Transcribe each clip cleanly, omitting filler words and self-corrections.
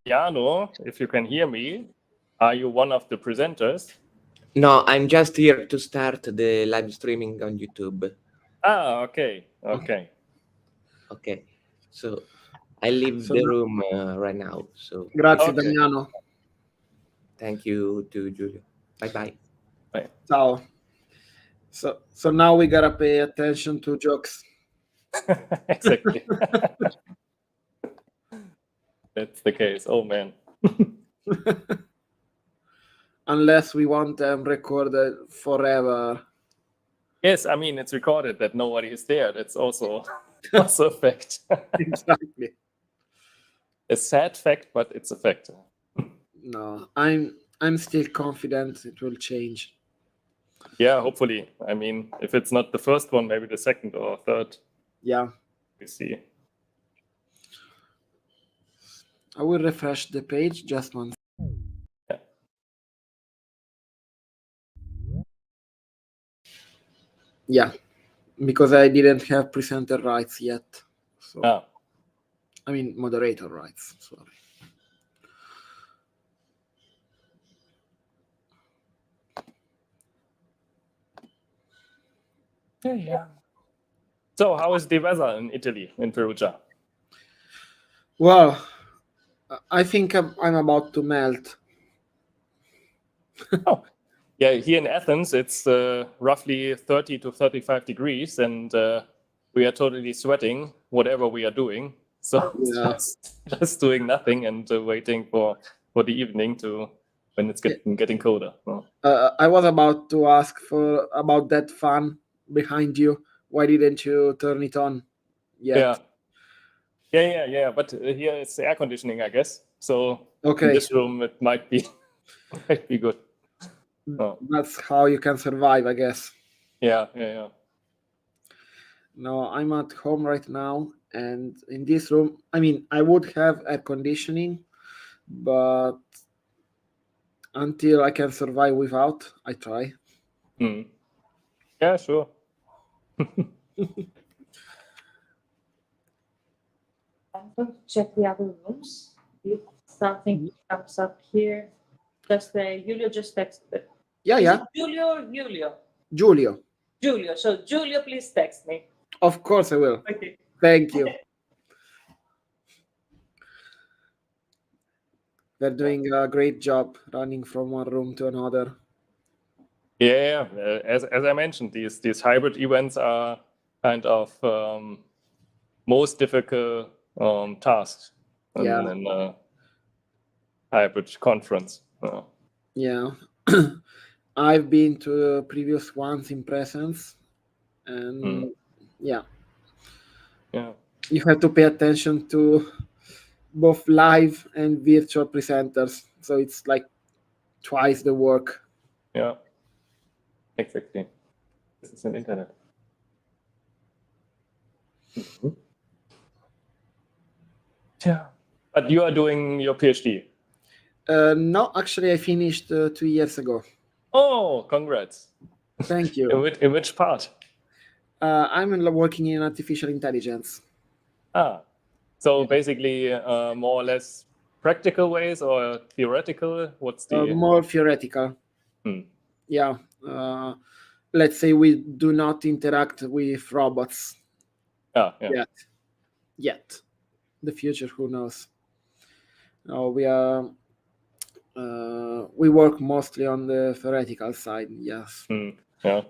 Jano, if you can hear me, are you one of the presenters? No, I'm just here to start the live streaming on YouTube. Okay. Okay, so I leave the room right now. So Grazie Okay. Damiano. thank you to Giulio. Bye bye. Bye. Ciao. So now we gotta pay attention to jokes. Exactly. That's the case. Oh man. Unless we want them recorded forever. Yes, I mean it's recorded that nobody is there. That's also a fact. Exactly. A sad fact, but it's a fact. No, I'm still confident it will change. Yeah, hopefully. I mean, if it's not the first one, maybe the second or third. Yeah. We see. I will refresh the page just once. Yeah. Yeah, because I didn't have presenter rights yet. So I mean moderator rights. Sorry. Yeah. So, how is the weather in Italy, in Perugia? Well, I think I'm about to melt. Oh, yeah. Here in Athens, it's roughly 30 to 35 degrees, and we are totally sweating whatever we are doing. So Yeah. just doing nothing and waiting for the evening when it's getting colder. I was about to ask about that fan behind you. Why didn't you turn it on yet? Yeah. But here it's air conditioning, I guess. So Okay. in this room, it might be good. That's how you can survive, I guess. Yeah. No, I'm at home right now, and in this room, I mean, I would have air conditioning, but until I can survive without, I try. Yeah, sure. I'm going to check the other rooms. If something comes up here, just Julio just texted. Yeah. Is it Julio or Julio? Julio. So Julio, please text me. Of course I will. Okay. Thank you. They're doing a great job running from one room to another. Yeah. As I mentioned, these hybrid events are kind of most difficult tasks in a hybrid conference. Yeah. I've been to previous ones in presence, and yeah, you have to pay attention to both live and virtual presenters, so it's like twice the work. Yeah, exactly. This is an internet. Yeah, but you are doing your PhD. No, actually, I finished 2 years ago. Oh, congrats! Thank you. In which part? I'm working in artificial intelligence. So basically, more or less practical ways or theoretical? What's the more theoretical? Yeah. Let's say we do not interact with robots. Yeah. Yet. The future, who knows? We work mostly on the theoretical side, yes. Yeah.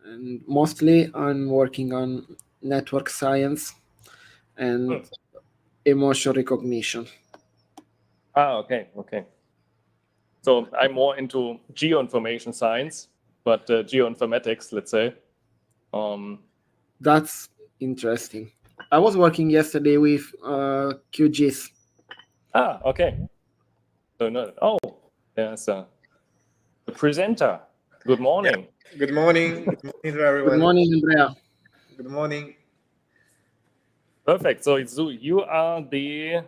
And mostly I'm working on network science and emotion recognition. Okay. So I'm more into geoinformation science, but geoinformatics, let's say. That's interesting. I was working yesterday with QGIS. Okay. So no. Oh, there's a presenter. Good morning. Yeah. Good morning. Good morning to everyone. Good morning, Andrea. Good morning. Perfect. So you are the.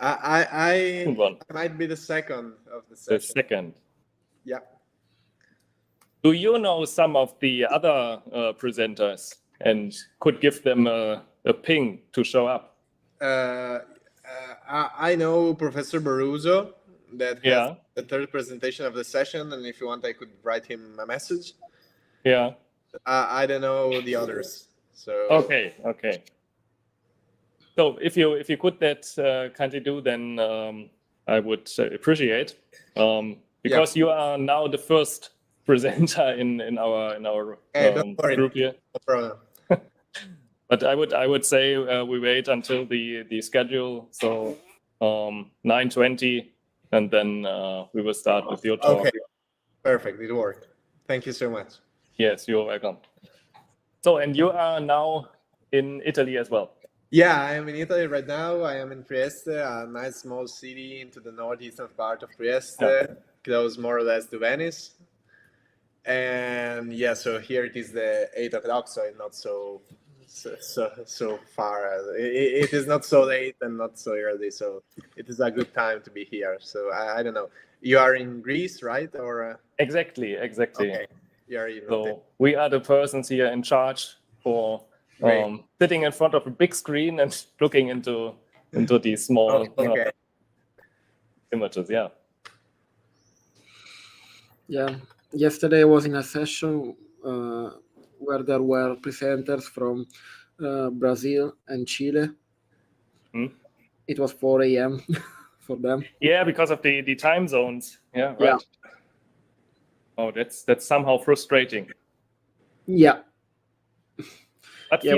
I might be the second of the session. The second. Yeah. Do you know some of the other presenters and could give them a ping to show up? I know Professor Baruso that has Yeah. the third presentation of the session, and if you want, I could write him a message. Yeah. I don't know the others. So Okay. So if you could that kindly do, then I would appreciate, because you are now the first presenter in our don't worry, group here. no problem. But I would say we wait until the schedule, so 9:20, and then we will start with your talk. Okay, perfect. It worked. Thank you so much. Yes, you're welcome. So, and you are now in Italy as well. Yeah, I am in Italy right now. I am in Trieste, a nice small city into the northeastern part of Trieste, close more or less to Venice. And yeah, so here it is the 8 o'clock, so it's not so far. It is not so late and not so early, so it is a good time to be here. So I don't know. You are in Greece, right? Or Exactly. okay, you are in. So we are the persons here in charge for sitting in front of a big screen and looking into these small images. Yeah. Yeah. Yesterday I was in a session where there were presenters from Brazil and Chile. It was 4 a.m. for them. Yeah, because of the time zones. Yeah, right. Yeah. Oh, that's somehow frustrating. Yeah. But Yeah,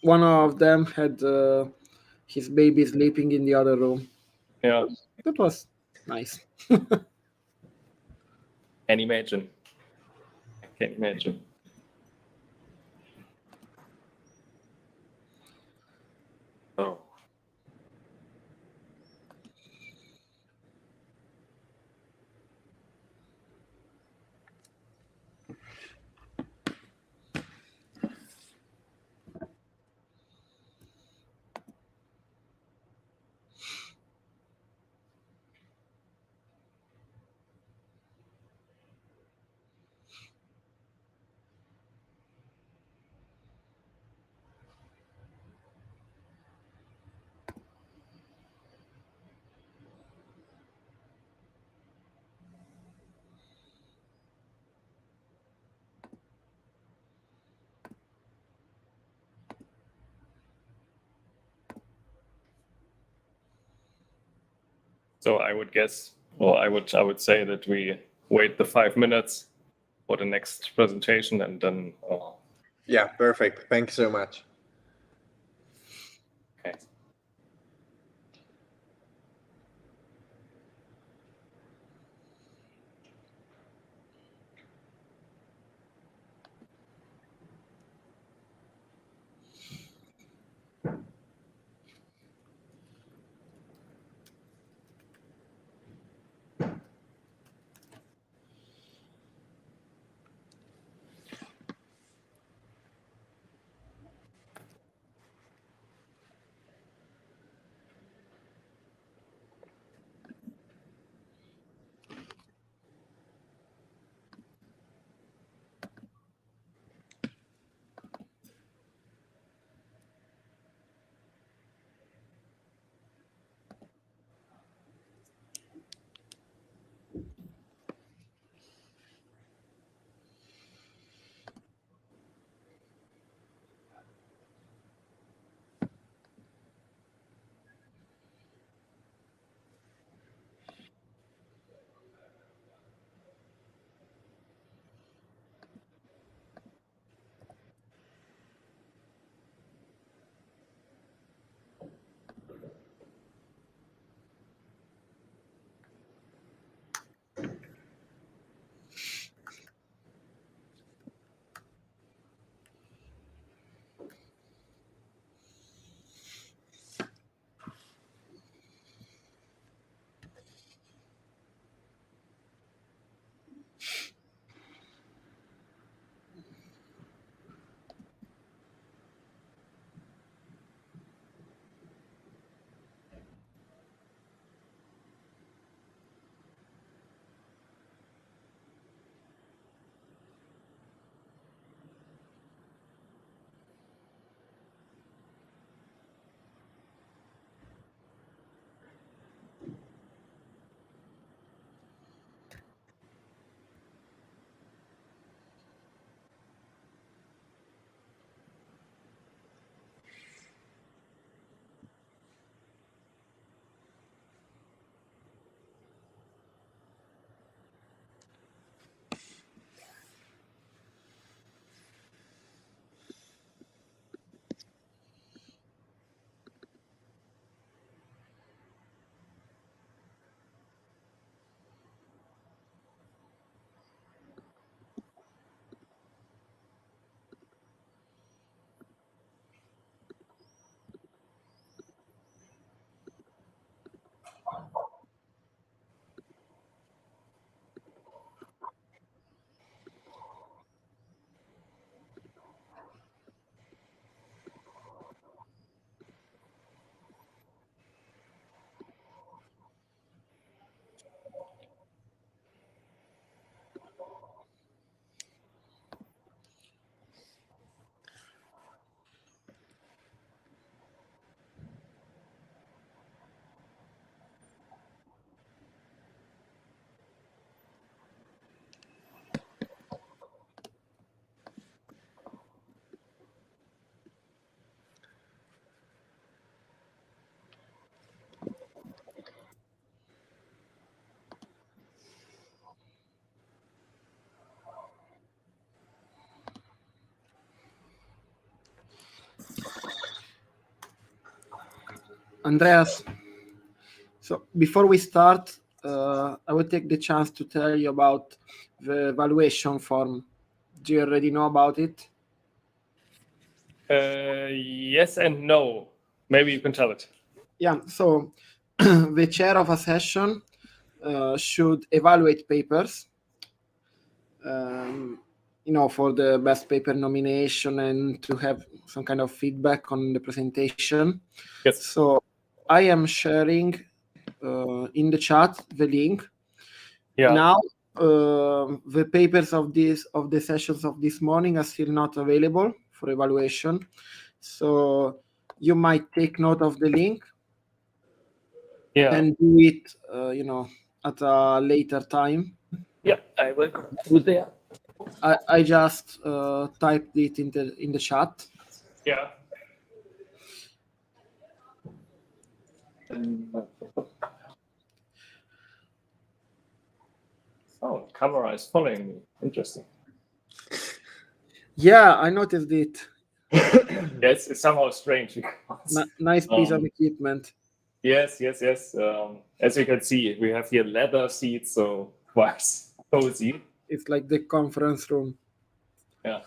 one of them had his baby sleeping in the other room. Yeah. That was nice. Can imagine. I can imagine. Oh. So I would guess, or I would say that we wait the 5 minutes for the next presentation, and then. Yeah, perfect. Thank you so much. Okay. Andreas, so before we start, I will take the chance to tell you about the evaluation form. Do you already know about it? Yes and no. Maybe you can tell it. Yeah, so the chair of a session should evaluate papers, for the best paper nomination and to have some kind of feedback on the presentation. Yes. So I am sharing in the chat the link. Yeah. Now the papers of the sessions of this morning are still not available for evaluation. So you might take note of the link. Yeah. And do it, at a later time. Yeah, I will go through there. I just typed it in the chat. Yeah. Oh, camera is following me. Interesting. Yeah, I noticed it. Yes, it's somehow strange. Nice piece of equipment. Yes. As you can see, we have here leather seats, so quite cozy. It's like the conference room. Yeah.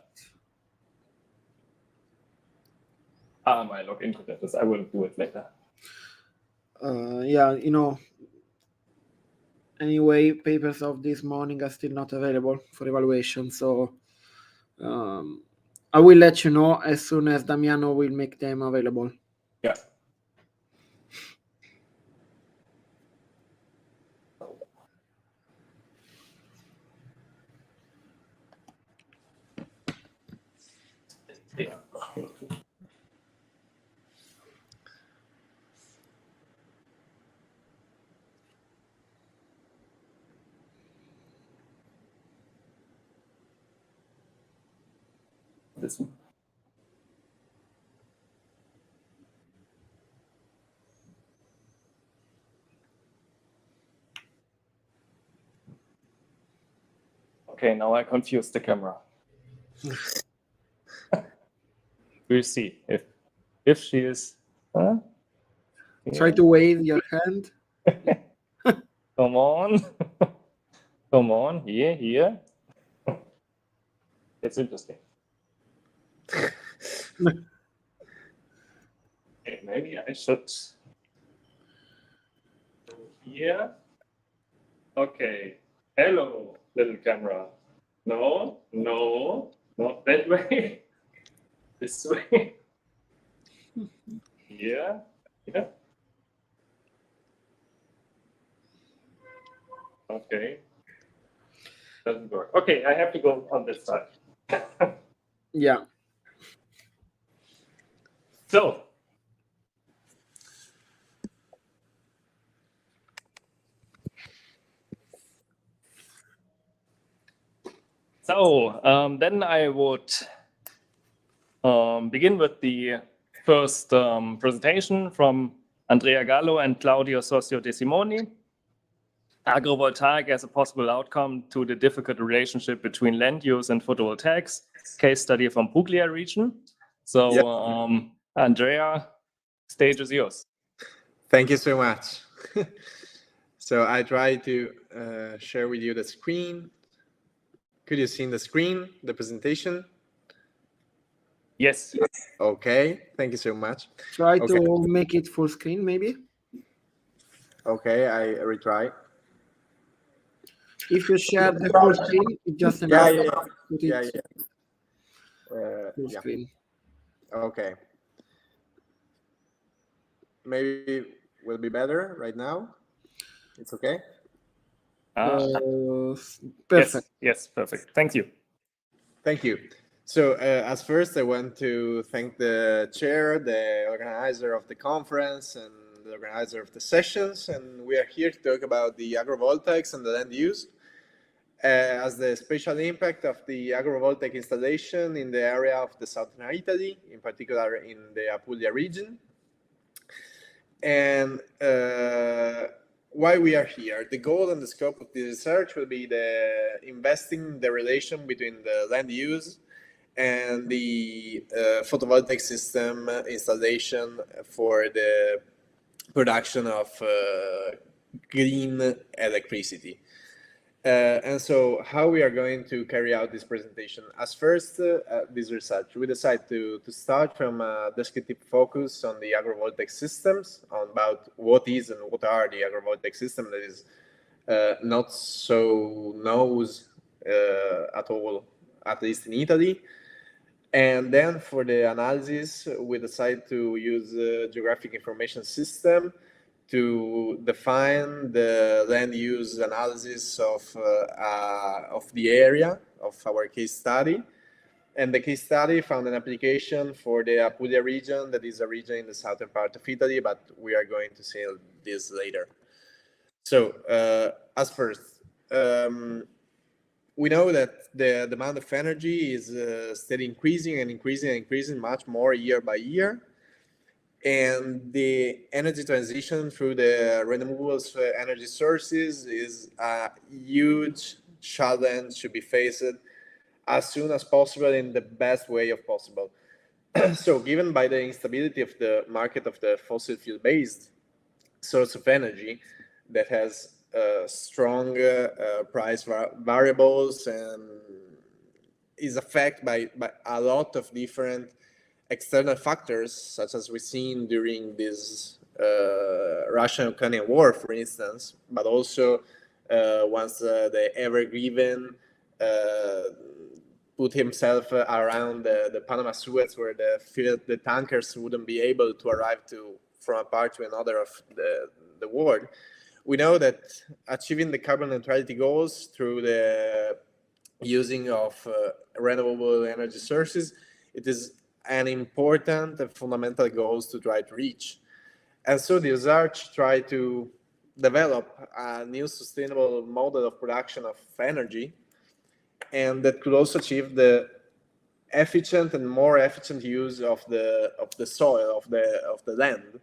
I might look into that. I will do it later. Yeah, anyway, papers of this morning are still not available for evaluation, so I will let you know as soon as Damiano will make them available. Yeah. Yeah. This one. Okay, now I confused the camera. We'll see if she is. Huh? Try to wave your hand. Come on. Come on. Here. It's interesting. Okay, maybe I should. Here. Okay. Hello, little camera. No, not that way. This way. Yeah. Okay. Doesn't work. Okay, I have to go on this side. Yeah. So then I would begin with the first presentation from Andrea Gallo and Claudio Socio De Simoni. Agrovoltaic as a possible outcome to the difficult relationship between land use and photovoltaics, case study from Puglia region. So Andrea, stage is yours. Thank you so much. So I try to share with you the screen. Could you see the screen, the presentation? Yes. Okay, thank you so much. Try to make it full screen, maybe. Okay, I retry. If you share the full screen, it just full screen. Okay. Maybe will be better right now. It's okay. Perfect. Yes, perfect. Thank you. Thank you. So as first, I want to thank the chair, the organizer of the conference, and the organizer of the sessions. And we are here to talk about the agrovoltaics and the land use as the special impact of the agrovoltaic installation in the area of the southern Italy, in particular in the Apulia region. And why we are here. The goal and the scope of the research will be investing the relation between the land use and the photovoltaic system installation for the production of green electricity. And so how we are going to carry out this presentation? As first, this research, we decided to start from a descriptive focus on the agrovoltaic systems, on about what is and what are the agrovoltaic system that is not so known at all, at least in Italy. And then for the analysis, we decided to use a geographic information system to define the land use analysis of the area of our case study. And the case study found an application for the Apulia region, that is a region in the southern part of Italy, but we are going to see this later. So as first, we know that the demand of energy is steadily increasing and increasing much more year by year. And the energy transition through the renewables energy sources is a huge challenge to be faced as soon as possible in the best way of possible. So given by the instability of the market of the fossil fuel-based source of energy that has strong price variables and is affected by a lot of different external factors, such as we've seen during this Russian-Ukrainian war, for instance, but also once the ever-given put himself around the Panama Suez, where the tankers wouldn't be able to arrive from a part to another of the world. We know that achieving the carbon neutrality goals through the using of renewable energy sources, it is an important and fundamental goals to try to reach. And so the research tried to develop a new sustainable model of production of energy, and that could also achieve the efficient and more efficient use of the soil, of the land,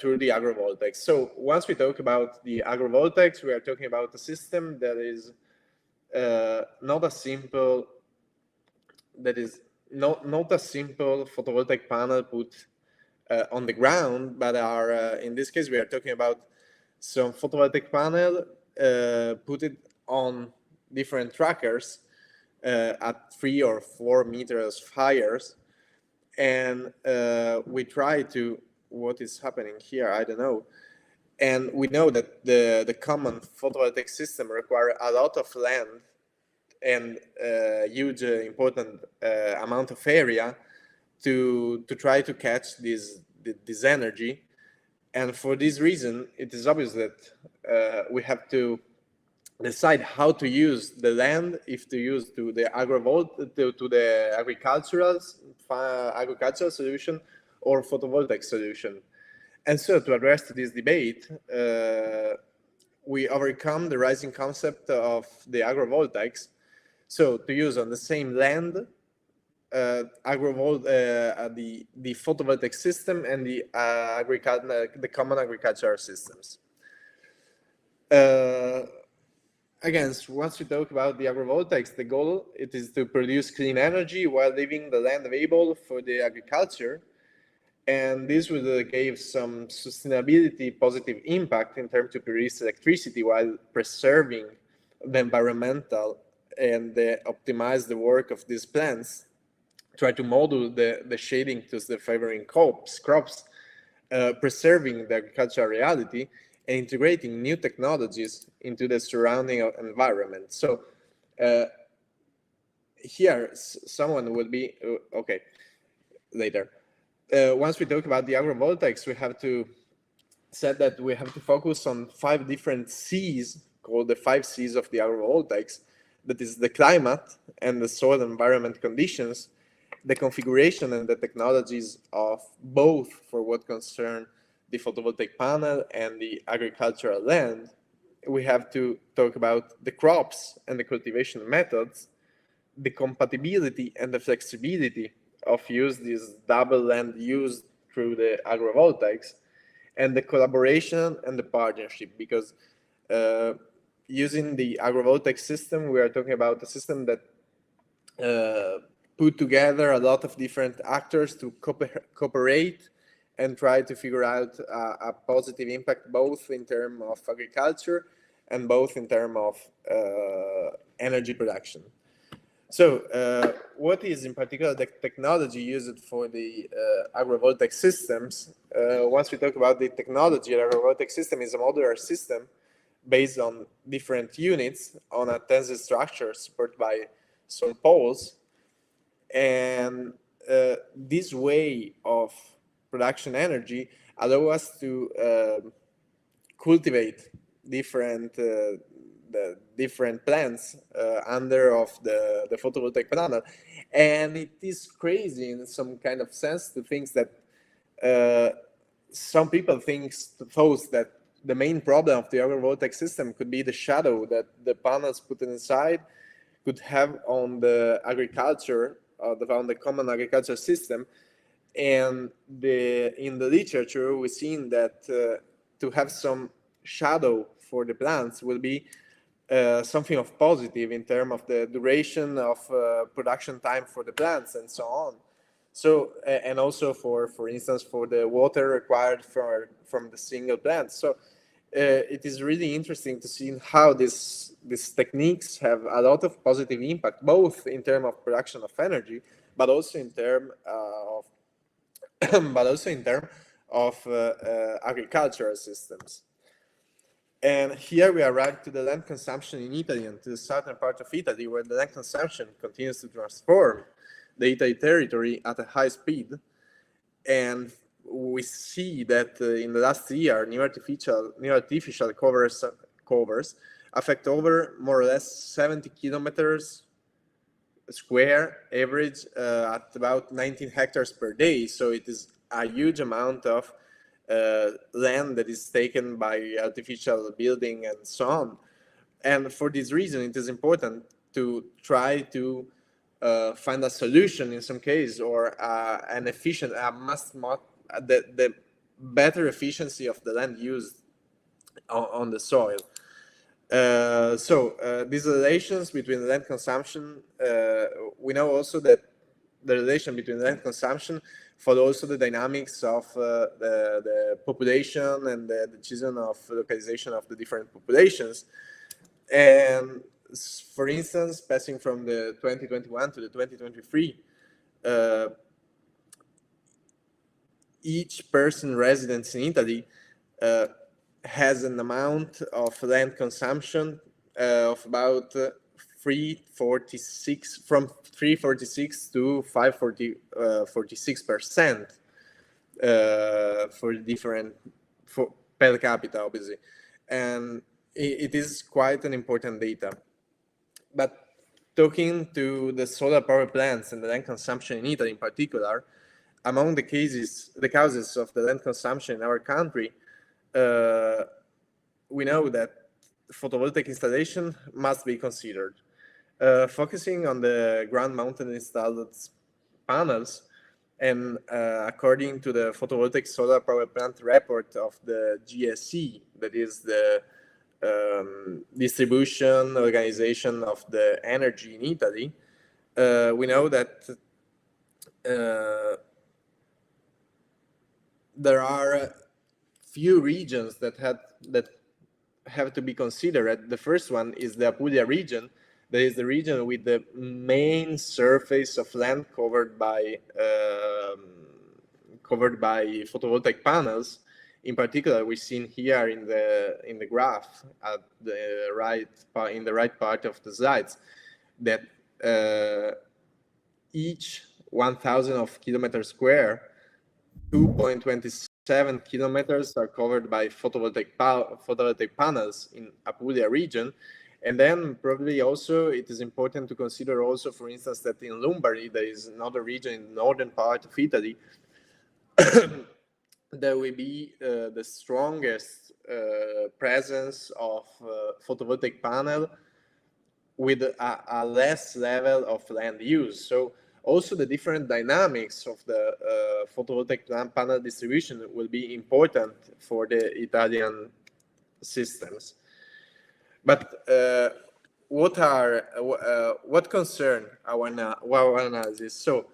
through the agrivoltaics. So once we talk about the agrivoltaics, we are talking about a system that is not a simple photovoltaic panel put on the ground, but in this case we are talking about some photovoltaic panel put it on different trackers at 3 or 4 meters higher, and we try to, what is happening here, I don't know. And we know that the common photovoltaic system requires a lot of land and huge important amount of area to try to catch this energy. And for this reason, it is obvious that we have to decide how to use the land, if to use to the agricultural solution or photovoltaic solution. And so to address this debate, we overcome the rising concept of the agrivoltaics. So to use on the same land, the photovoltaic system and the common agricultural systems. Again, once we talk about the agrivoltaics, the goal it is to produce clean energy while leaving the land available for the agriculture. And this will give some sustainability positive impact in terms to produce electricity while preserving the environmental and optimize the work of these plants, try to model the shading to the favoring crops, preserving the agricultural reality and integrating new technologies into the surrounding environment. So here, someone will be, okay, later. Once we talk about the agrivoltaics, we have to say that we have to focus on 5 different C's, called the 5 C's of the agrivoltaics. That is the climate and the soil environment conditions, the configuration and the technologies of both for what concern the photovoltaic panel and the agricultural land. We have to talk about the crops and the cultivation methods, the compatibility and the flexibility of use this double land use through the agrivoltaics, and the collaboration and the partnership, because using the agrivoltaic system, we are talking about a system that put together a lot of different actors to cooperate and try to figure out a positive impact both in terms of agriculture and both in terms of energy production. So what is in particular the technology used for the agrivoltaic systems? Once we talk about the technology, an agrivoltaic system is a modular system based on different units on a tensile structure supported by some poles. And this way of production energy allow us to cultivate different the different plants under of the photovoltaic panel. And it is crazy in some kind of sense to think that some people thought that the main problem of the agrivoltaic system could be the shadow that the panels put inside could have on the agriculture, on the common agriculture system. And in the literature, we've seen that to have some shadow for the plants will be something of positive in terms of the duration of production time for the plants and so on. So, and also for instance, for the water required from the single plant. So it is really interesting to see how these techniques have a lot of positive impact, both in terms of production of energy, but also in terms of agricultural systems. And here we arrive to the land consumption in Italy and to the southern part of Italy, where the land consumption continues to transform the Italy territory at a high speed. And we see that in the last year, new artificial covers affect over more or less 70 kilometers square average at about 19 hectares per day. So it is a huge amount of land that is taken by artificial building and so on. And for this reason, it is important to try to find a solution in some case, or an efficient, the better efficiency of the land used on the soil. So these relations between the land consumption, we know also that the relation between land consumption follows also the dynamics of the population and the decision of localization of the different populations. And for instance, passing from the 2021 to the 2023, each person resident in Italy has an amount of land consumption of about 346 to 546% for different per capita, obviously, and it is quite an important data. But talking to the solar power plants and the land consumption in Italy in particular, among the causes of the land consumption in our country, we know that photovoltaic installation must be considered. Focusing on the ground-mounted installed panels, and according to the photovoltaic solar power plant report of the GSE, that is the distribution organization of the energy in Italy, we know that there are few regions that have to be considered. The first one is the Apulia region. That is the region with the main surface of land covered by photovoltaic panels. In particular, we've seen here in the graph at the right part of the slides that each 1,000 of kilometers square, 2.27 kilometers are covered by photovoltaic panels in Apulia region. And then probably also it is important to consider also, for instance, that in Lombardy, there is another region in the northern part of Italy there will be the strongest presence of photovoltaic panel with a less level of land use. So also the different dynamics of the photovoltaic panel distribution will be important for the Italian systems. But what concern our analysis? So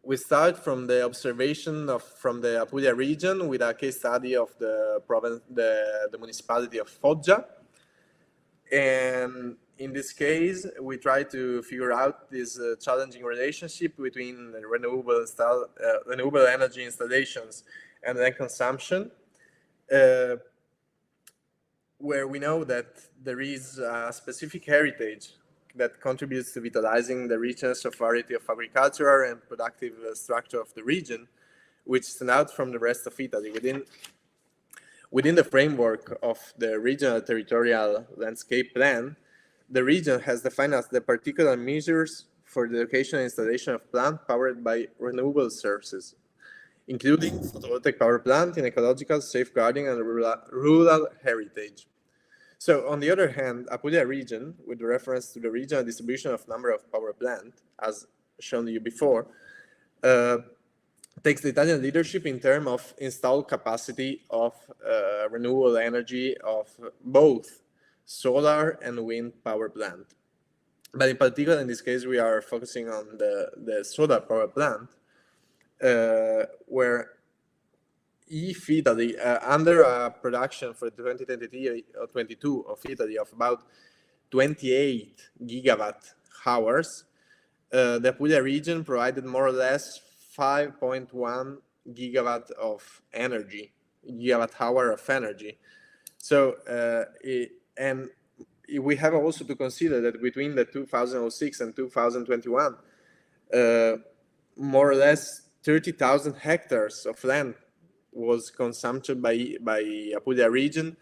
we start from the observation from the Apulia region with a case study of the province, the municipality of Foggia. And in this case, we try to figure out this challenging relationship between renewable energy installations and then consumption, where we know that there is a specific heritage that contributes to vitalizing the richness of variety of agricultural and productive structure of the region, which stand out from the rest of Italy. Within the framework of the regional territorial landscape plan, the region has defined as the particular measures for the location and installation of plant powered by renewable sources, including photovoltaic power plant in ecological safeguarding and rural heritage. So on the other hand, Apulia region, with reference to the regional distribution of number of power plant, as shown to you before, takes the Italian leadership in terms of installed capacity of renewable energy of both solar and wind power plant. But in particular, in this case, we are focusing on the solar power plant, where if Italy, under a production for 2023 or 22 of Italy of about 28 gigawatt hours, the Apulia region provided more or less 5.1 gigawatt of energy, gigawatt hour of energy. So, and we have also to consider that between the 2006 and 2021, more or less 30,000 hectares of land was consumed by Apulia region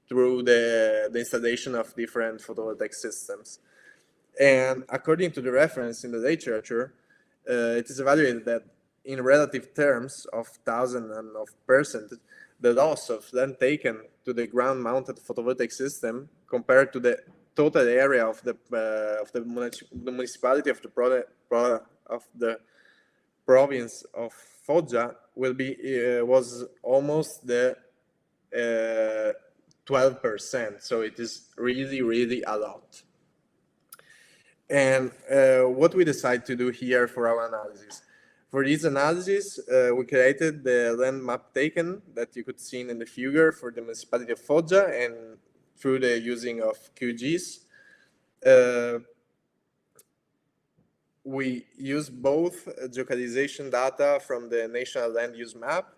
through the installation of different photovoltaic systems. And according to the reference in the literature, it is evaluated that in relative terms of thousand and of percent, the loss of land taken to the ground-mounted photovoltaic system compared to the total area of the municipality of the province of Foggia will be was almost the 12%. So it is really a lot. And what we decide to do here for our analysis. For this analysis, we created the land map taken that you could see in the figure for the municipality of Foggia, and through the using of QGIS. We use both geocalization data from the National Land Use Map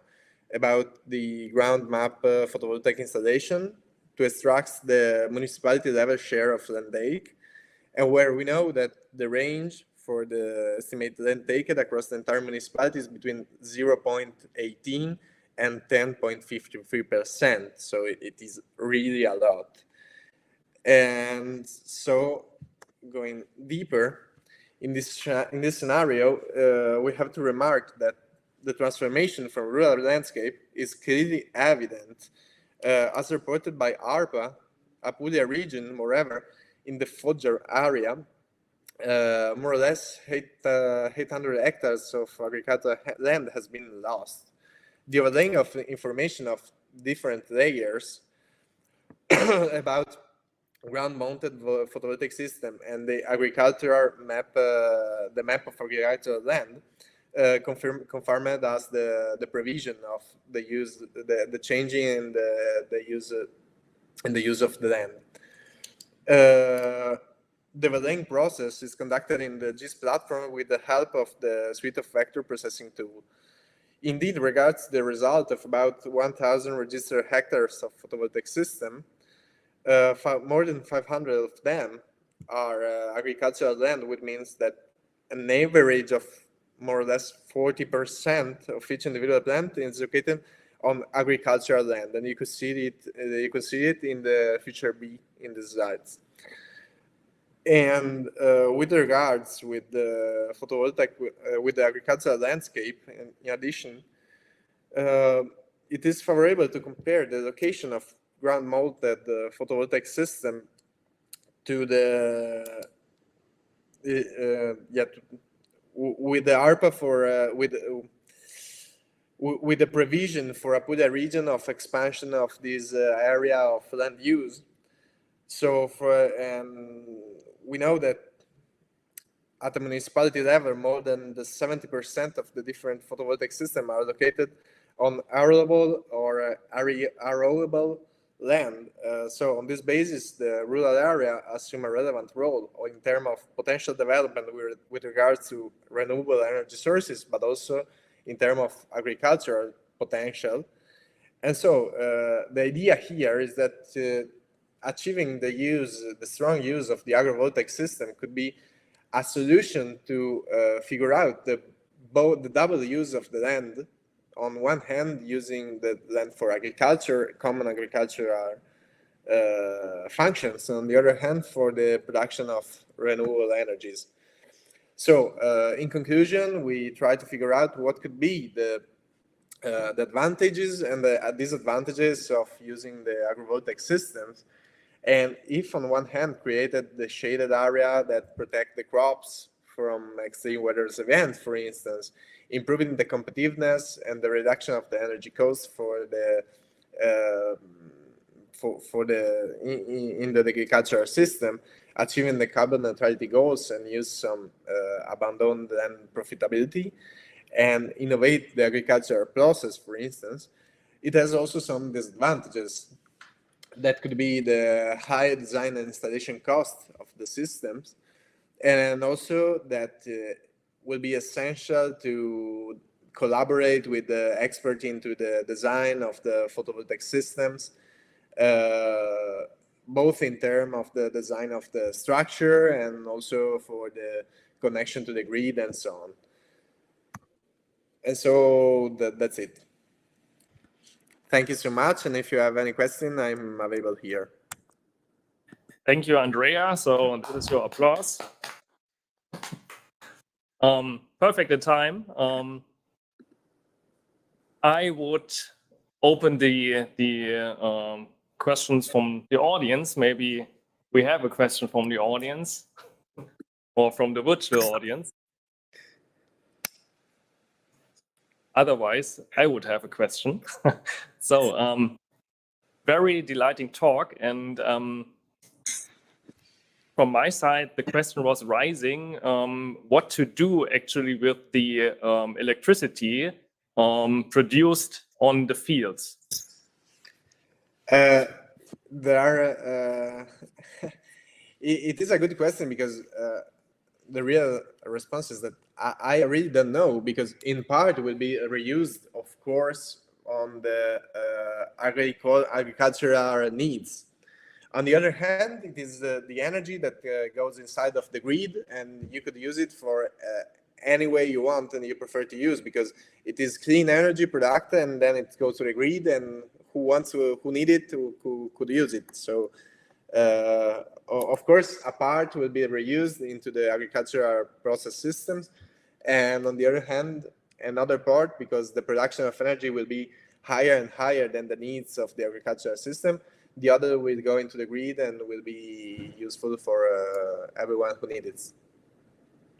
about the ground map photovoltaic installation to extract the municipality level share of land take, and where we know that the range for the estimated land taken across the entire municipality is between 0.18 and 10.53%. So it is really a lot. And so going deeper, in this scenario, we have to remark that the transformation from rural landscape is clearly evident, as reported by ARPA, Apulia region, moreover, in the Foggia area, more or less 800 hectares of agricultural land has been lost. The overlaying of information of different layers about ground-mounted photovoltaic system and the agricultural map, the map of agricultural land, confirmed as the provision of the use, the changing in the use of the land. The overlaying process is conducted in the GIS platform with the help of the suite of vector processing tool. Indeed, regards the result of about 1,000 registered hectares of photovoltaic system, more than 500 of them are agricultural land, which means that an average of more or less 40% of each individual plant is located on agricultural land, and you could see it. You could see it in the feature B in the slides. And with regards with the photovoltaic, with the agricultural landscape, in addition, it is favorable to compare the location of ground-mounted photovoltaic system to the with the ARPA for with the provision for Apulia region of expansion of this area of land use. So we know that at the municipality level, more than the 70% of the different photovoltaic systems are located on arable or arrowable land. So on this basis, the rural area assume a relevant role in terms of potential development with regards to renewable energy sources, but also in terms of agricultural potential. And so the idea here is that achieving the strong use of the agrivoltaic system could be a solution to figure out the double use of the land. On one hand, using the land for agriculture, common agricultural functions, on the other hand, for the production of renewable energies. So, in conclusion, we try to figure out what could be the advantages and the disadvantages of using the agrivoltaic systems. And if on one hand created the shaded area that protect the crops from extreme weather events, for instance, improving the competitiveness and the reduction of the energy costs for the in the agricultural system, achieving the carbon neutrality goals and use some abandoned land profitability and innovate the agricultural process, for instance, it has also some disadvantages. That could be the high design and installation cost of the systems, and also that will be essential to collaborate with the expert into the design of the photovoltaic systems, both in terms of the design of the structure and also for the connection to the grid and so on. And so that's it. Thank you so much. And if you have any question, I'm available here. Thank you, Andrea. So this is your applause. Perfect in time. I would open the questions from the audience. Maybe we have a question from the audience or from the virtual audience. Otherwise, I would have a question. So, very delighting talk. And from my side, the question was rising, what to do actually with the electricity produced on the fields? There are, it is a good question because the real response is that I really don't know, because in part it will be reused, of course, on the agricultural needs. On the other hand, it is the energy that goes inside of the grid, and you could use it for any way you want and you prefer to use, because it is clean energy product, and then it goes to the grid, and who need it could use it. So of course, a part will be reused into the agricultural process systems, and on the other hand, another part, because the production of energy will be higher and higher than the needs of the agricultural system, the other will go into the grid and will be useful for everyone who needs it.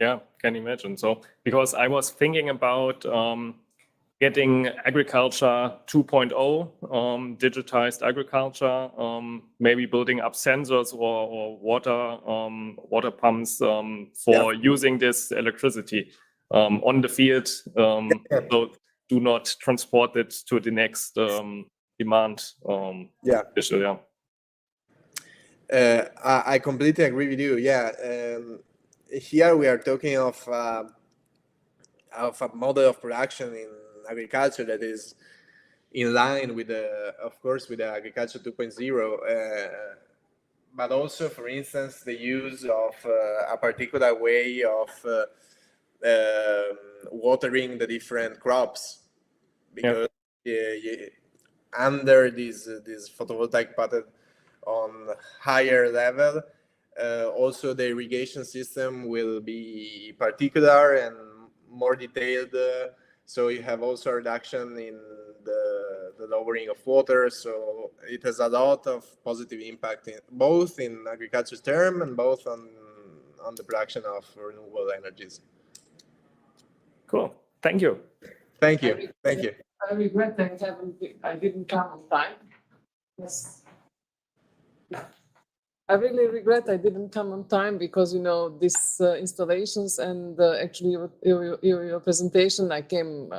Yeah, can imagine. So, because I was thinking about getting agriculture 2.0, digitized agriculture, maybe building up sensors or water pumps for using this electricity on the field, so do not transport it to the next demand. Issue, I completely agree with you. Here we are talking of a model of production in agriculture that is in line with of course, with the agriculture 2.0, but also, for instance, the use of a particular way of watering the different crops, because under this photovoltaic pattern on higher level, also the irrigation system will be particular and more detailed, so you have also a reduction in the lowering of water. So it has a lot of positive impact both in agriculture term and both on the production of renewable energies. Cool. Thank you. Thank you. Thank you. I regret that I didn't come on time. Yes. I really regret I didn't come on time because, these installations and actually your presentation, I came,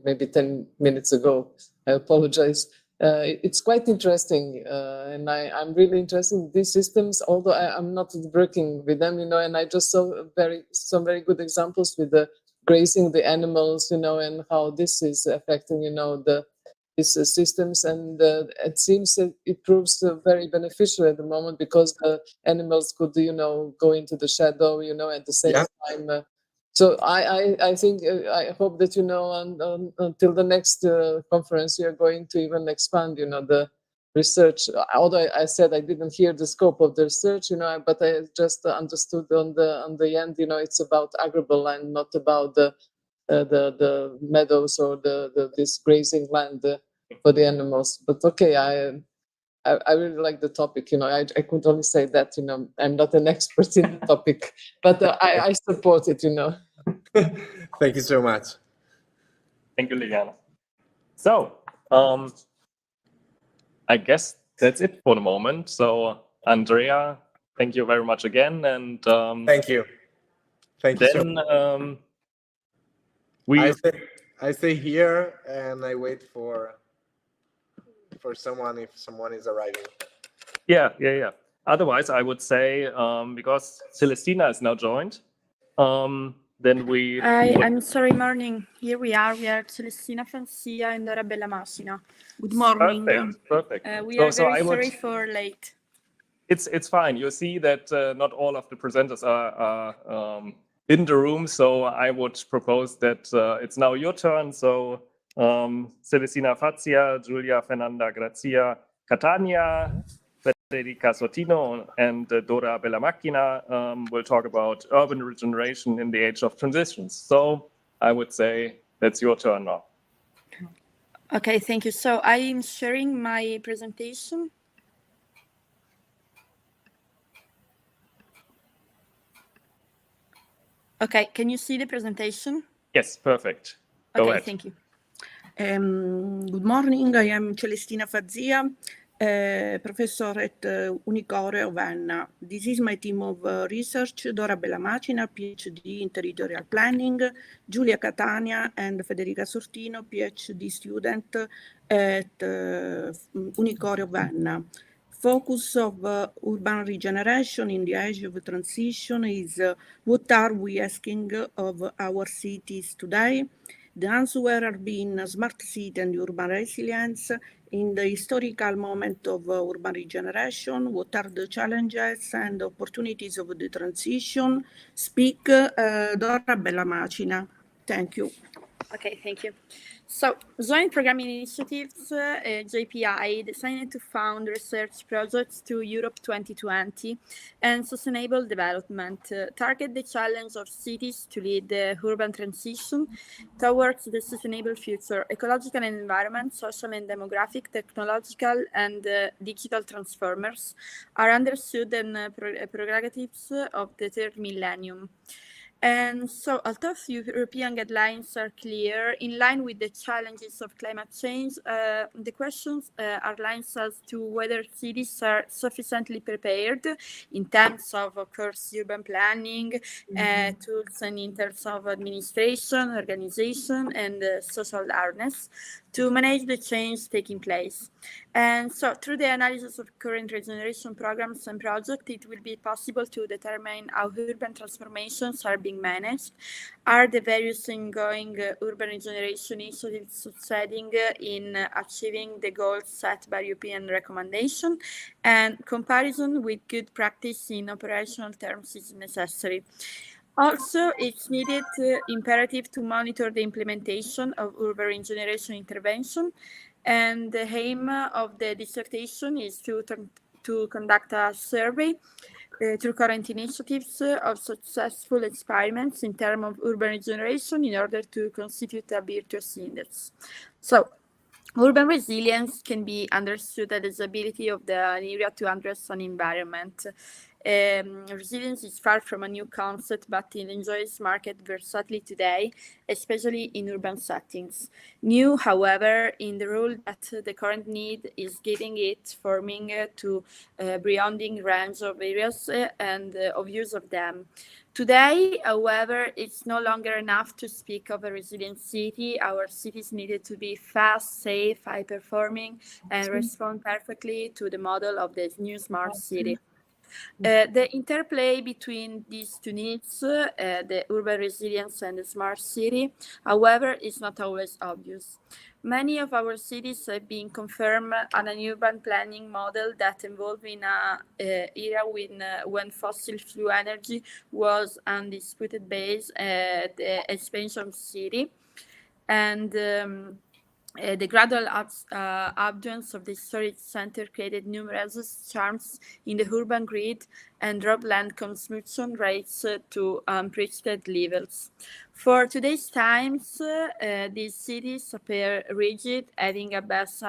maybe 10 minutes ago. I apologize. It's quite interesting, and I'm really interested in these systems, although I'm not working with them, and I just saw some very good examples with the grazing the animals, and how this is affecting, these systems, and it seems that it proves very beneficial at the moment because the animals could, go into the shadow, at the same time. So I think I hope that until the next conference you're going to even expand, the research. Although I said I didn't hear the scope of the research, but I just understood on the end, it's about arable land, not about the meadows or this grazing land for the animals. But okay, I really like the topic. I could only say that. I'm not an expert in the topic, but I support it. Thank you so much. Thank you, Liliana. So I guess that's it for the moment. So Andrea, thank you very much again, and thank you. Thank you. Then I stay here and I wait for someone if someone is arriving. Yeah. Otherwise, I would say because Celestina is now joined, then we. I'm sorry, morning. Here we are. We are Celestina Fancia and Dora Bellamacina. Good morning. Perfect. We are very sorry for late. It's fine. You see that not all of the presenters are in the room, so I would propose that it's now your turn. So Celestina Fazia, Giulia Fernanda Grazia Catania, Federica Sortino, and Dora Bellamacchina will talk about urban regeneration in the age of transitions. So I would say that's your turn now. Okay, thank you. So I'm sharing my presentation. Okay, can you see the presentation? Yes, perfect. Go ahead. Thank you. Good morning, I am Celestina Fazia, professor at Unicore Ravenna. This is my team of research, Dora Bellamacina, PhD in territorial planning, Giulia Catania and Federica Sortino, PhD student at Unicore Ravenna. Focus of urban regeneration in the age of transition is what are we asking of our cities today? The answer have been smart city and urban resilience in the historical moment of urban regeneration. What are the challenges and opportunities of the transition? Speak Dora Bellamacina. Thank you. Okay, thank you. So, Joint Programming Initiatives, JPI, designed to fund research projects to Europe 2020 and sustainable development, target the challenge of cities to lead the urban transition towards the sustainable future, ecological and environment, social and demographic, technological and digital transformers are understood and prerogatives of the third millennium. And so, although European guidelines are clear, in line with the challenges of climate change, the questions are lined as to whether cities are sufficiently prepared in terms of course, urban planning, tools, and in terms of administration, organization, and social awareness to manage the change taking place. And so, through the analysis of current regeneration programs and projects, it will be possible to determine how urban transformations are being managed, are the various ongoing urban regeneration initiatives succeeding in achieving the goals set by European recommendation, and comparison with good practice in operational terms is necessary. Also, it's needed imperative to monitor the implementation of urban regeneration intervention, and the aim of the dissertation is to conduct a survey through current initiatives of successful experiments in terms of urban regeneration in order to constitute a virtuous index. So, urban resilience can be understood as the ability of the area to address an environment. Resilience is far from a new concept, but it enjoys market versatility today, especially in urban settings. New, however, in the role that the current need is giving it forming to beyonding range of areas and of use of them. Today, however, it's no longer enough to speak of a resilient city. Our cities needed to be fast, safe, high-performing, and respond perfectly to the model of the new smart city. The interplay between these two needs, the urban resilience and the smart city, however, is not always obvious. Many of our cities have been confirmed on an urban planning model that evolved in an era when fossil fuel energy was undisputed base at the expansion of city. And the gradual abundance of the storage center created numerous charms in the urban grid and drove land consumption rates to unprecedented levels. For today's times, these cities appear rigid, having a best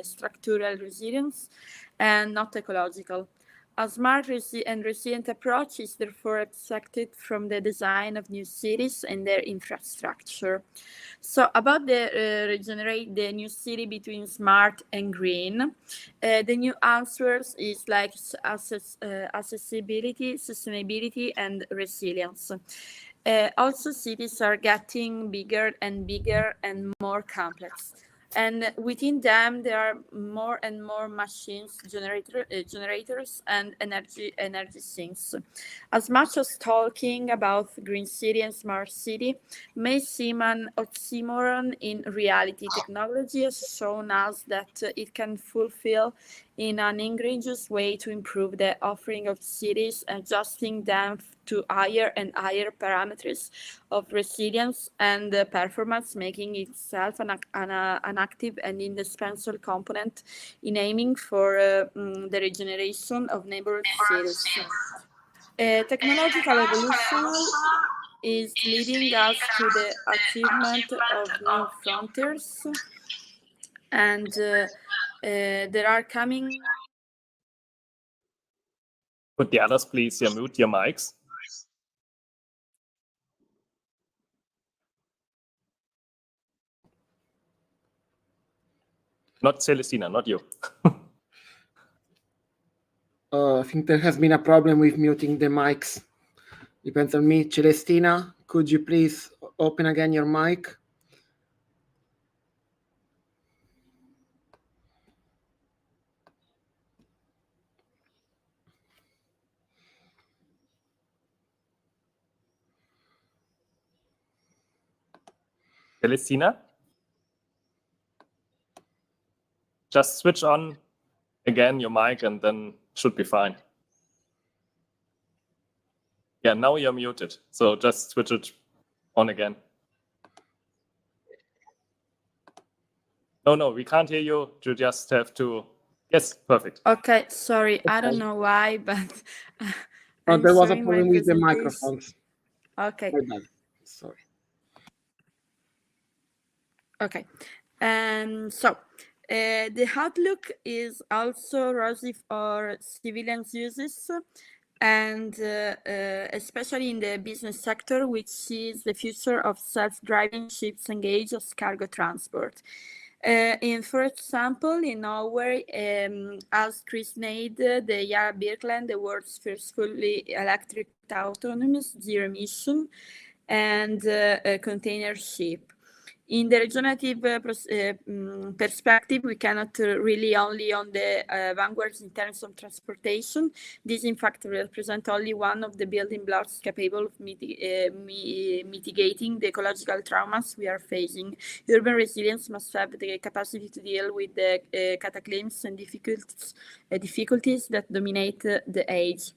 structural resilience and not ecological. A smart and resilient approach is therefore expected from the design of new cities and their infrastructure. So about regenerate the new city between smart and green, the new answers is like accessibility, sustainability, and resilience. Also, cities are getting bigger and more complex. And within them, there are more and more machines, generators, and energy sinks. As much as talking about green city and smart city may seem an oxymoron, in reality, technology has shown us that it can fulfill in an ingenious way to improve the offering of cities, adjusting them to higher and higher parameters of resilience and performance, making itself an active and indispensable component in aiming for the regeneration of neighborhood cities. Technological evolution is leading us to the achievement of new frontiers, and there are coming. Could the others please mute your mics? Not Celestina, not you. I think there has been a problem with muting the mics. Depends on me. Celestina, could you please open again your mic? Celestina? Just switch on again your mic and then should be fine. Yeah, now you're muted. So just switch it on again. No, we can't hear you. You just have to. Yes, perfect. Okay, sorry. I don't know why, but There was a problem with the microphones. Okay. Sorry. Okay. So the outlook is also rosy for civilian uses, and especially in the business sector, which sees the future of self-driving ships engaged as cargo transport. For example, in Norway, as Chris made the Yara Birkeland, the world's first fully electric autonomous zero-emission and container ship. In the regenerative perspective, we cannot really only on the vanguards in terms of transportation. This, in fact, represents only one of the building blocks capable of mitigating the ecological traumas we are facing. Urban resilience must have the capacity to deal with the cataclysms and difficulties that dominate the age.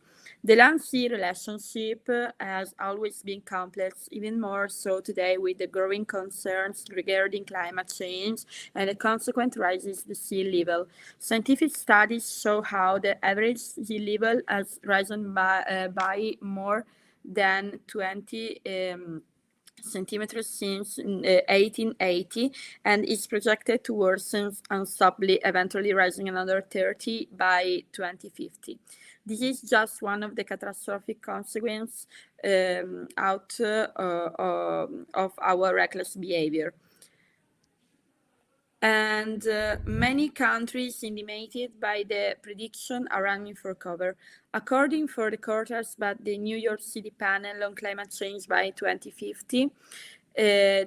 The land-sea relationship has always been complex, even more so today with the growing concerns regarding climate change and the consequent rises the sea level. Scientific studies show how the average sea level has risen by more than 20 centimeters since 1880 and is projected to worsen unstoppably, eventually rising another 30 by 2050. This is just one of the catastrophic consequences of our reckless behavior. And many countries intimated by the prediction are running for cover. According for the forecast by the New York City Panel on Climate Change by 2050,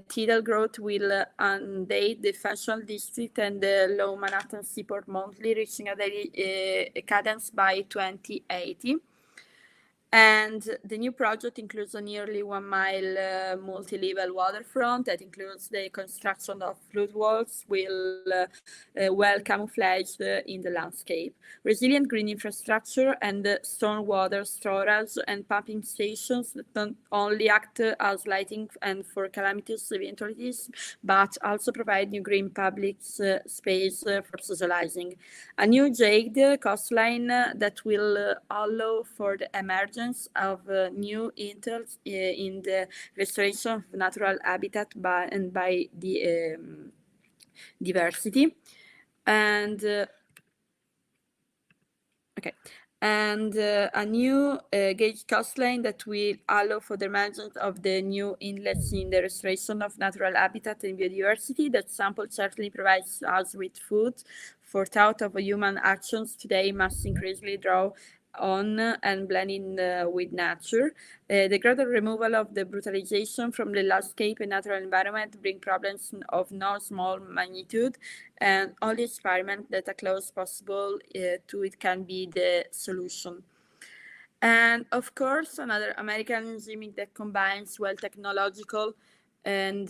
tidal growth will inundate the Fashion District and the Low Manhattan Seaport monthly, reaching a daily cadence by 2080. And the new project includes a nearly 1 mile multi-level waterfront that includes the construction of flood walls well camouflaged in the landscape, resilient green infrastructure, and stormwater storage and pumping stations that not only act as lighting and for calamitous eventualities, but also provide new green public space for socializing. A new jade coastline that will allow for the emergence of new interests in the restoration of natural habitat by the diversity. And a new gauge coastline that will allow for the emergence of the new inlets in the restoration of natural habitat and biodiversity. That sample certainly provides us with food for thought of human actions today must increasingly draw on and blend in with nature. The gradual removal of the brutalization from the landscape and natural environment bring problems of no small magnitude, and only experiment that are close possible to it can be the solution. And of course, another American gimmick that combines technological and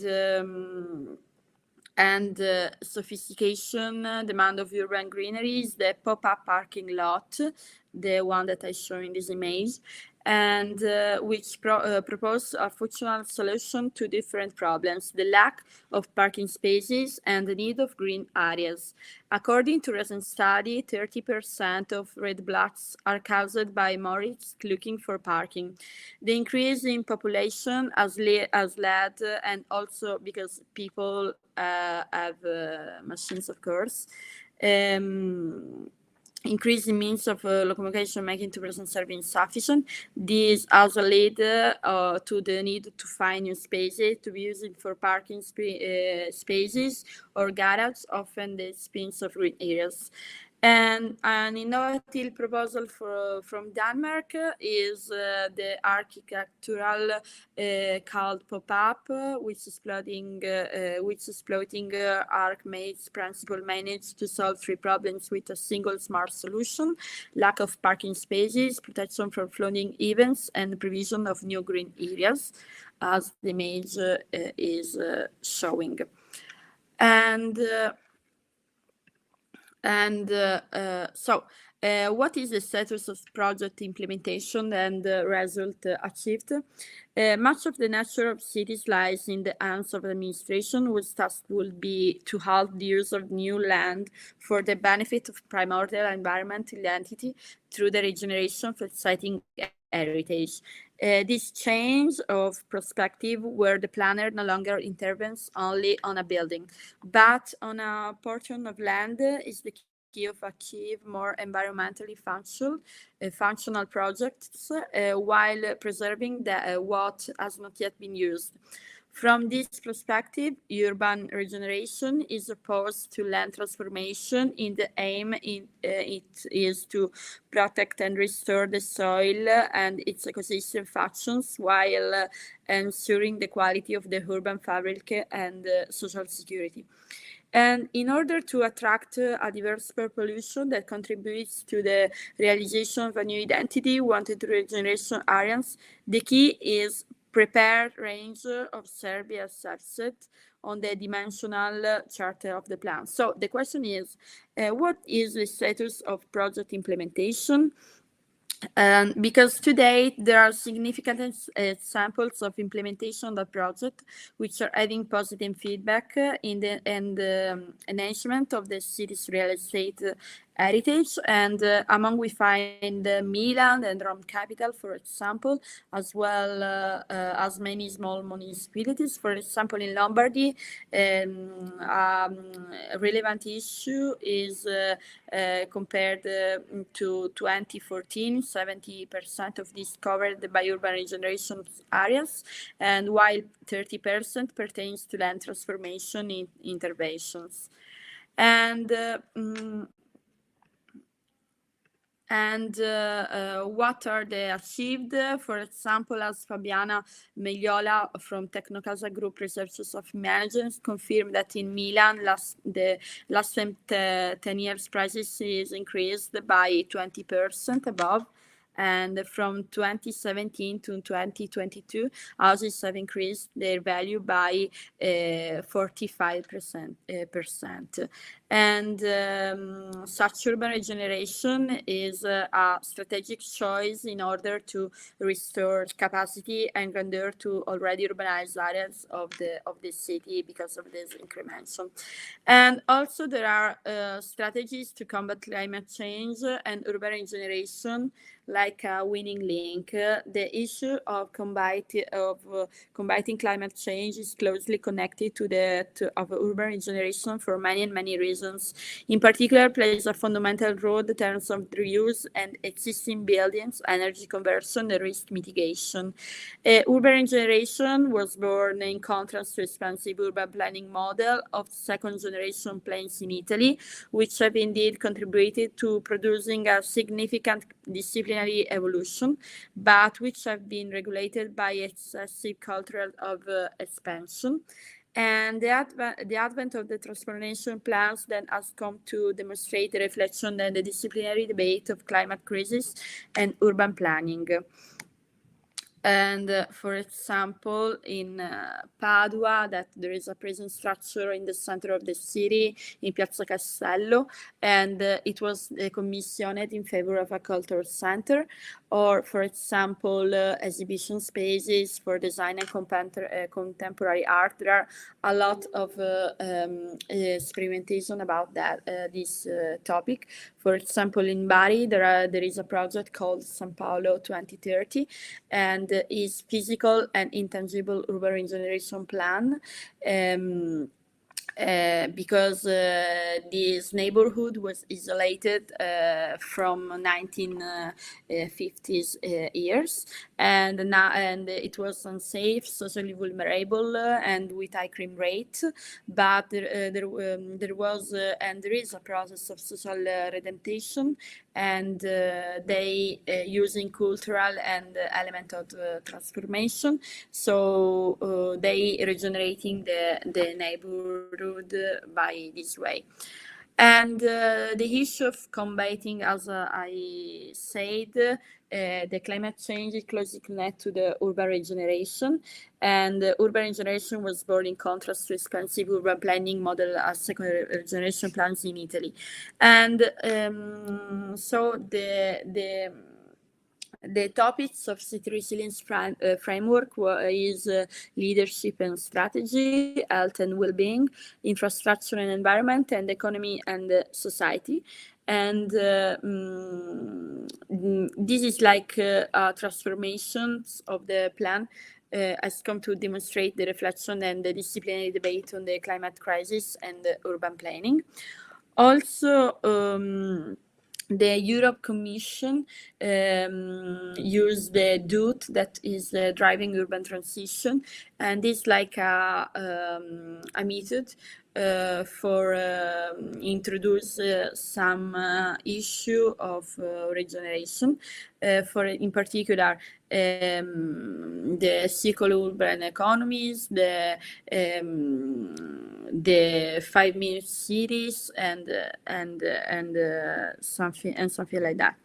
sophistication demand of urban greenery is the pop-up parking lot, the one that I show in this image, and which propose a functional solution to different problems: the lack of parking spaces and the need of green areas. According to recent study, 30% of red blocks are caused by motorists looking for parking. The increase in population has led, and also because people have machines, of course, increasing means of locomotion making 2% serving insufficient. This also led to the need to find new spaces to be used for parking spaces or garages, often the expense of green areas. And an innovative proposal from Denmark is the architectural called pop-up, which exploiting ArcMate's principle managed to solve 3 problems with a single smart solution: lack of parking spaces, protection from flooding events, and provision of new green areas, as the image is showing. So what is the status of project implementation and the result achieved? Much of the nature of cities lies in the hands of administration, whose task will be to halt the use of new land for the benefit of primordial environmental identity through the regeneration of exciting heritage. This change of perspective, where the planner no longer intervenes only on a building, but on a portion of land, is the key of achieve more environmentally functional projects while preserving what has not yet been used. From this perspective, urban regeneration is opposed to land transformation. In the aim, it is to protect and restore the soil and its ecosystem functions while ensuring the quality of the urban fabric and social security. And in order to attract a diverse population that contributes to the realization of a new identity wanted to regeneration areas, the key is prepared range of Serbia subset on the dimensional chart of the plan. So the question is, what is the status of project implementation? Because today there are significant examples of implementation of the project, which are having positive feedback in the enhancement of the city's real estate heritage, and among we find Milan and Rome capital, for example, as well as many small municipalities. For example, in Lombardy, a relevant issue is compared to 2014, 70% of these covered by urban regeneration areas, and while 30% pertains to land transformation interventions. And what are they achieved? For example, as Fabiana Megliola from Tecnocasa Group Researchers of Managers confirmed that in Milan, the last 10 years prices is increased by 20% above. And from 2017 to 2022, houses have increased their value by 45%. And such urban regeneration is a strategic choice in order to restore capacity and grandeur to already urbanized areas of the city because of this incrementation. And also there are strategies to combat climate change and urban regeneration, like a winning link. The issue of combating climate change is closely connected to urban regeneration for many reasons. In particular, plays a fundamental role in terms of reuse and existing buildings, energy conversion, and risk mitigation. Urban regeneration was born in contrast to expansive urban planning model of second-generation plans in Italy, which have indeed contributed to producing a significant disciplinary evolution, but which have been regulated by excessive culture of expansion. And the advent of the transformation plans then has come to demonstrate the reflection and the disciplinary debate of climate crisis and urban planning. And for example, in Padua, that there is a prison structure in the center of the city, in Piazza Castello, and it was commissioned in favor of a cultural center. Or, for example, exhibition spaces for design and contemporary art. There are a lot of experimentation about this topic. For example, in Bari, there is a project called San Paolo 2030, and is physical and intangible urban regeneration plan. Because this neighborhood was isolated from 1950s years, and it was unsafe, socially vulnerable, and with high crime rate. But there was and there is a process of social redemption, and they using cultural and element of transformation. So they regenerating the neighborhood by this way. And the issue of combating, as I said, the climate change is closely connected to the urban regeneration, and urban regeneration was born in contrast to expensive urban planning model as second generation plans in Italy. And so the topics of city resilience framework is leadership and strategy, health and well-being, infrastructure and environment, and economy and society. And this is like transformations of the plan has come to demonstrate the reflection and the disciplinary debate on the climate crisis and urban planning. Also, the Europe Commission used the DOT, that is driving urban transition, and it's like a method for introduce some issue of regeneration, for in particular the circular urban economies, the 5-minute cities, and something like that.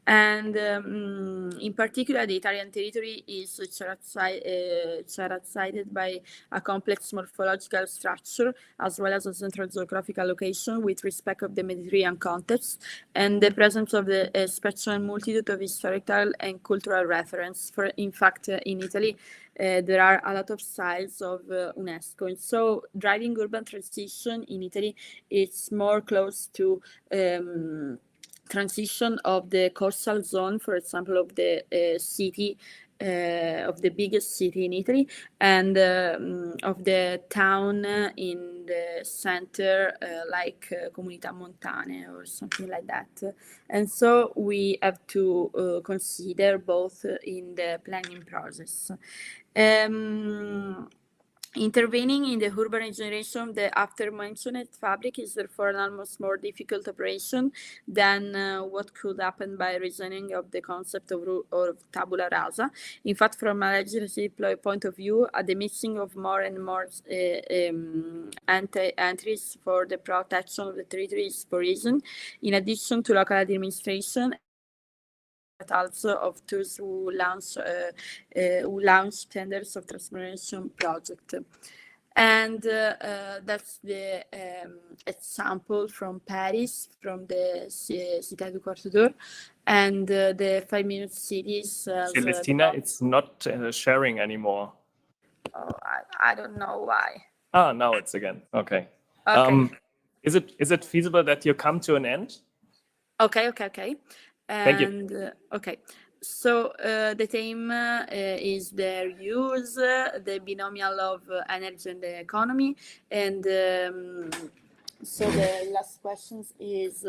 And in particular, the Italian territory is characterized by a complex morphological structure, as well as a central geographical location with respect of the Mediterranean context, and the presence of the spectrum multitude of historical and cultural reference. In fact, in Italy, there are a lot of sites of UNESCO. And so driving urban transition in Italy is more close to transition of the coastal zone, for example, of the city, of the biggest city in Italy, and of the town in the center, like Comunità Montane or something like that. And so we have to consider both in the planning process. Intervening in the urban regeneration of the after-mentioned fabric is therefore an almost more difficult operation than what could happen by reasoning of the concept of tabula rasa. In fact, from a legislative point of view, the mixing of more and more entries for the protection of the territory is for reason, in addition to local administration, but also of those who launch tenders of transformation project. And that's the example from Paris, from the Cité du Quart d'Or, and the 5-minute cities. Celestina, it's not sharing anymore. Oh, I don't know why. Ah, now it's again. Okay. Okay. Is it feasible that you come to an end? Okay. Thank you. And okay, so the theme is their use, the binomial of energy and the economy, and so the last questions is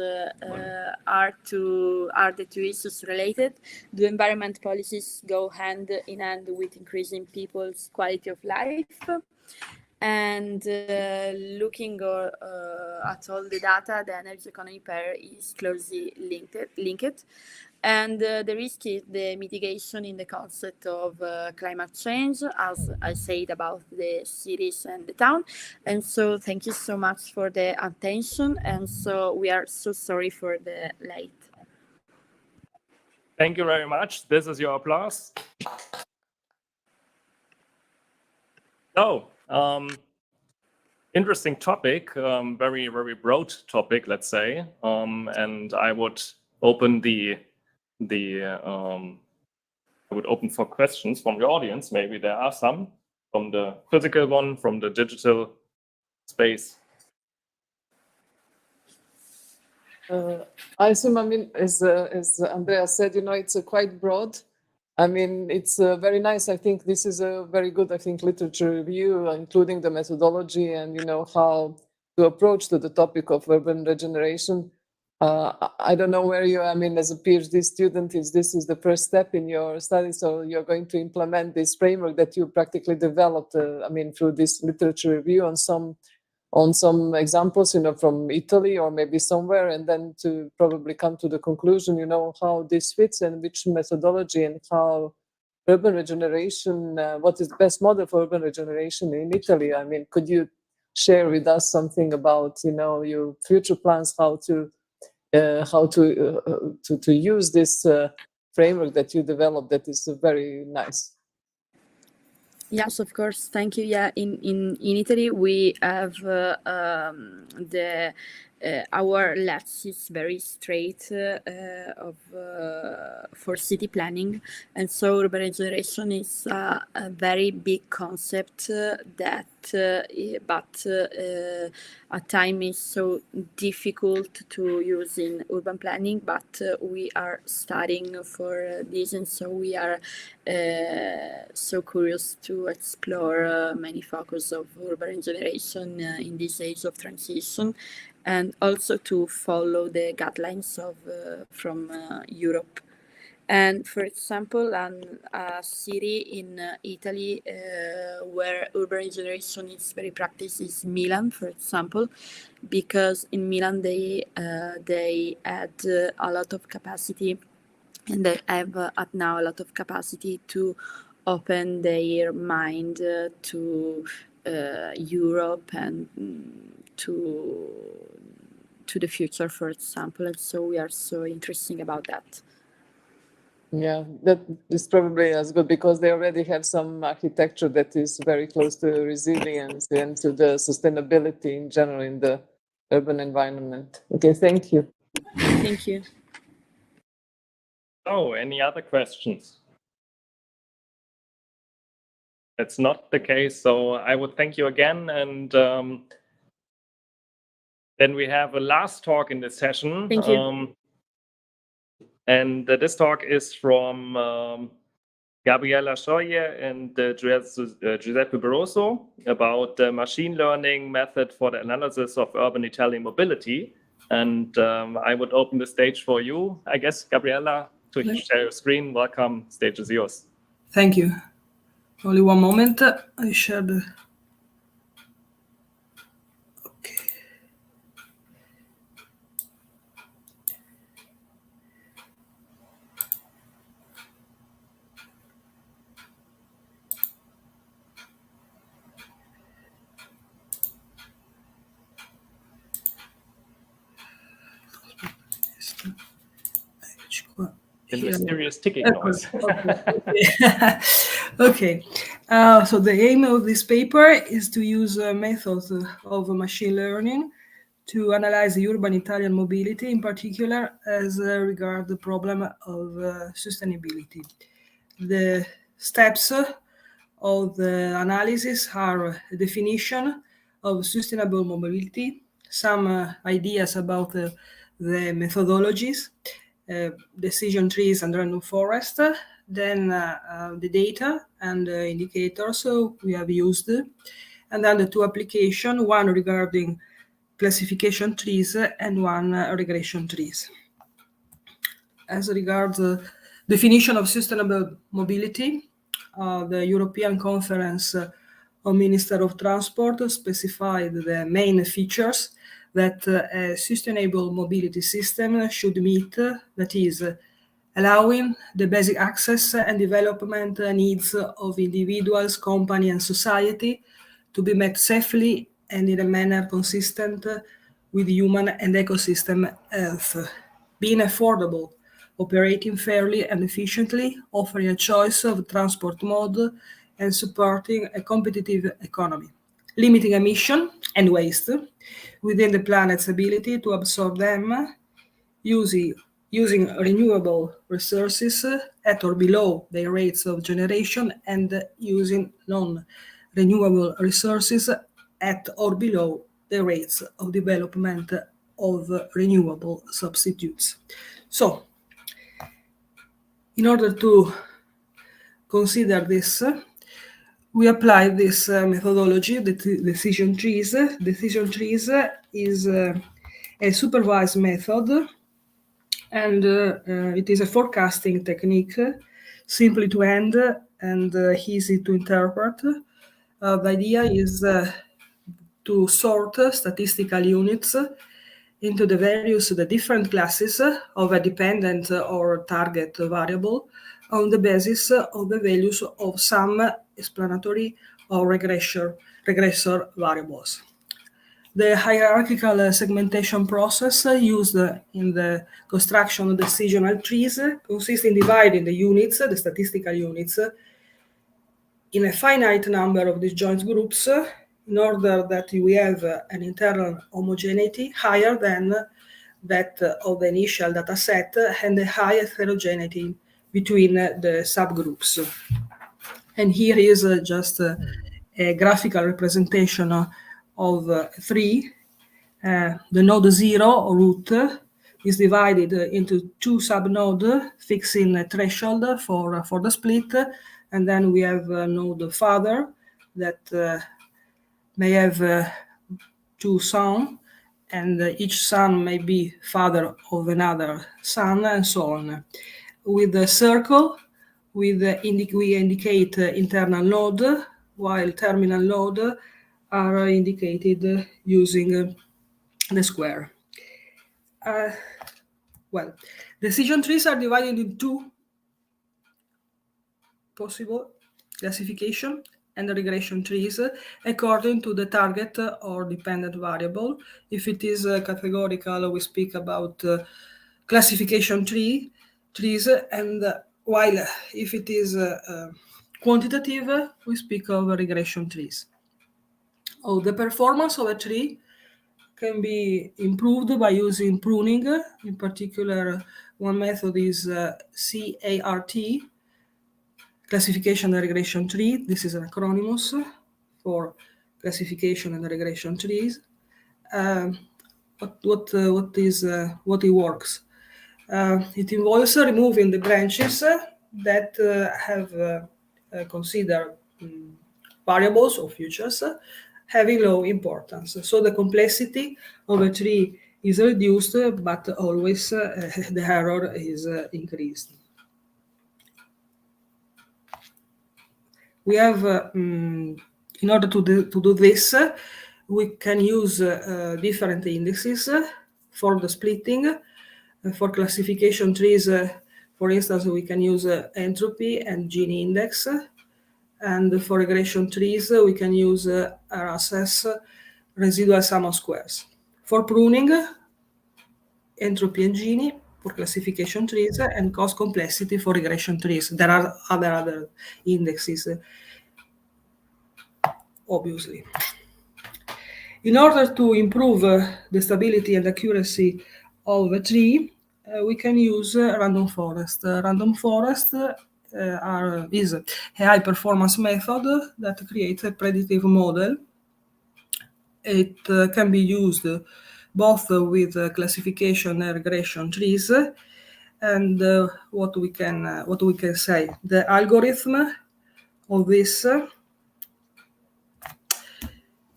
are the two issues related? Do environment policies go hand in hand with increasing people's quality of life? And looking at all the data, the energy economy pair is closely linked. And the risk is the mitigation in the concept of climate change, as I said about the cities and the town. And so thank you so much for the attention. And so we are so sorry for the late. Thank you very much. This is your applause. So, interesting topic, very, very broad topic, let's say. And I would open for questions from the audience. Maybe there are some from the physical one, from the digital space. I assume, I mean, as Andrea said, it's quite broad. I mean, it's very nice. I think this is a very good, literature review, including the methodology and, how to approach to the topic of urban regeneration. I don't know where as a PhD student, this is the first step in your study. So you're going to implement this framework that you practically developed, through this literature review on some examples, from Italy or maybe somewhere, and then to probably come to the conclusion, how this fits and which methodology and how urban regeneration, what is the best model for urban regeneration in Italy? I mean, could you share with us something about, your future plans, how to use this framework that you developed that is very nice? Yes, of course. Thank you. Yeah, in Italy we have our left is very straight for city planning, and so urban regeneration is a very big concept that, but at times is so difficult to use in urban planning. But we are studying for this, and so we are so curious to explore many focus of urban regeneration in this age of transition, and also to follow the guidelines of from Europe. And for example, a city in Italy where urban regeneration is very practiced is Milan, for example, because in Milan they had a lot of capacity, and they have now a lot of capacity to open their mind to Europe and to the future, for example. And so we are so interested about that. Yeah, that is probably as good because they already have some architecture that is very close to resilience and to the sustainability in general in the urban environment. Okay, thank you. Thank you. Oh, any other questions? That's not the case, so I would thank you again. And then we have a last talk in this session. Thank you. And this talk is from Gabriela Schoye and Giuseppe Barroso about the machine learning method for the analysis of urban Italian mobility. And I would open the stage for you, I guess, Gabriela, to share your screen. Welcome, stage is yours. Thank you. Only one moment. I share the... Okay. The mysterious ticking noise. Okay. So the aim of this paper is to use methods of machine learning to analyze the urban Italian mobility, in particular as regard the problem of sustainability. The steps of the analysis are a definition of sustainable mobility, some ideas about the methodologies, decision trees and random forest, then the data and indicators we have used, and then the two applications, one regarding classification trees and one regression trees. As regards the definition of sustainable mobility, the European Conference of Ministers of Transport specified the main features that a sustainable mobility system should meet, that is, allowing the basic access and development needs of individuals, company, and society to be met safely and in a manner consistent with human and ecosystem health, being affordable, operating fairly and efficiently, offering a choice of transport mode, and supporting a competitive economy, limiting emission and waste within the planet's ability to absorb them, using renewable resources at or below their rates of generation, and using non-renewable resources at or below the rates of development of renewable substitutes. So, in order to consider this, we apply this methodology, the decision trees. Decision trees is a supervised method, and it is a forecasting technique, simply to hand and easy to interpret. The idea is to sort statistical units into the different classes of a dependent or target variable on the basis of the values of some explanatory or regressor variables. The hierarchical segmentation process used in the construction of decisional trees consists in dividing the units, the statistical units, in a finite number of disjoint groups in order that we have an internal homogeneity higher than that of the initial data set and a high heterogeneity between the subgroups. And here is just a graphical representation of three. The node 0 or root is divided into two subnodes, fixing a threshold for the split, and then we have node father that may have two sons, and each son may be father of another son, and so on. With the circle, we indicate internal node, while terminal node are indicated using the square. Well, decision trees are divided into two possible classification and regression trees according to the target or dependent variable. If it is categorical, we speak about classification trees, and while if it is quantitative, we speak of regression trees. Oh, the performance of a tree can be improved by using pruning. In particular, one method is CART, classification and regression tree. This is an acronym for classification and regression trees. What it works? It involves removing the branches that have considered variables or features having low importance. So the complexity of a tree is reduced, but always the error is increased. We have, in order to do this, we can use different indexes for the splitting. For classification trees, for instance, we can use entropy and Gini index. And for regression trees, we can use RSS, residual sum of squares. For pruning, entropy and Gini for classification trees, and cost complexity for regression trees. There are other indexes, obviously. In order to improve the stability and accuracy of a tree, we can use random forest. Random forest is a high-performance method that creates a predictive model. It can be used both with classification and regression trees. And what we can say, the algorithm of this,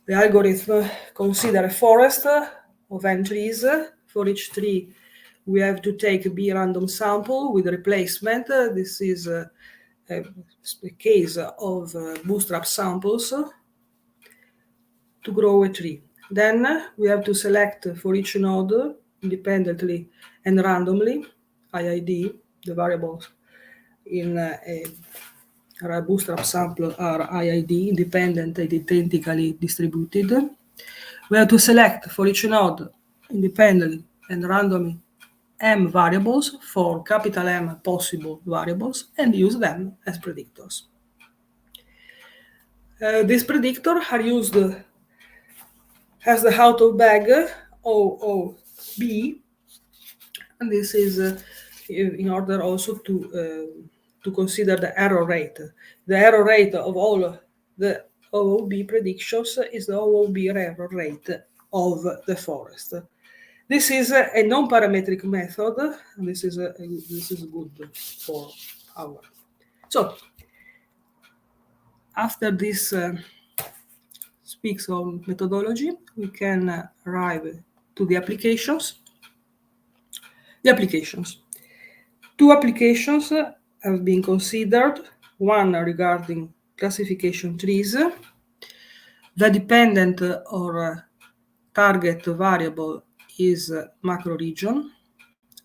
the algorithm consider a forest of n trees. For each tree, we have to take a B random sample with replacement. This is a case of bootstrap samples to grow a tree. Then we have to select for each node independently and randomly IID, the variables in a bootstrap sample are IID, independent and identically distributed. We have to select for each node independently and randomly M variables for capital M possible variables and use them as predictors. These predictors are used as the out-of-bag OOB, and this is in order also to consider the error rate. The error rate of all the OOB predictions is the OOB error rate of the forest. This is a non-parametric method, and this is good for our. So after this speaks of methodology, we can arrive to the applications. The applications. Two applications have been considered, one regarding classification trees. The dependent or target variable is macro region,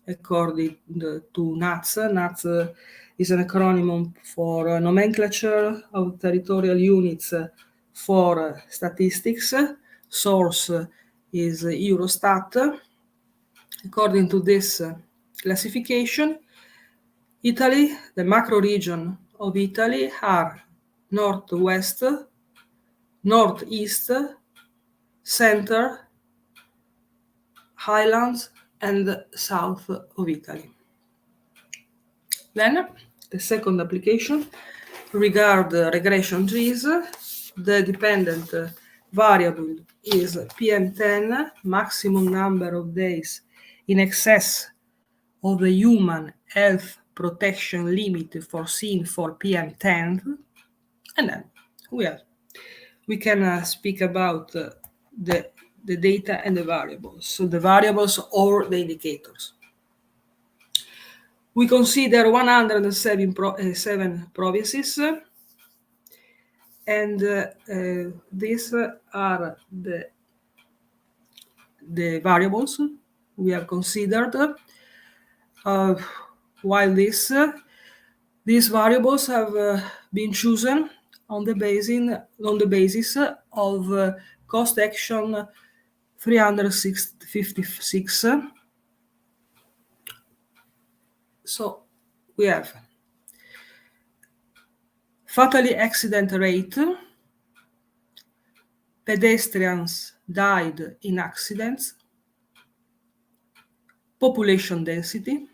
according to NATS. NATS is an acronym for nomenclature of territorial units for statistics. Source is Eurostat. According to this classification, Italy, the macro region of Italy are northwest, northeast, center, highlands, and south of Italy. Then the second application regards regression trees. The dependent variable is PM10, maximum number of days in excess of the human health protection limit foreseen for PM10. And then we can speak about the data and the variables. So the variables or the indicators. We consider 107 provinces, and these are the variables we have considered. While these variables have been chosen on the basis of cost action 356. So we have fatality accident rate, pedestrians died in accidents, population density,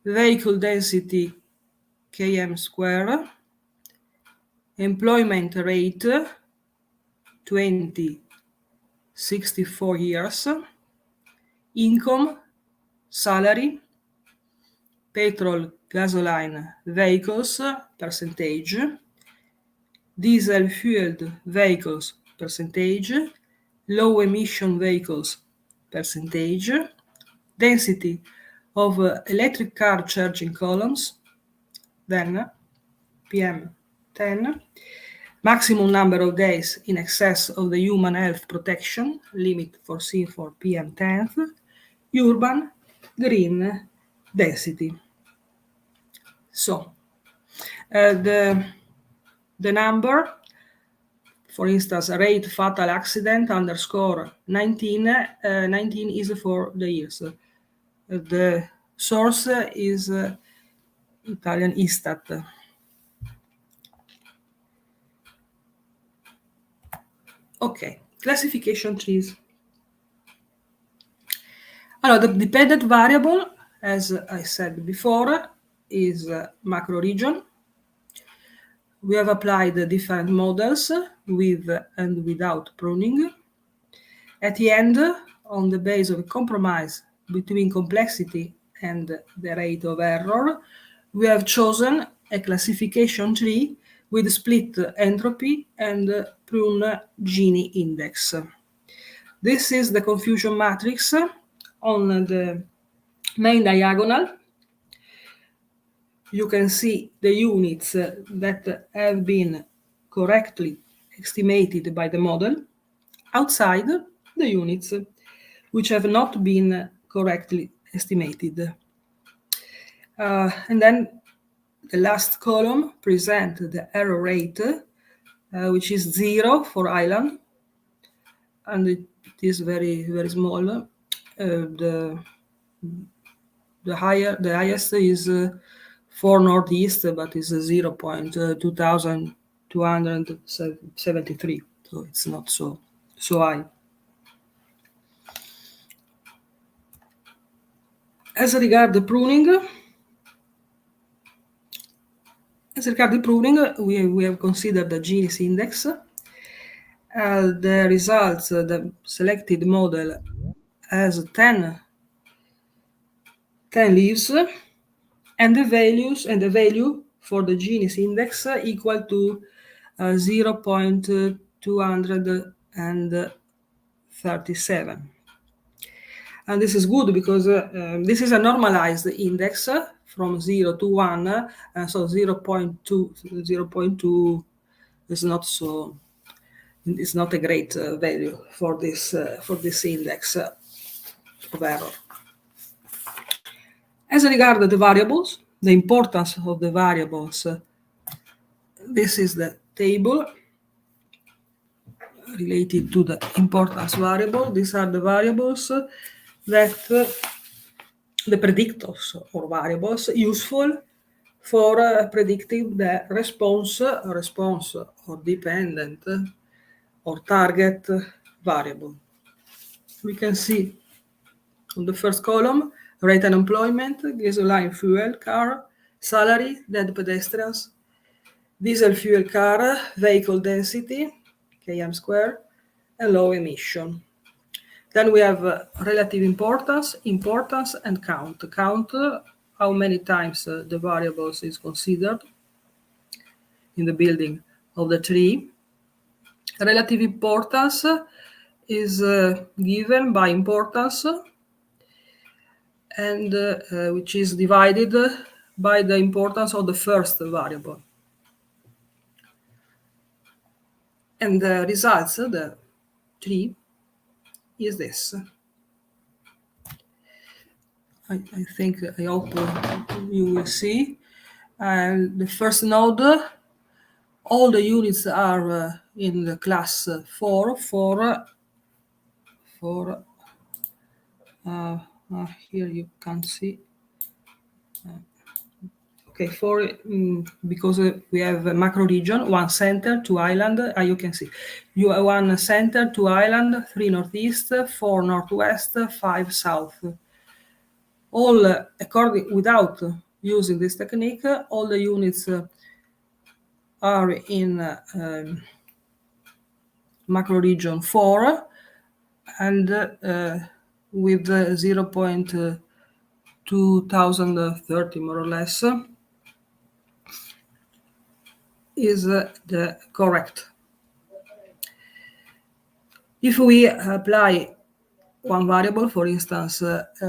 vehicle density km square, employment rate 64 years, income, salary, petrol, gasoline vehicles percentage, diesel fueled vehicles percentage, low emission vehicles percentage, density of electric car charging columns, then PM10, maximum number of days in excess of the human health protection limit foreseen for PM10, urban green density. So the number, for instance, rate fatal accident underscore 19 is for the years. The source is Italian Istat. Okay, classification trees. The dependent variable, as I said before, is macro region. We have applied different models with and without pruning. At the end, on the basis of a compromise between complexity and the rate of error, we have chosen a classification tree with split entropy and prune Gini index. This is the confusion matrix on the main diagonal. You can see the units that have been correctly estimated by the model, outside the units which have not been correctly estimated. And then the last column presents the error rate, which is 0 for island, and it is very, very small. The highest is for northeast, but is 0.2273, so it's not so high. As regards the pruning, we have considered the Gini index. The results, the selected model has 10 leaves, and the value for the Gini index equal to 0.237. And this is good because this is a normalized index from 0 to 1, so 0.2 is not so. It's not a great value for this index of error. As regards the variables, the importance of the variables, this is the table related to the importance variable. These are the variables that the predictors or variables useful for predicting the response or dependent or target variable. We can see on the first column, rate unemployment, gasoline fuel car, salary, dead pedestrians, diesel fuel car, vehicle density, km square, and low emission. Then we have relative importance, and count. Count, how many times the variables is considered in the building of the tree. Relative importance is given by importance, and which is divided by the importance of the first variable. And the results, the tree, is this. I hope you will see. The first node, all the units are in the class 4 here you can't see. Okay, because we have a macro region, 1 center, 2 island. You can see you have 1 center, 2 island, 3 northeast, 4 northwest, 5 south. All without using this technique, all the units are in macro region 4, and with 0.2030 more or less is the correct. If we apply one variable, for instance,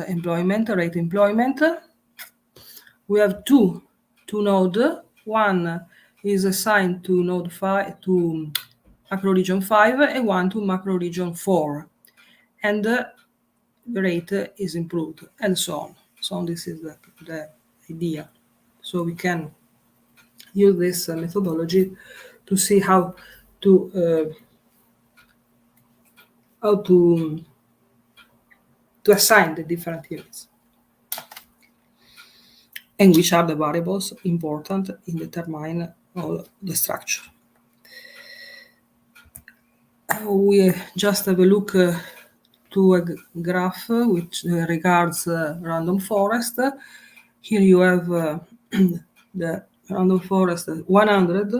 employment, rate employment, we have two nodes. One is assigned to node 5, to macro region 5, and one to macro region 4. And the rate is improved, and so on. So this is the idea. So we can use this methodology to see how to assign the different units and which are the variables important in determining all the structure. We just have a look to a graph which regards random forest. Here you have the random forest 100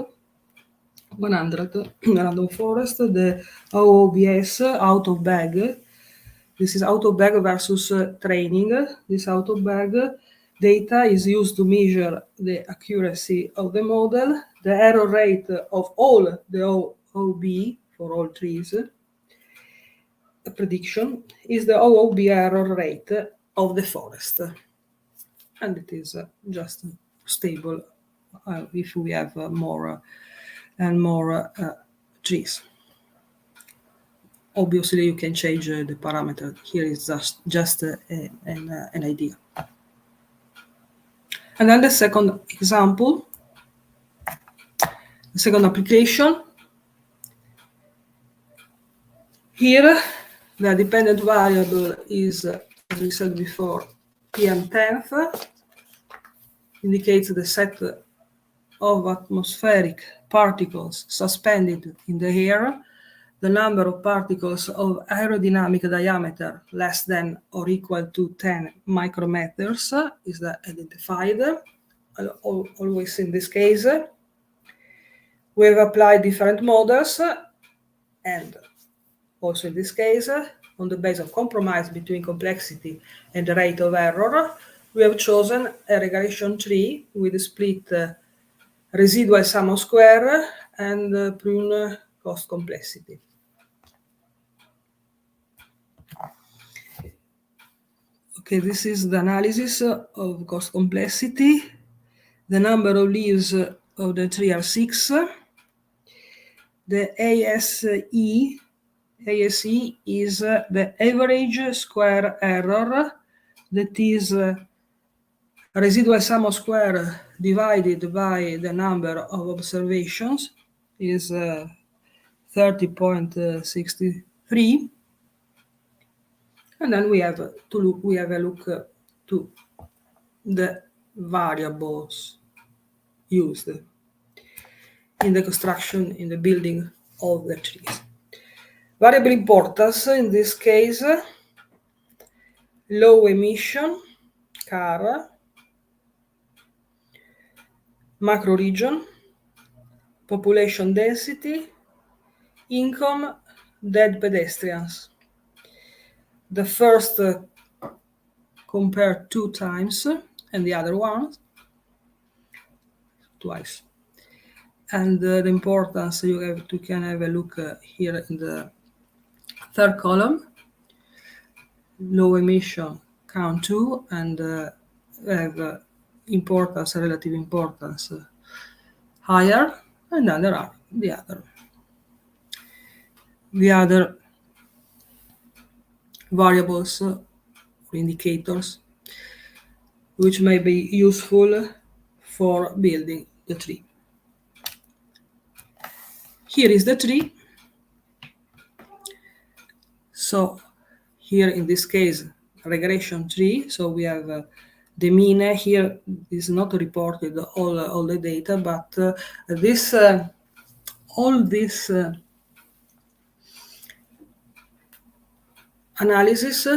random forest, the OOBS, out of bag. This is out of bag versus training. This out of bag data is used to measure the accuracy of the model, the error rate of all the OOB for all trees. The prediction is the OOB error rate of the forest. And it is just stable if we have more and more trees. Obviously, you can change the parameter. Here is just an idea. And then the second example, the second application. Here, the dependent variable is, as we said before, PM10th, indicates the set of atmospheric particles suspended in the air. The number of particles of aerodynamic diameter less than or equal to 10 micrometers is identified, always in this case. We have applied different models, and also in this case, on the basis of compromise between complexity and the rate of error, we have chosen a regression tree with a split residual sum of square and prune cost complexity. Okay, this is the analysis of cost complexity. The number of leaves of the tree are 6. The ASE is the average square error, that is residual sum of square divided by the number of observations is 30.63. And then we have a look to the variables used in the construction, in the building of the trees. Variable importance in this case: low emission, car, macro region, population density, income, dead pedestrians. The first compared 2 times, and the other one twice. And the importance you can have a look here in the third column. Low emission, count 2, and have importance, relative importance higher, and then there are the other variables or indicators which may be useful for building the tree. Here is the tree. So here in this case, regression tree. So we have the mean here is not reported all the data, but all this analysis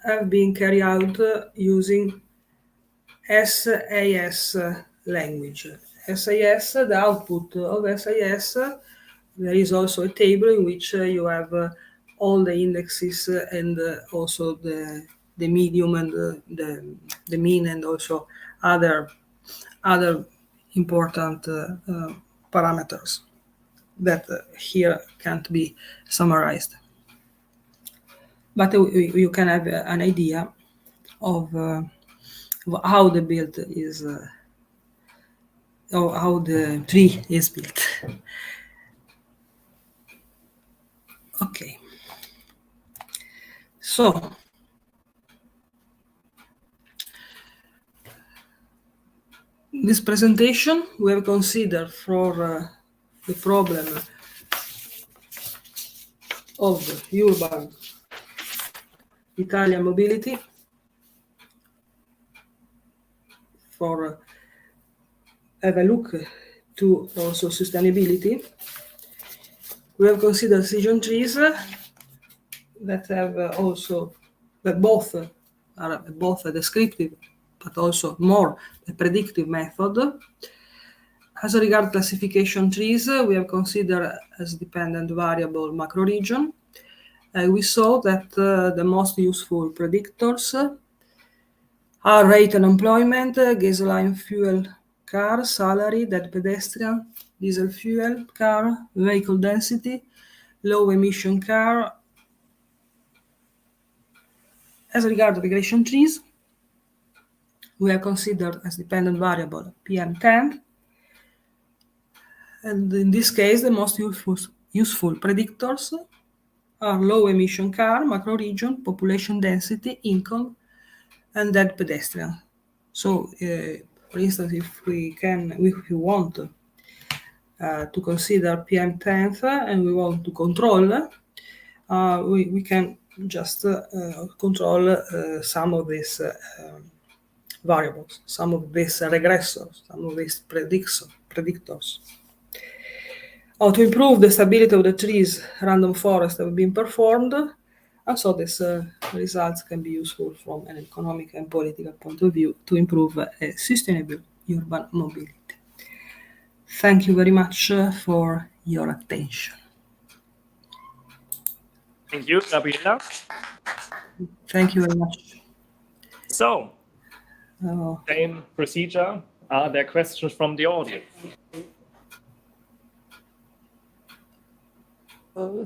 have been carried out using SAS language. SAS, the output of SAS, there is also a table in which you have all the indexes and also the medium and the mean, and also other important parameters that here can't be summarized. But you can have an idea of how the build is, or how the tree is built. Okay. So this presentation we have considered for the problem of urban Italian mobility, for have a look to also sustainability. We have considered decision trees that have also, that both are both a descriptive but also more a predictive method. As regard classification trees, we have considered as dependent variable macroregion. We saw that the most useful predictors are rate and employment, gasoline fuel car, salary, dead pedestrian, diesel fuel car, vehicle density, low emission car. As regard regression trees, we have considered as dependent variable PM10. And in this case, the most useful predictors are low emission car, macroregion, population density, income, and dead pedestrian. So, for instance, if we want to consider PM10 and we want to control, we can just control some of these variables, some of these regressors, some of these predictors. To improve the stability of the trees, random forests have been performed, and so these results can be useful from an economic and political point of view to improve a sustainable urban mobility. Thank you very much for your attention. Thank you, Gabriela. Thank you very much. So, same procedure. Are there questions from the audience?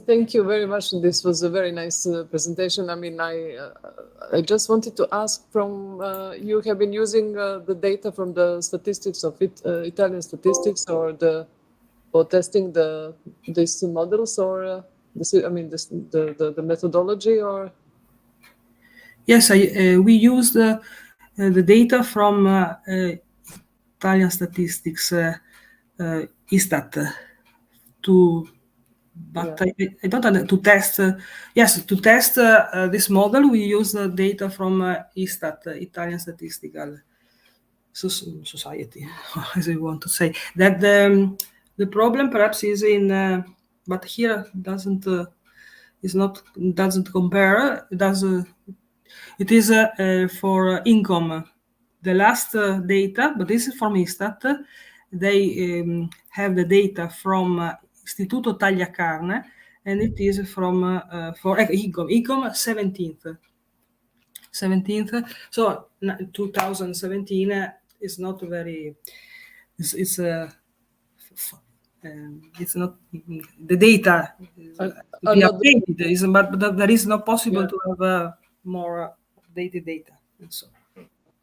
Thank you very much. This was a very nice presentation. I mean, I just wanted to ask from, you have been using the data from the statistics of Italian statistics or testing these models, or the methodology, or? Yes, we used the data from Italian statistics, ISTAT, but yeah. I don't to test. Yes, to test this model, we use the data from ISTAT, Italian Statistical Society, as I want to say. That the problem perhaps is in, but here doesn't compare. It is for income. The last data, but this is from ISTAT. They have the data from Istituto Tagliacarne, and it is from for income 17th. So 2017 is not very. It's not the data be updated, but there is not possible to have more updated data. And so.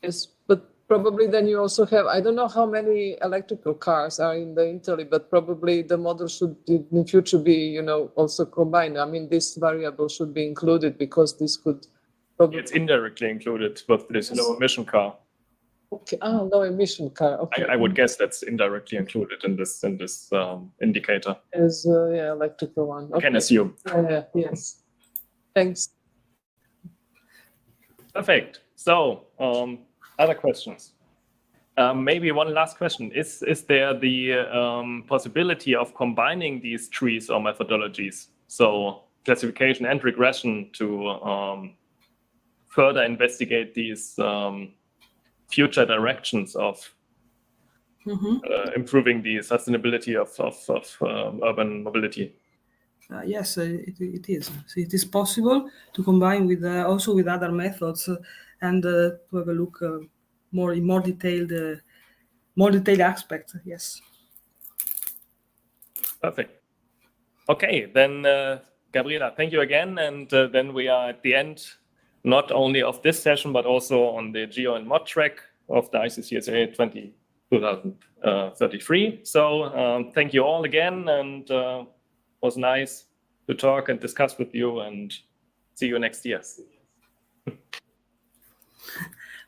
Yes, but probably then you also have, I don't know how many electrical cars are in Italy, but probably the model should in future be, also combined. I mean, this variable should be included because this could probably... It's indirectly included with this low emission car. Okay, low emission car. Okay. I would guess that's indirectly included in this indicator. As electrical one. Okay. Can assume. Yes. Thanks. Perfect. So Other questions? Maybe one last question. Is there the possibility of combining these trees or methodologies, so classification and regression, to further investigate these future directions of improving the sustainability of urban mobility? Yes, it is. So it is possible to combine with also with other methods and to have a look more detailed aspects. Yes. Perfect. Okay, then Gabriela, thank you again, and then we are at the end, not only of this session but also on the Geo and Mod track of the ICCSA 2033. So thank you all again, and it was nice to talk and discuss with you, and see you next year.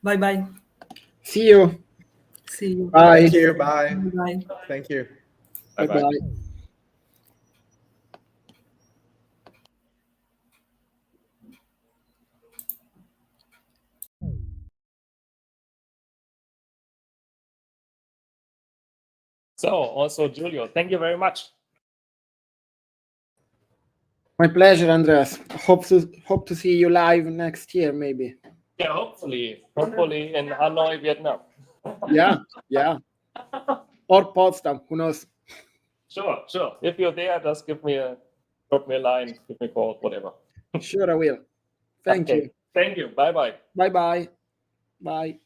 Bye bye. See you. See you. Bye. Thank you. Bye. Bye. Thank you. Bye Bye-bye. bye. So also Giulio, thank you very much. My pleasure, Andreas. Hope to see you live next year, maybe. Yeah, hopefully in Hanoi, Vietnam. Yeah. Or Potsdam, who knows? Sure. If you're there, just drop me a line, give me a call, whatever. Sure, I will. Thank you. Thank you. Bye-bye. Bye-bye. Bye.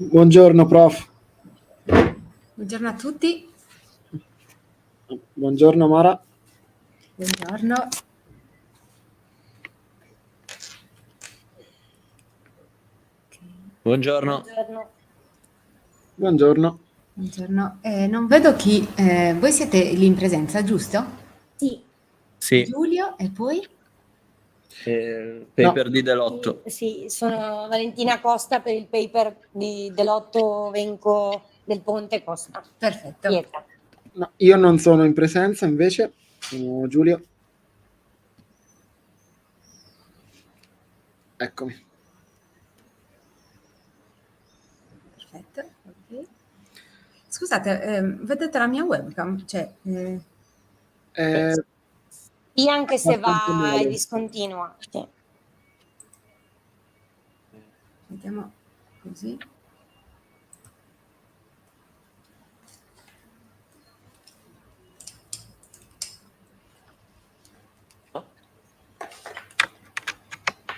Buongiorno, prof. Buongiorno a tutti. Buongiorno, Mara. Buongiorno. Buongiorno. Buongiorno. Buongiorno. Non vedo chi. Voi siete lì in presenza, giusto? Sì. Sì, Giulio e poi? paper di Delotto. Sì, sono Valentina Costa per il paper di Delotto Venco del Ponte Costa. Perfetto. Pietra. No, io non sono in presenza, invece sono Giulio. Eccomi. Perfetto. Ok. Scusate, vedete la mia webcam? Cioè, Sì, anche se Abbastanza va male. in discontinua. Sì. vediamo così.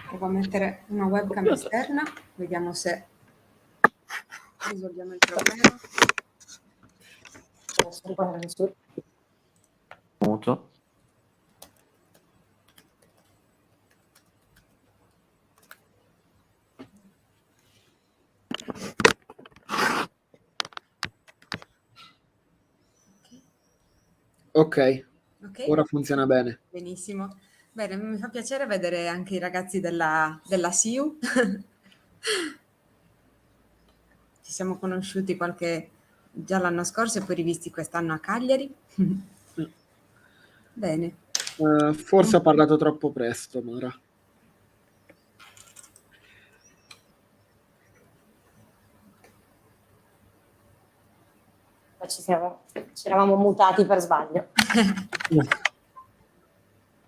Provo a mettere una webcam esterna, vediamo se risolviamo il problema. Muto. Ok, Ok? ora funziona bene. Benissimo. Bene, mi fa piacere vedere anche i ragazzi della SIU. Ci siamo conosciuti già l'anno scorso e poi rivisti quest'anno a Cagliari. Bene. Forse ho parlato troppo presto, Mara. Ci eravamo mutati per sbaglio.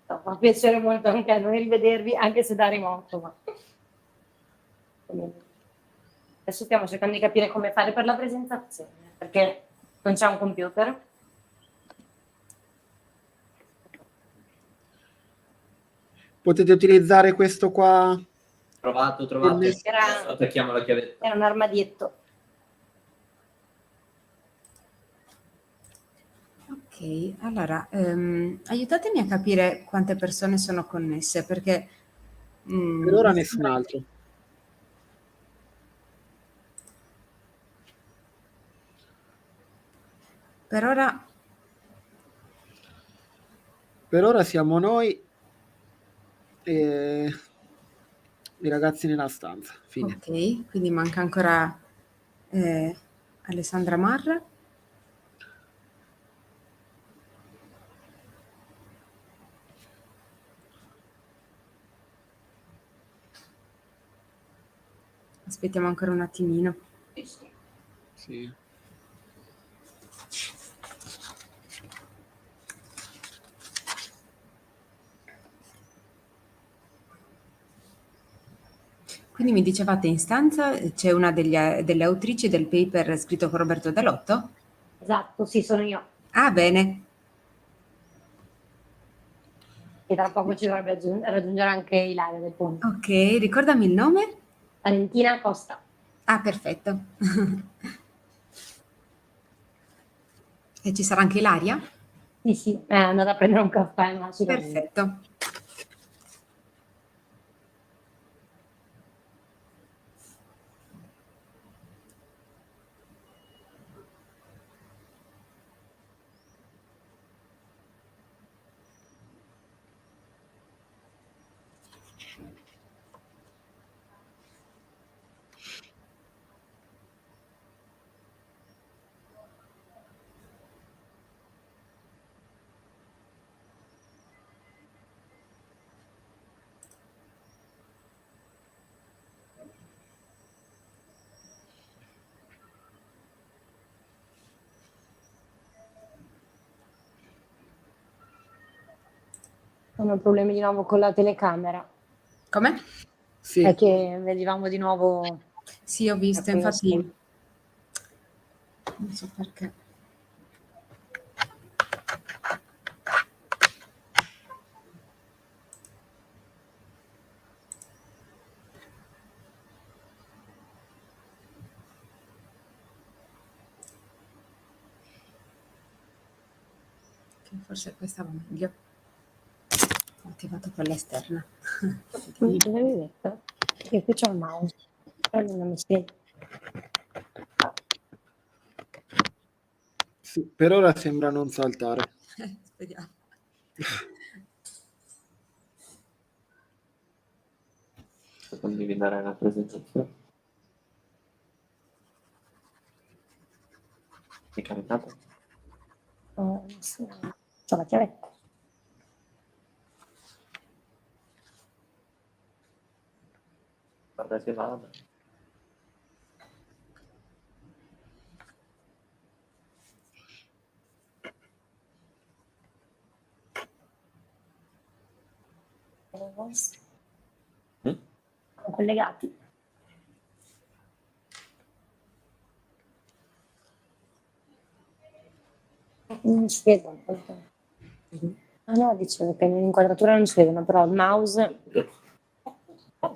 No, fa piacere molto anche a noi rivedervi, anche se da remoto. Ma... Adesso stiamo cercando di capire come fare per la presentazione, perché non c'è un computer. Potete utilizzare questo qua. Trovato. Attacchiamo la chiavetta. Era un armadietto. Ok, allora, aiutatemi a capire quante persone sono connesse, perché... Per ora nessun altro. Per ora siamo noi e i ragazzi nella stanza. Fine. Ok, quindi manca ancora Alessandra Marra. Aspettiamo ancora un attimino. Sì. Quindi mi dicevate in stanza c'è una delle autrici del paper scritto con Roberto Delotto? Esatto, sì, sono io. Ah, bene. E tra poco ci dovrebbe raggiungere anche Ilaria del Ponte. Ok, ricordami il nome? Valentina Costa. Ah, perfetto. E ci sarà anche Ilaria? Sì, è andata a prendere un caffè, ma Perfetto. Sono problemi di nuovo con la telecamera. Come? Sì. È che vedevamo di nuovo... Sì, ho visto, infatti... Non so perché. Che forse questa va meglio. Ho attivato quella esterna. Dove avevi detto? Io qui c'ho il mouse, però non mi spiega. Sì, per ora sembra non saltare. Speriamo. Condividere la presentazione. È caricato? Sì. C'ho la chiavetta. Guarda che vada. Sono collegati. Non si vedono. Ah no, dicevo che nell'inquadratura non si vedono, però il mouse...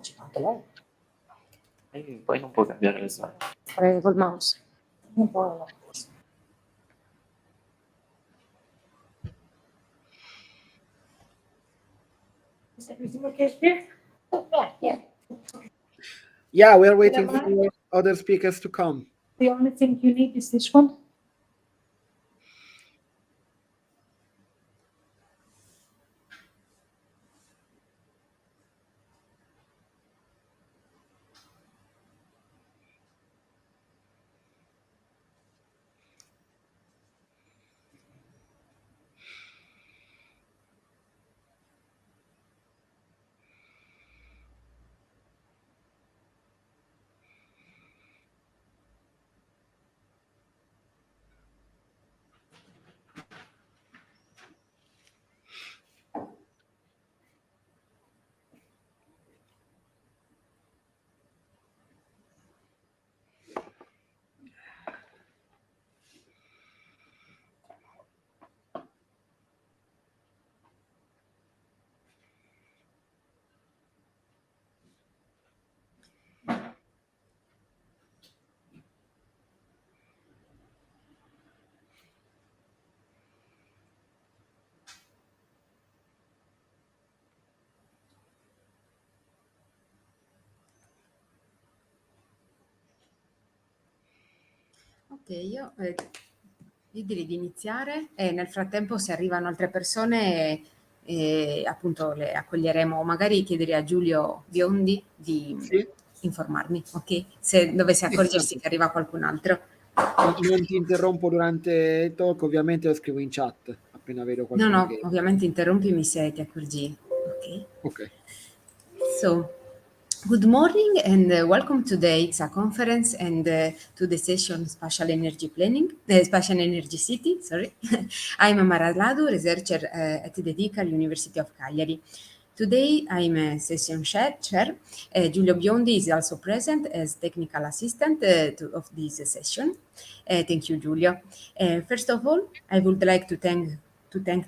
Ci fa anche lei. E poi non può cambiare le slide. Fare col mouse. Un po' no. Is everything okay here? Yeah. Yeah, we are waiting for other speakers to come. The only thing you need is this one. Ok, io direi di iniziare e nel frattempo se arrivano altre persone appunto le accoglieremo. Magari chiederei a Giulio Biondi di informarmi, ok? Se dovesse accorgersi che arriva qualcun altro. Non ti interrompo durante il talk, ovviamente lo scrivo in chat appena vedo qualcuno. No, ovviamente interrompimi se ti accorgi. Ok. So, good morning and welcome to the ICCSA conference and to the session Spatial Energy Planning, Spatial Energy City, sorry. I'm Amara Ladu, researcher at the DICAL University of Cagliari. Today I'm a session chair. Giulio Biondi is also present as technical assistant of this session. Thank you, Giulio. First of all, I would like to thank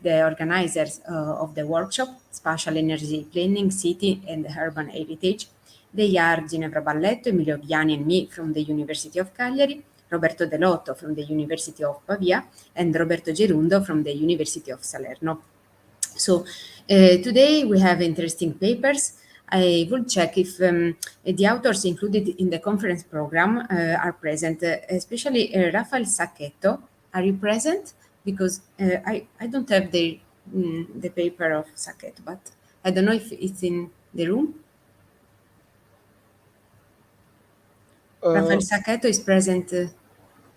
the organizers of the workshop, Spatial Energy Planning, City and Urban Heritage. They are Ginevra Balletto, Emilio Ghiani and me from the University of Cagliari, Roberto Delotto from the University of Pavia, and Roberto Gerundo from the University of Salerno. So today we have interesting papers. I will check if the authors included in the conference program are present, especially Rafael Sacchetto. Are you present? Because I don't have the paper of Sacchetto, but I don't know if it's in the room. Rafael Sacchetto is present.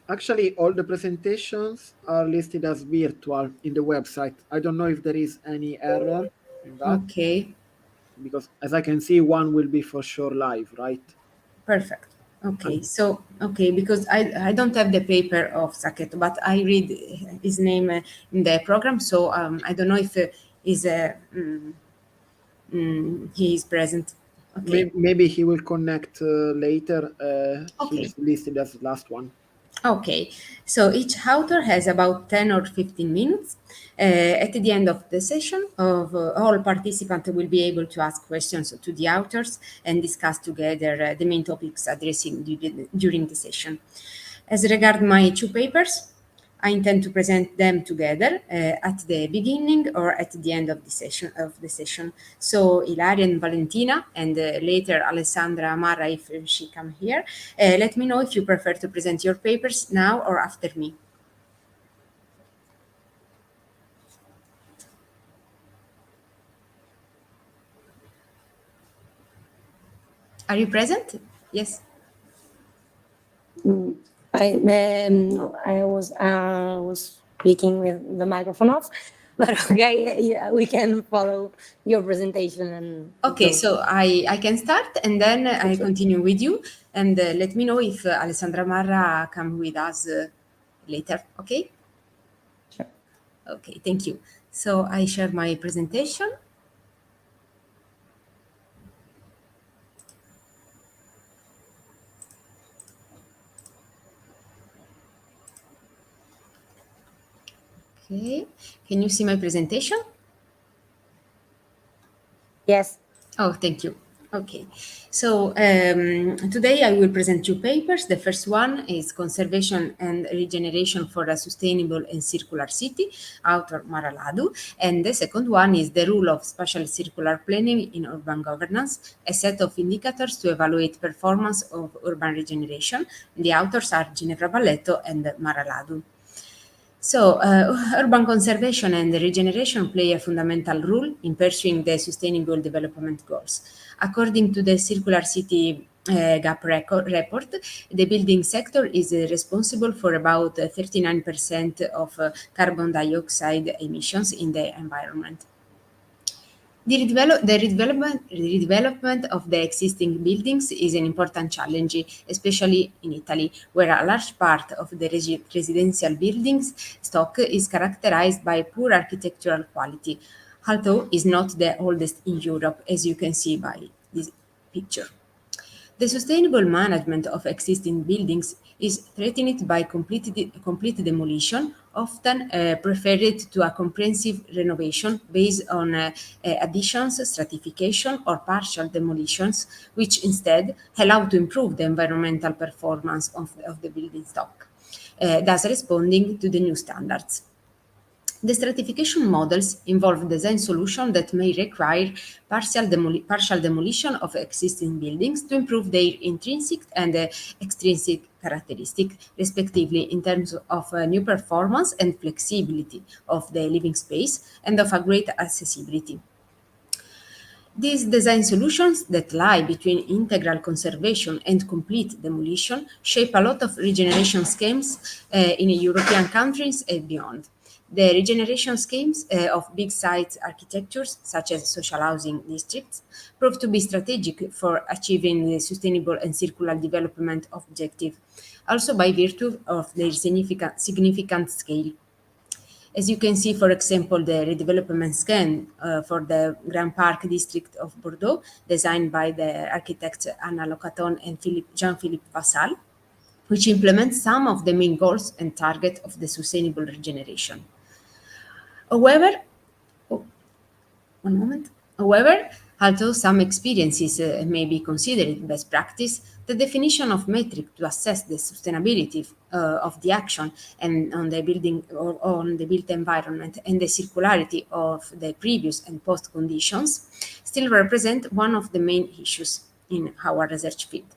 Actually, all the presentations are listed as virtual in the website. I don't know if there is any error in that. Okay. Because as I can see, one will be for sure live, right? Perfect. Okay, so, because I don't have the paper of Sacchetto, but I read his name in the program, so I don't know if he is present. Okay. Maybe he will connect later. Okay. He's listed as the last one. Okay, so each author has about 10 or 15 minutes. At the end of the session, all participants will be able to ask questions to the authors and discuss together the main topics addressing during the session. As regards my two papers, I intend to present them together at the beginning or at the end of the session. So Ilaria and Valentina, and later Alessandra Marra, if she come here, let me know if you prefer to present your papers now or after me. Are you present? Yes. I was speaking with the microphone off, but okay, yeah, we can follow your presentation and. Okay, so I can start and then I continue with you, and let me know if Alessandra Marra come with us later. Okay. Sure. Okay, thank you. So I share my presentation. Okay, can you see my presentation? Yes. Oh, thank you. Okay, so today I will present two papers. The first one is Conservation and Regeneration for a Sustainable and Circular City, author Mara Ladu, and the second one is The Role of Spatial Circular Planning in Urban Governance, a set of indicators to evaluate performance of urban regeneration. The authors are Ginevra Balletto and Mara Ladu. So, urban conservation and regeneration play a fundamental role in pursuing the Sustainable Development Goals. According to the Circular City Gap report, the building sector is responsible for about 39% of carbon dioxide emissions in the environment. The redevelopment of the existing buildings is an important challenge, especially in Italy, where a large part of the residential buildings stock is characterized by poor architectural quality, although is not the oldest in Europe, as you can see by this picture. The sustainable management of existing buildings is threatened by complete demolition, often preferred to a comprehensive renovation based on additions, stratification, or partial demolitions, which instead allow to improve the environmental performance of the building stock, thus responding to the new standards. The stratification models involve design solutions that may require partial demolition of existing buildings to improve their intrinsic and extrinsic characteristics, respectively, in terms of new performance and flexibility of the living space and of a great accessibility. These design solutions that lie between integral conservation and complete demolition shape a lot of regeneration schemes in European countries and beyond. The regeneration schemes of big site architectures, such as social housing districts, prove to be strategic for achieving the sustainable and circular development objective, also by virtue of their significant scale. As you can see, for example, the redevelopment scheme for the Grand Park district of Bordeaux, designed by the architects Anna Locaton and Jean-Philippe Vassal, which implements some of the main goals and targets of the sustainable regeneration. However, although some experiences may be considered best practice, the definition of metric to assess the sustainability of the action and on the building or on the built environment and the circularity of the previous and post conditions still represent one of the main issues in our research field.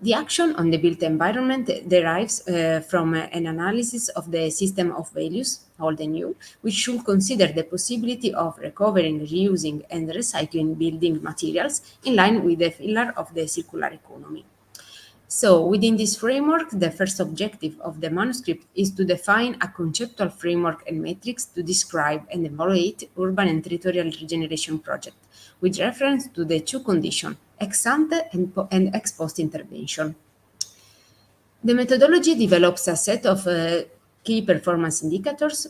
The action on the built environment derives from an analysis of the system of values, old and new, which should consider the possibility of recovering, reusing, and recycling building materials in line with the pillar of the circular economy. So, within this framework, the first objective of the manuscript is to define a conceptual framework and metrics to describe and evaluate urban and territorial regeneration projects, with reference to the two conditions, ex ante and ex post intervention. The methodology develops a set of key performance indicators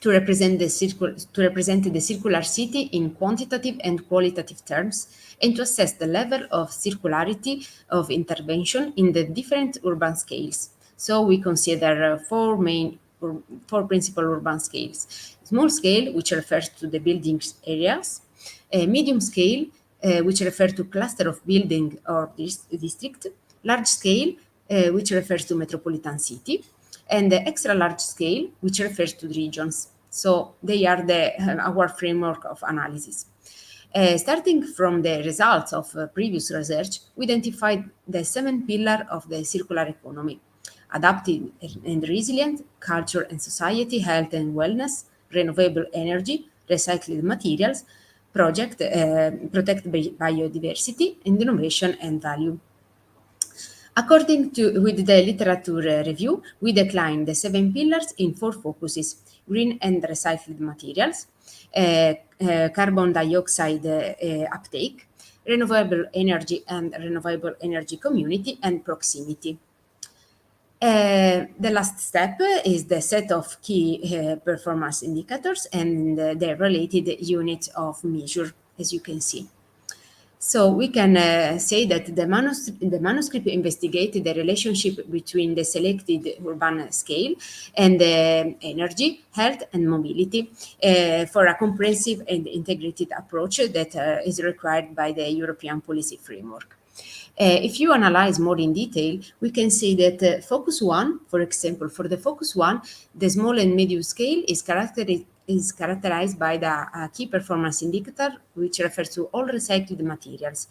to represent the circular city in quantitative and qualitative terms, and to assess the level of circularity of intervention in the different urban scales. So we consider four principal urban scales: small scale, which refers to the building areas; medium scale, which refers to cluster of building or district; large scale, which refers to metropolitan city; and the extra large scale, which refers to regions. So they are our framework of analysis. Starting from the results of previous research, we identified the 7 pillars of the circular economy: adaptive and resilient, culture and society, health and wellness, renewable energy, recycled materials, protect biodiversity, and innovation and value. According to with the literature review, we declined the 7 pillars in 4 focuses: green and recycled materials, carbon dioxide uptake, renewable energy and renewable energy community, and proximity. The last step is the set of key performance indicators and the related units of measure, as you can see. So we can say that the manuscript investigated the relationship between the selected urban scale and the energy, health, and mobility for a comprehensive and integrated approach that is required by the European policy framework. If you analyze more in detail, we can see that Focus 1, for example, for the Focus 1, the small and medium scale is characterized by the key performance indicator, which refers to all recycled materials.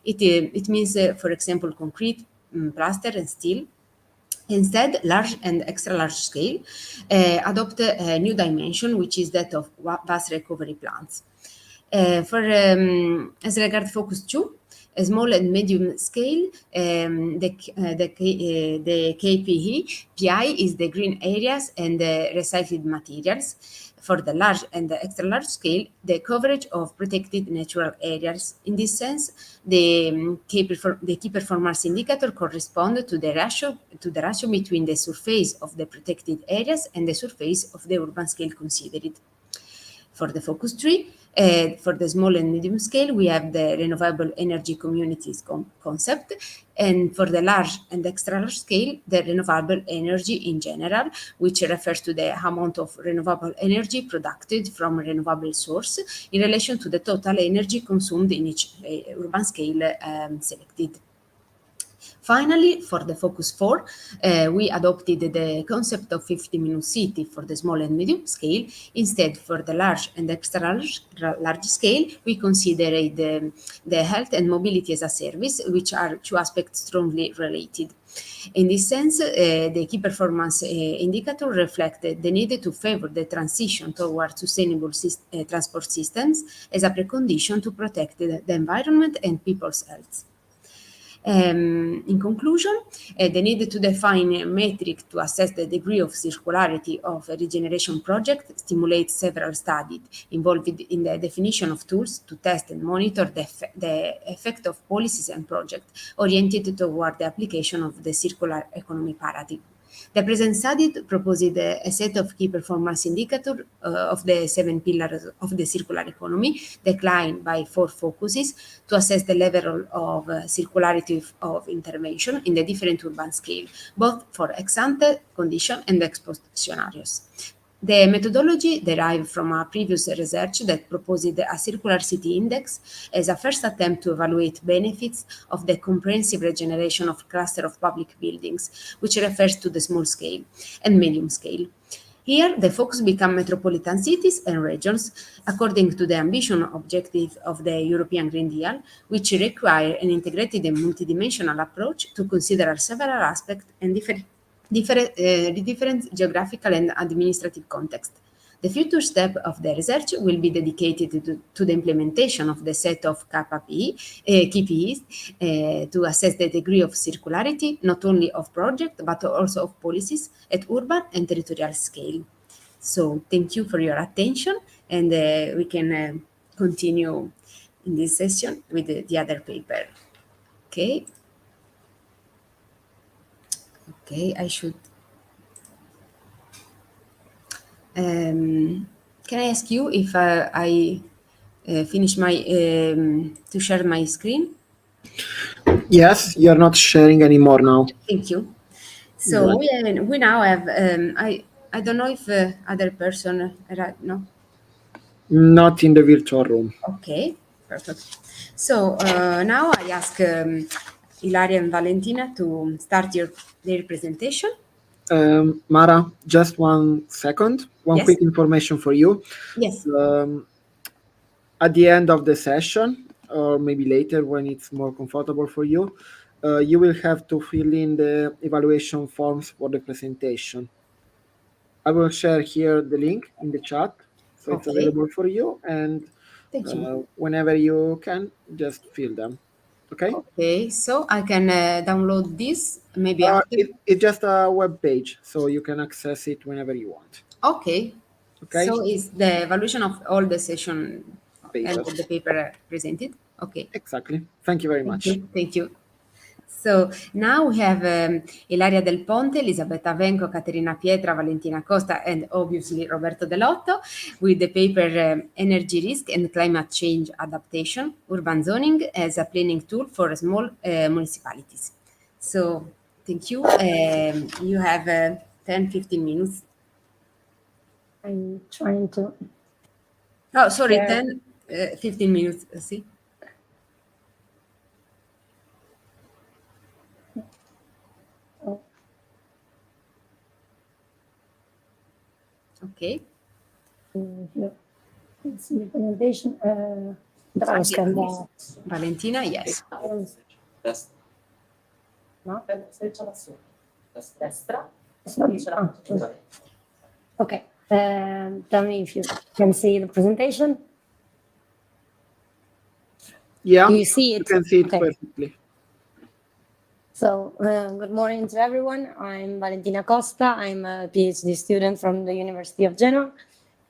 It means, for example, concrete, plaster, and steel. Instead, large and extra large scale adopt a new dimension, which is that of vast recovery plants. As regards Focus 2, a small and medium scale, the KPI is the green areas and the recycled materials. For the large and the extra large scale, the coverage of protected natural areas. In this sense, the key performance indicator corresponds to the ratio between the surface of the protected areas and the surface of the urban scale considered. For the Focus 3, for the small and medium scale, we have the renewable energy communities concept, and for the large and extra large scale, the renewable energy in general, which refers to the amount of renewable energy produced from a renewable source in relation to the total energy consumed in each urban scale selected. Finally, for the Focus 4, we adopted the concept of 50-minute city for the small and medium scale. Instead, for the large and extra large scale, we consider the health and mobility as a service, which are 2 aspects strongly related. In this sense, the key performance indicator reflected the need to favor the transition towards sustainable transport systems as a precondition to protect the environment and people's health. In conclusion, the need to define a metric to assess the degree of circularity of a regeneration project stimulates several studies involved in the definition of tools to test and monitor the effect of policies and projects oriented toward the application of the circular economy paradigm. The present study proposed a set of key performance indicators of the 7 pillars of the circular economy, declined by 4 focuses, to assess the level of circularity of intervention in the different urban scale, both for ex-ante condition and ex-post scenarios. The methodology derived from a previous research that proposed a circular city index as a first attempt to evaluate benefits of the comprehensive regeneration of cluster of public buildings, which refers to the small scale and medium scale. Here, the focus became metropolitan cities and regions, according to the ambition objective of the European Green Deal, which require an integrated and multidimensional approach to consider several aspects and different geographical and administrative context. The future step of the research will be dedicated to the implementation of the set of KPIs to assess the degree of circularity, not only of project, but also of policies at urban and territorial scale. So thank you for your attention, and we can continue in this session with the other paper. Okay. Okay, I should. Can I ask you if I finish to share my screen? Yes, you're not sharing anymore now. Thank you. So we now have. I don't know if other person. No. Not in the virtual room. Okay, perfect. So now I ask Ilaria and Valentina to start their presentation. Mara, just 1 second. One Yes. quick information for you. Yes. At the end of the session, or maybe later when it's more comfortable for you, you will have to fill in the evaluation forms for the presentation. I will share here the link in the chat, so it's Okay. available for you. And Thank you. whenever you can, just fill them. Okay? Okay, so I can download this maybe after. It's just a web page, so you can access it whenever you want. Okay. Okay. So it's the evaluation of all the session Papers. and the paper presented. Okay. Exactly. Thank you very much. Thank you. So now we have Ilaria Del Ponte, Elisabetta Venco, Caterina Pietra, Valentina Costa, and obviously Roberto Dell'Otto with the paper Energy Risk and Climate Change Adaptation, Urban Zoning as a Planning Tool for Small Municipalities. So thank you. You have 10-15 minutes. I'm trying to. Oh, sorry, share. 15 minutes. See? Okay. It's the presentation. Bravo, scambio. Valentina, yes. No? Okay. Tell me if you can see the presentation. Yeah. Do you see it? You can see it Okay. perfectly. So, good morning to everyone. I'm Valentina Costa. I'm a PhD student from the University of Genoa,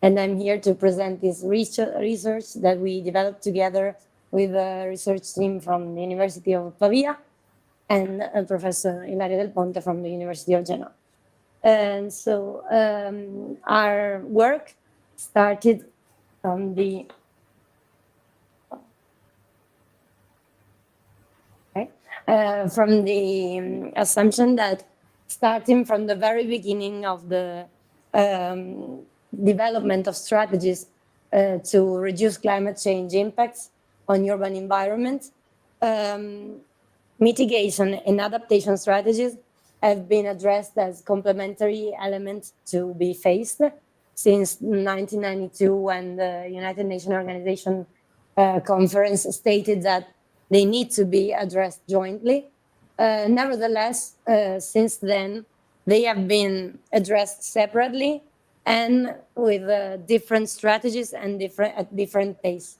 and I'm here to present this research that we developed together with a research team from the University of Pavia and Professor Ilaria Del Ponte from the University of Genoa. And so our work started from the assumption that starting from the very beginning of the development of strategies to reduce climate change impacts on urban environment, mitigation and adaptation strategies have been addressed as complementary elements to be faced since 1992, when the United Nations Organization conference stated that they need to be addressed jointly. Nevertheless, since then, they have been addressed separately and with different strategies and at different pace.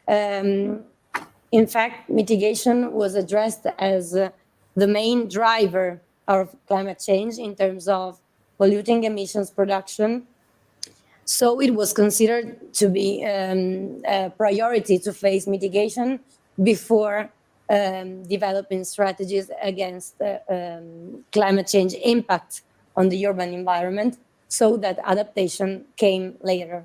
In fact, mitigation was addressed as the main driver of climate change in terms of polluting emissions production. So it was considered to be a priority to face mitigation before developing strategies against climate change impact on the urban environment, so that adaptation came later.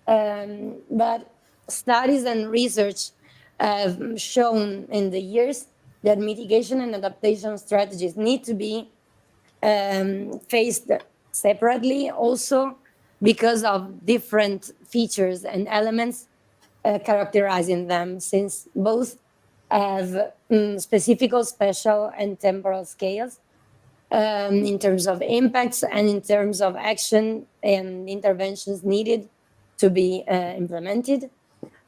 But studies and research have shown in the years that mitigation and adaptation strategies need to be faced separately, also because of different features and elements characterizing them, since both have specific, special, and temporal scales in terms of impacts and in terms of action and interventions needed to be implemented,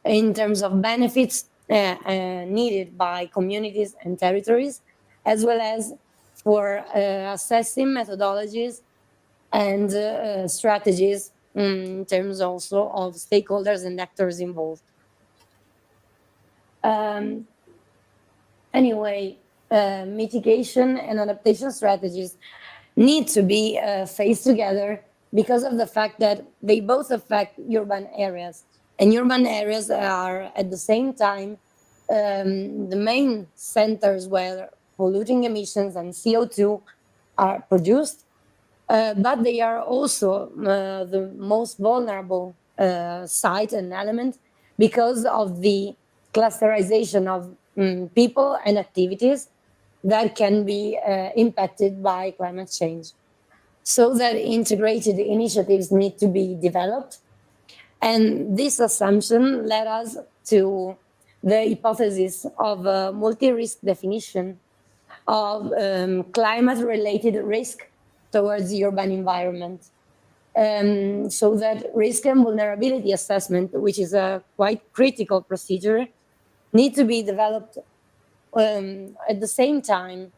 in terms of benefits needed by communities and territories, as well as for assessing methodologies and strategies in terms also of stakeholders and actors involved. Anyway, mitigation and adaptation strategies need to be faced together because of the fact that they both affect urban areas. And urban areas are at the same time the main centers where polluting emissions and CO2 are produced, but they are also the most vulnerable site and element because of the clusterization of people and activities that can be impacted by climate change. So that integrated initiatives need to be developed. And this assumption led us to the hypothesis of a multi-risk definition of climate-related risk towards the urban environment. So that risk and vulnerability assessment, which is a quite critical procedure, need to be developed at the same time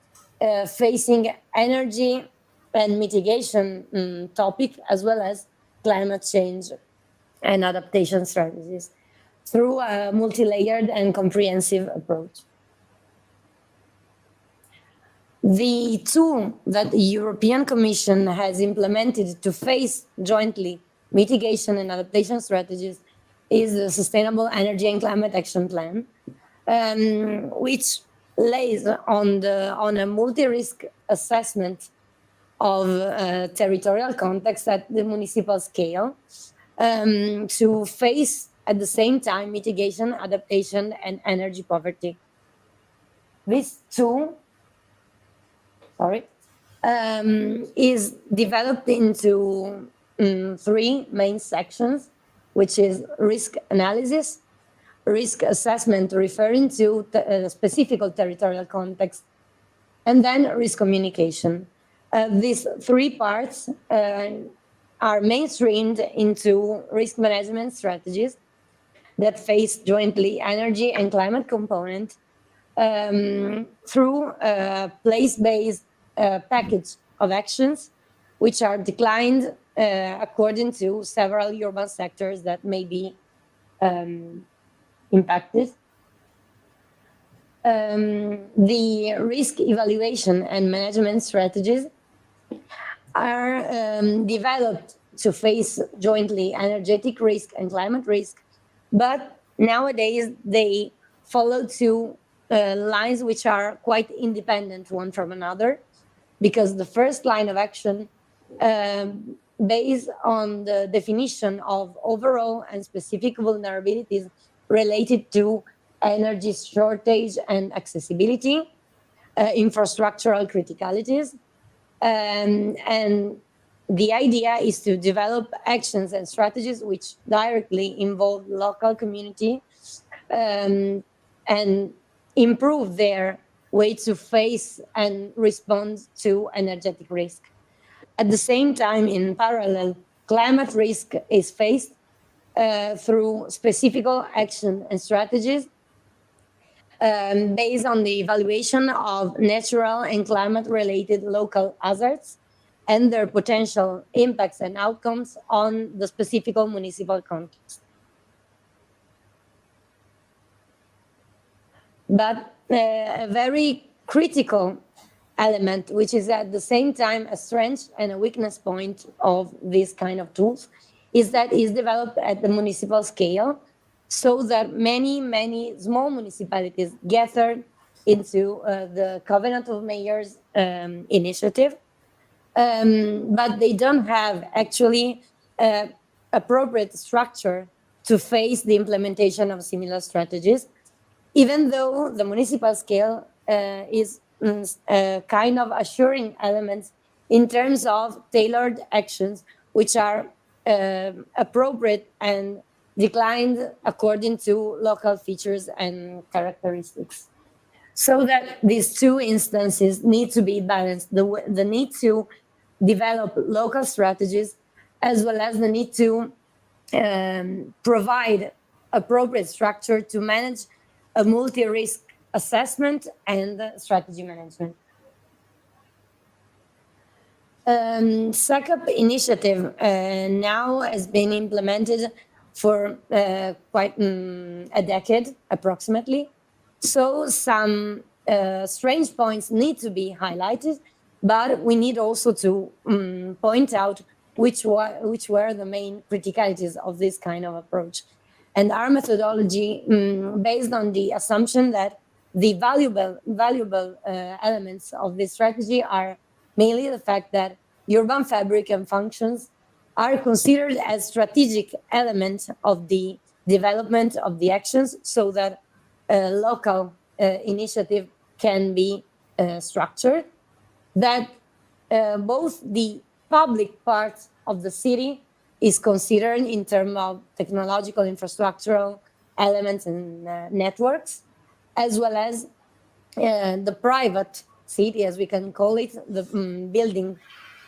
facing energy and mitigation topic, as well as climate change and adaptation strategies through a multi-layered and comprehensive approach. The tool that the European Commission has implemented to face jointly mitigation and adaptation strategies is the Sustainable Energy and Climate Action Plan, which lays on a multi-risk assessment of territorial context at the municipal scale to face at the same time mitigation, adaptation, and energy poverty. This tool is developed into 3 main sections, which is risk analysis, risk assessment referring to specific territorial context, and then risk communication. These 3 parts are mainstreamed into risk management strategies that face jointly energy and climate component through a place-based package of actions, which are declined according to several urban sectors that may be impacted. The risk evaluation and management strategies are developed to face jointly energetic risk and climate risk, but nowadays they follow 2 lines which are quite independent one from another, because the first line of action based on the definition of overall and specific vulnerabilities related to energy shortage and accessibility, infrastructural criticalities, and the idea is to develop actions and strategies which directly involve local community and improve their way to face and respond to energetic risk. At the same time, in parallel, climate risk is faced through specific action and strategies based on the evaluation of natural and climate-related local hazards and their potential impacts and outcomes on the specific municipal context. But a very critical element, which is at the same time a strength and a weakness point of these kind of tools, is that it's developed at the municipal scale, so that many small municipalities gathered into the Covenant of Mayors initiative, but they don't have actually appropriate structure to face the implementation of similar strategies, even though the municipal scale is kind of assuring elements in terms of tailored actions, which are appropriate and declined according to local features and characteristics. So that these 2 instances need to be balanced, the need to develop local strategies, as well as the need to provide appropriate structure to manage a multi-risk assessment and strategy management. SACAP initiative now has been implemented for quite a decade, approximately. So some strange points need to be highlighted, but we need also to point out which were the main criticalities of this kind of approach. And our methodology, based on the assumption that the valuable elements of this strategy are mainly the fact that urban fabric and functions are considered as strategic elements of the development of the actions, so that local initiative can be structured, that both the public part of the city is considered in terms of technological infrastructural elements and networks, as well as the private city, as we can call it, the building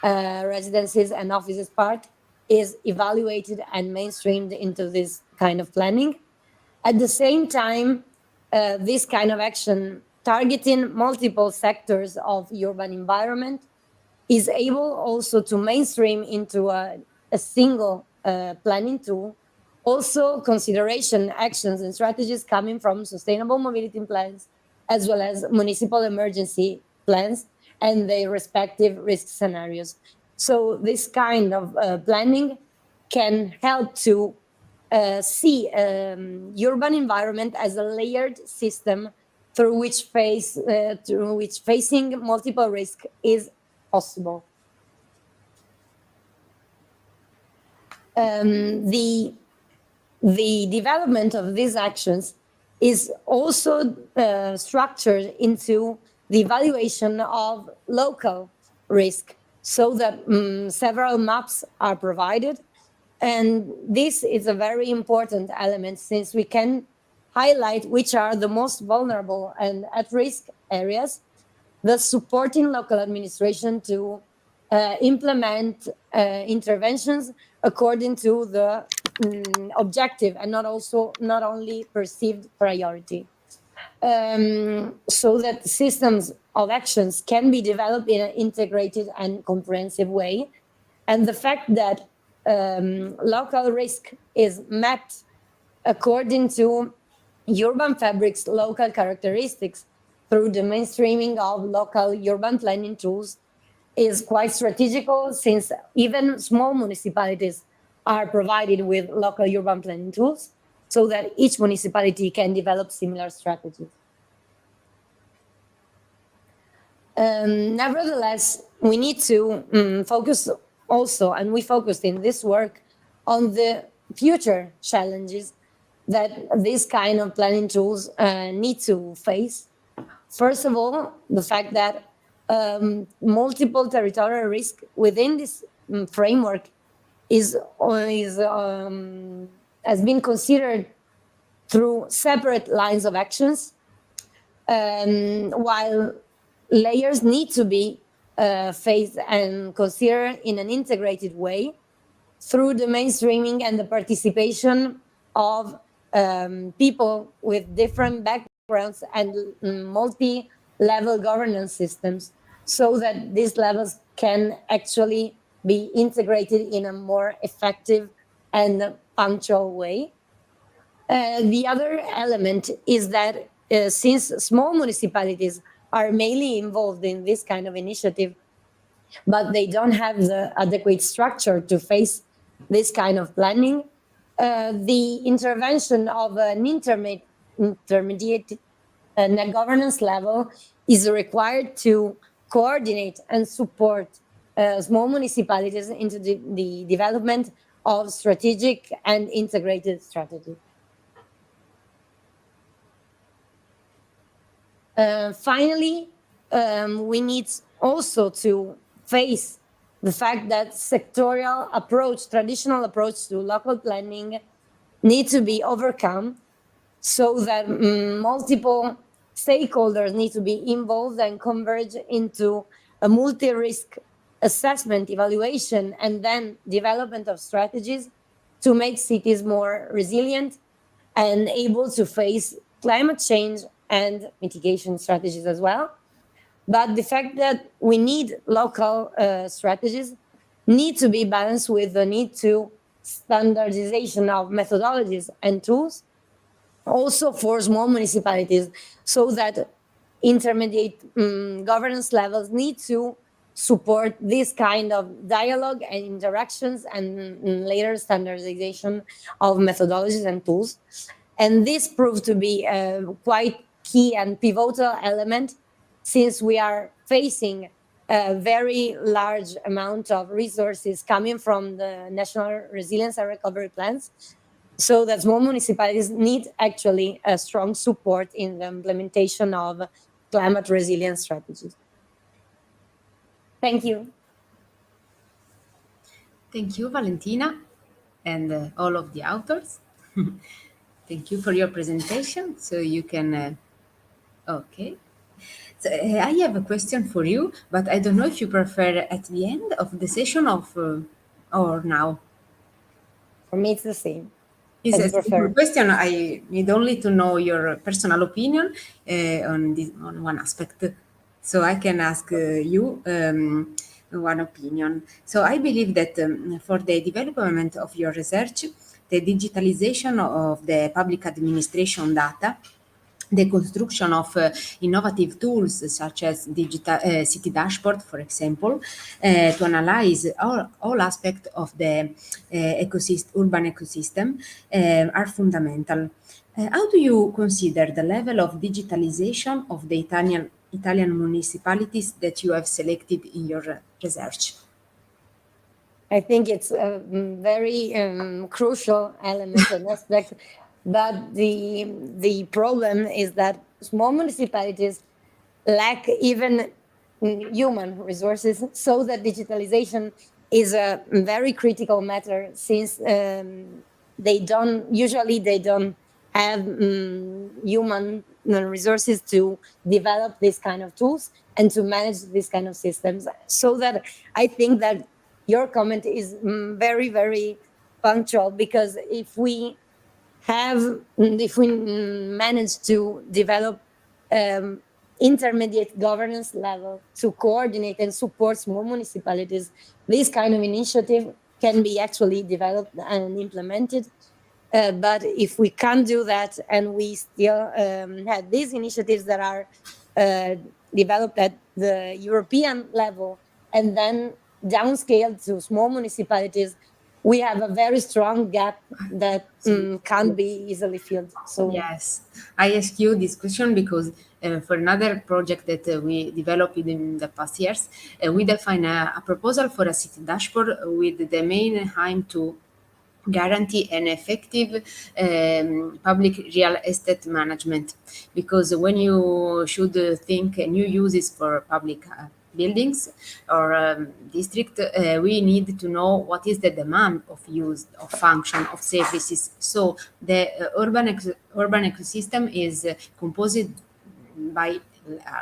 residences and offices part, is evaluated and mainstreamed into this kind of planning. At the same time, this kind of action targeting multiple sectors of urban environment is able also to mainstream into a single planning tool. Also, consideration, actions, and strategies coming from sustainable mobility plans, as well as municipal emergency plans and their respective risk scenarios. So this kind of planning can help to see urban environment as a layered system through which facing multiple risk is possible. The development of these actions is also structured into the evaluation of local risk, so that several maps are provided. And this is a very important element, since we can highlight which are the most vulnerable and at-risk areas, thus supporting local administration to implement interventions according to the objective and not only perceived priority. So that systems of actions can be developed in an integrated and comprehensive way. And the fact that local risk is mapped according to urban fabric's local characteristics through the mainstreaming of local urban planning tools is quite strategical, since even small municipalities are provided with local urban planning tools, so that each municipality can develop similar strategies. Nevertheless, we need to focus also, and we focused in this work, on the future challenges that this kind of planning tools need to face. First of all, the fact that multiple territorial risk within this framework has been considered through separate lines of actions, while layers need to be faced and considered in an integrated way through the mainstreaming and the participation of people with different backgrounds and multi-level governance systems, so that these levels can actually be integrated in a more effective and punctual way. The other element is that since small municipalities are mainly involved in this kind of initiative, but they don't have the adequate structure to face this kind of planning, the intervention of an intermediate governance level is required to coordinate and support small municipalities into the development of strategic and integrated strategy. Finally, we need also to face the fact that sectorial approach, traditional approach to local planning need to be overcome, so that multiple stakeholders need to be involved and converge into a multi-risk assessment, evaluation, and then development of strategies to make cities more resilient and able to face climate change and mitigation strategies as well. But the fact that we need local strategies need to be balanced with the need to standardization of methodologies and tools, also for small municipalities, so that intermediate governance levels need to support this kind of dialogue and interactions and later standardization of methodologies and tools. And this proved to be a quite key and pivotal element, since we are facing a very large amount of resources coming from the National Resilience and Recovery Plans, so that small municipalities need actually a strong support in the implementation of climate resilience strategies. Thank you. Thank you, Valentina, and all of the authors. Thank you for your presentation. So you can, okay. So, I have a question for you, but I don't know if you prefer at the end of the session or now. For me, it's the same. It's As a you simple prefer. question. I need only to know your personal opinion on one aspect. So I can ask you one opinion. So I believe that for the development of your research, the digitalization of the public administration data, the construction of innovative tools such as digital city dashboard, for example, to analyze all aspects of the urban ecosystem are fundamental. How do you consider the level of digitalization of the Italian municipalities that you have selected in your research? I think it's a very crucial element and aspect. But the problem is that small municipalities lack even human resources, so that digitalization is a very critical matter, since they don't have human resources to develop this kind of tools and to manage this kind of systems. So that I think that your comment is very, very punctual, because if we manage to develop intermediate governance level to coordinate and support small municipalities, this kind of initiative can be actually developed and implemented. But if we can't do that, and we still have these initiatives that are developed at the European level and then downscaled to small municipalities, we have a very strong gap that can't be easily filled. So yes, I ask you this question because for another project that we developed in the past years, we define a proposal for a city dashboard with the main aim to guarantee an effective public real estate management. Because when you should think new uses for public buildings or district, we need to know what is the demand of use, of function, of services. So the urban ecosystem is composed by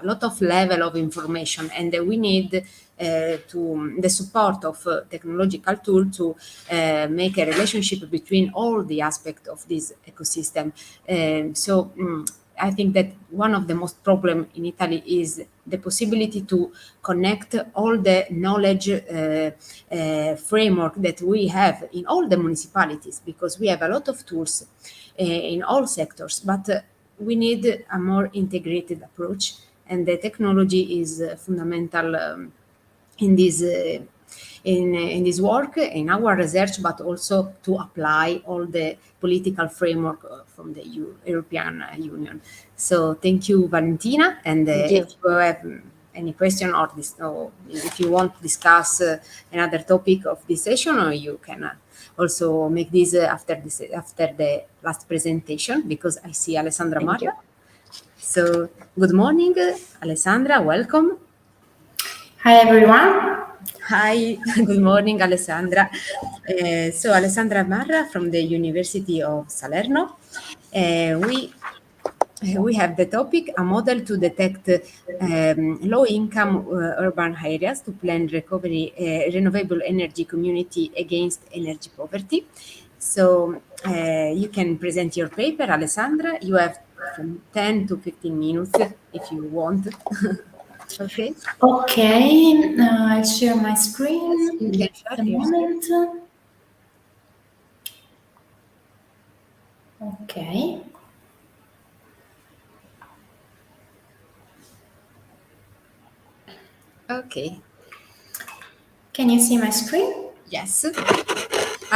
a lot of level of information, and we need to the support of technological tool to make a relationship between all the aspects of this ecosystem. I think that one of the most problem in Italy is the possibility to connect all the knowledge framework that we have in all the municipalities, because we have a lot of tools in all sectors, but we need a more integrated approach, and the technology is fundamental in this in this work, in our research, but also to apply all the political framework from the European Union. So thank you, Valentina. And if you have any question or if you want to discuss another topic of this session, or you can also make this after the last presentation, because I see Alessandra Maria. So good morning, Alessandra, welcome. Hi, everyone. Hi, good morning, Alessandra. So Alessandra Marra from the University of Salerno. We have the topic, a model to detect low-income urban areas to plan renewable energy community against energy poverty. So you can present your paper, Alessandra. You have from 10 to 15 minutes if you want. Okay. Okay, I'll share my screen. Yes, Just a moment. Okay. Okay. Can you see my screen? Yes.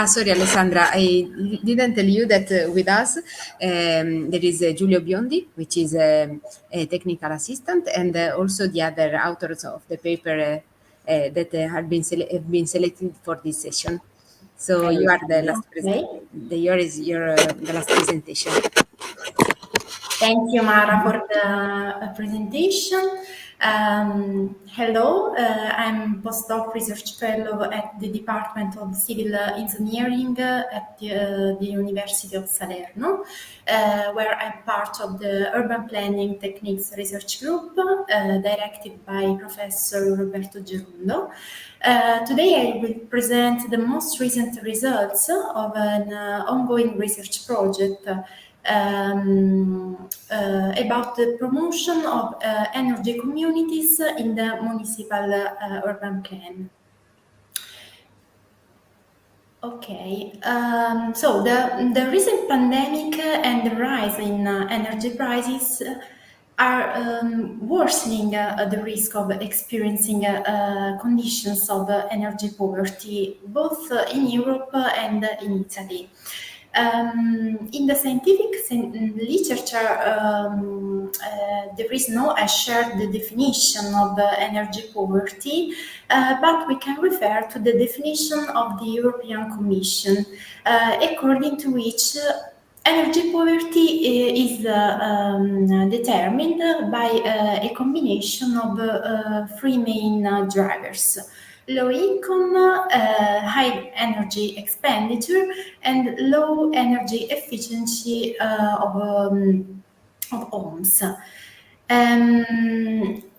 Sorry, Alessandra, I didn't tell you that with us there is Giulio Biondi, which is a technical assistant, and also the other authors of the paper that have been selected for this session. So you are the last the last presentation. Thank you, Mara, for the presentation. Hello, I'm postdoc research fellow at the Department of Civil Engineering at the University of Salerno, where I'm part of the Urban Planning Techniques Research Group, directed by Professor Roberto Gerundo. Today I will present the most recent results of an ongoing research project about the promotion of energy communities in the municipal urban plan. Okay, so the recent pandemic and the rise in energy prices are worsening the risk of experiencing conditions of energy poverty, both in Europe and in Italy. In the scientific literature, there is no shared definition of energy poverty, but we can refer to the definition of the European Commission, according to which energy poverty is determined by a combination of three main drivers: low income, high energy expenditure, and low energy efficiency of homes.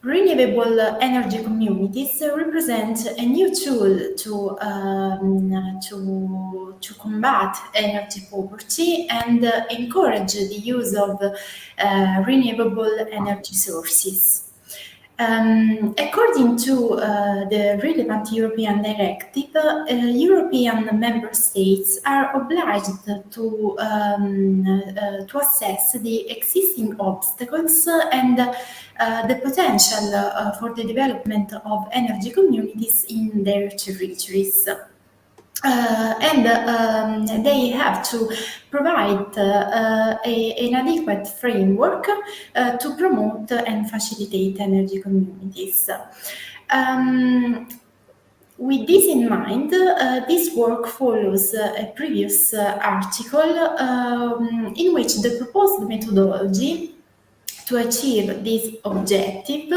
Renewable energy communities represent a new tool to combat energy poverty and encourage the use of renewable energy sources. According to the relevant European directive, European member states are obliged to assess the existing obstacles and the potential for the development of energy communities in their territories. They have to provide an adequate framework to promote and facilitate energy communities. With this in mind, this work follows a previous article in which the proposed methodology to achieve this objective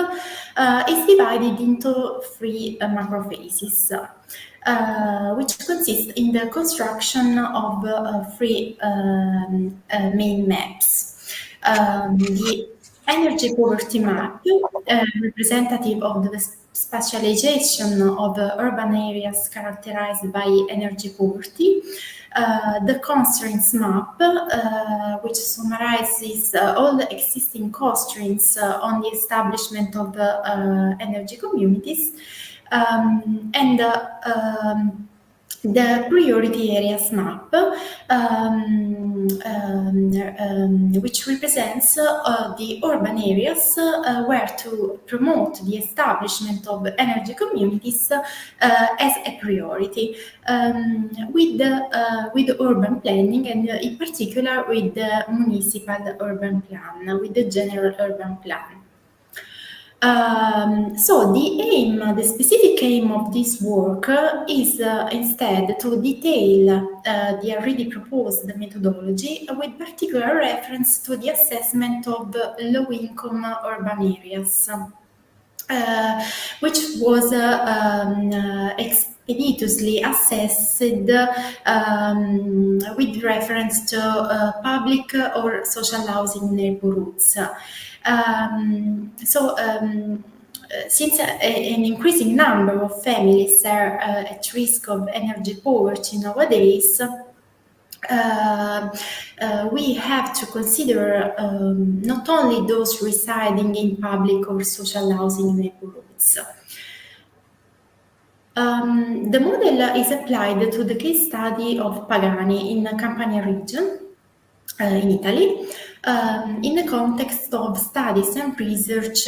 is divided into three macro phases. Which consist in the construction of three main maps. The energy poverty map, representative of the spatialization of urban areas characterized by energy poverty. The constraints map, which summarizes all the existing constraints on the establishment of energy communities. And the priority areas map, which represents the urban areas where to promote the establishment of energy communities as a priority, with urban planning and in particular with the municipal urban plan, with the general urban plan. So the specific aim of this work is instead to detail the already proposed methodology with particular reference to the assessment of low-income urban areas, which was expeditiously assessed with reference to public or social housing neighborhoods. Since an increasing number of families are at risk of energy poverty nowadays, we have to consider not only those residing in public or social housing neighborhoods. The model is applied to the case study of Pagani in the Campania region in Italy, in the context of studies and research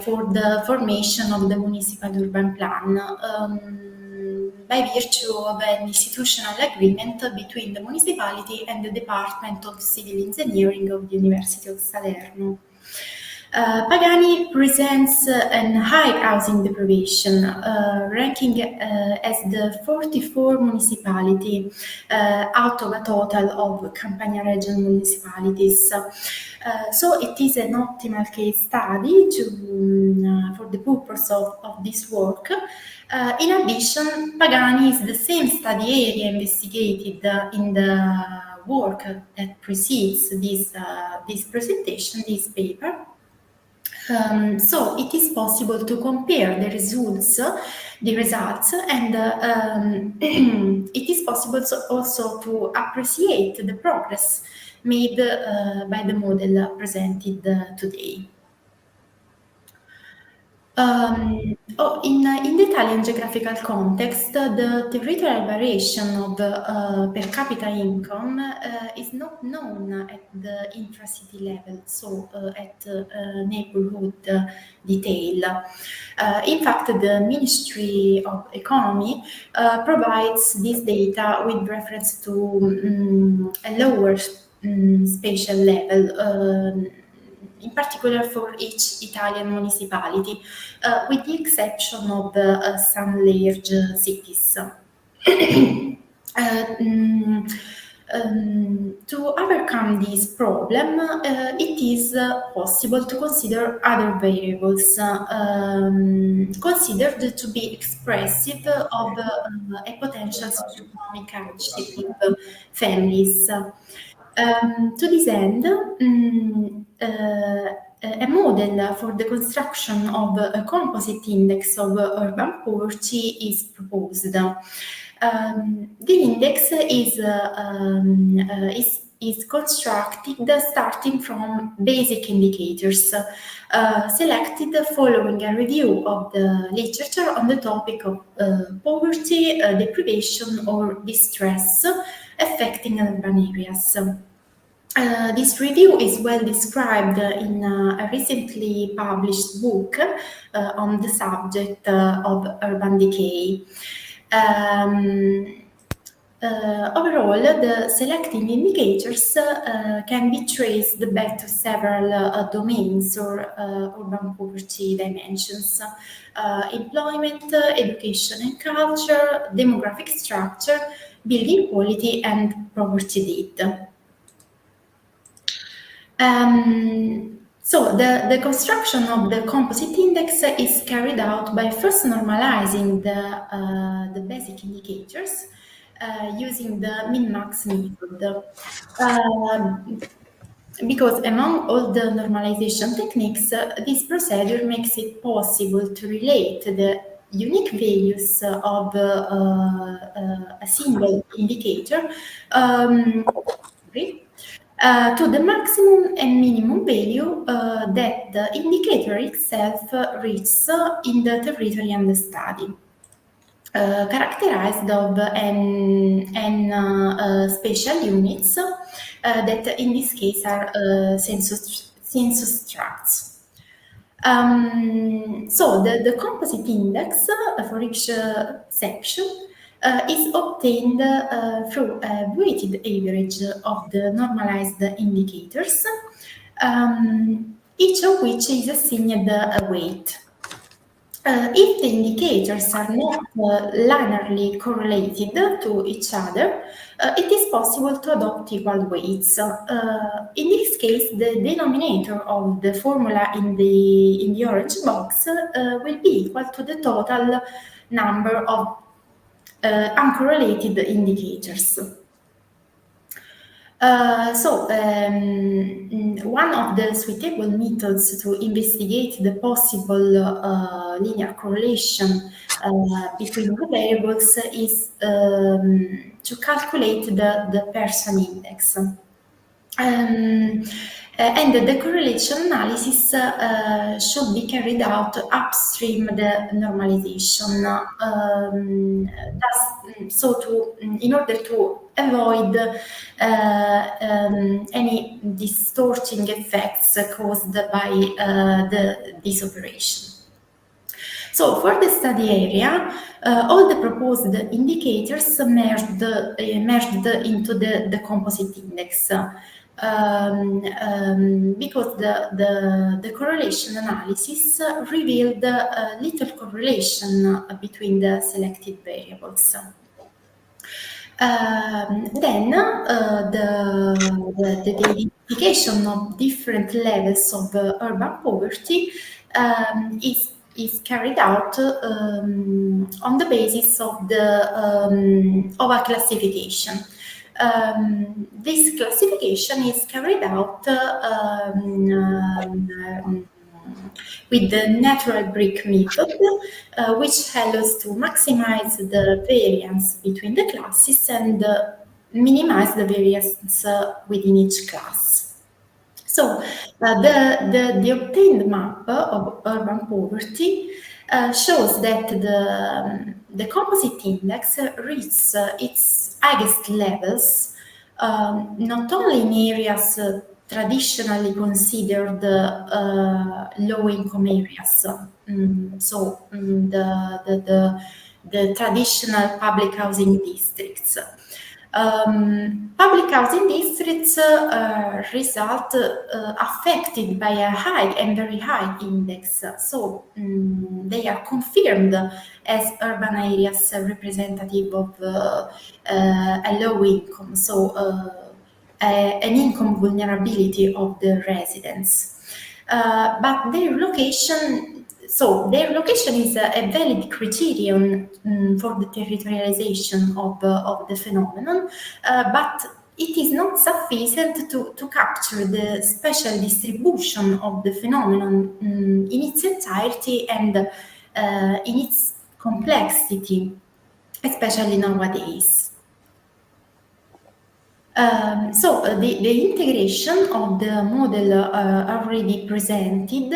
for the formation of the municipal urban plan by virtue of an institutional agreement between the municipality and the Department of Civil Engineering of the University of Salerno. Pagani presents an high housing deprivation, ranking as the 44th municipality out of a total of Campania region municipalities. So it is an optimal case study for the purpose of this work. In addition, Pagani is the same study area investigated in the work that precedes this presentation, this paper. So it is possible to compare the results, and it is possible also to appreciate the progress made by the model presented today. In the Italian geographical context, the territorial variation of per capita income is not known at the intra-city level, so at neighborhood detail. In fact, the Ministry of Economy provides this data with reference to a lower spatial level, in particular for each Italian municipality, with the exception of some large cities. To overcome this problem, it is possible to consider other variables considered to be expressive of a potential socioeconomic hardship of families. To this end, a model for the construction of a composite index of urban poverty is proposed. The index is constructed starting from basic indicators selected following a review of the literature on the topic of poverty, deprivation, or distress affecting urban areas. This review is well described in a recently published book on the subject of urban decay. Overall, the selecting indicators can be traced back to several domains or urban poverty dimensions: employment, education and culture, demographic structure, building quality, and poverty data. So the construction of the composite index is carried out by first normalizing the basic indicators using the min-max method. Because among all the normalization techniques, this procedure makes it possible to relate the unique values of a single indicator to the maximum and minimum value that the indicator itself reaches in the territory under study, characterized of n spatial units that in this case are census tracts. So the composite index for each section is obtained through a weighted average of the normalized indicators, each of which is assigned a weight. If the indicators are not linearly correlated to each other, it is possible to adopt equal weights. In this case, the denominator of the formula in the orange box will be equal to the total number of uncorrelated indicators. One of the suitable methods to investigate the possible linear correlation between the variables is to calculate the Pearson index. And the correlation analysis should be carried out upstream the normalization, in order to avoid any distorting effects caused by this operation. So for the study area, all the proposed indicators merged into the composite index. because the correlation analysis revealed little correlation between the selected variables. Then the identification of different levels of urban poverty is carried out on the basis of a classification. This classification is carried out with the natural brick method, which allows to maximize the variance between the classes and minimize the variance within each class. So the obtained map of urban poverty shows that the composite index reaches its highest levels not only in areas traditionally considered low-income areas, the traditional public housing districts. Public housing districts result affected by a high and very high index, so they are confirmed as urban areas representative of a low income, so an income vulnerability of the residents. But their location is a valid criterion for the territorialization of the phenomenon, but it is not sufficient to capture the spatial distribution of the phenomenon in its entirety and in its complexity, especially nowadays. The integration of the model already presented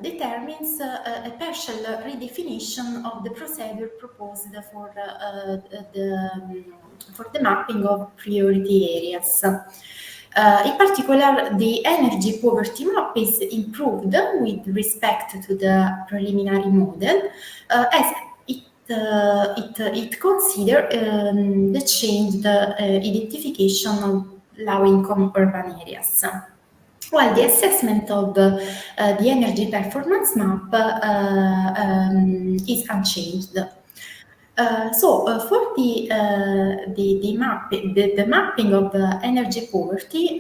determines a partial redefinition of the procedure proposed for the mapping of priority areas. In particular, the energy poverty map is improved with respect to the preliminary model, as it considers the changed identification of low-income urban areas, while the assessment of the energy performance map is unchanged. For the mapping of energy poverty,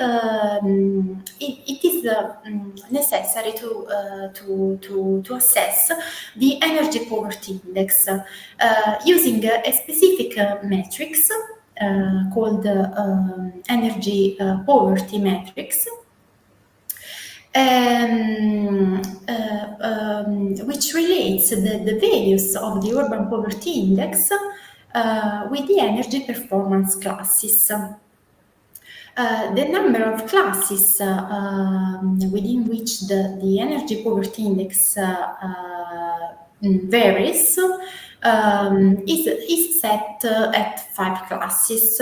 it is necessary to assess the energy poverty index using a specific matrix called energy poverty matrix, which relates the values of the urban poverty index with the energy performance classes. The number of classes within which the energy poverty index varies is set at 5 classes.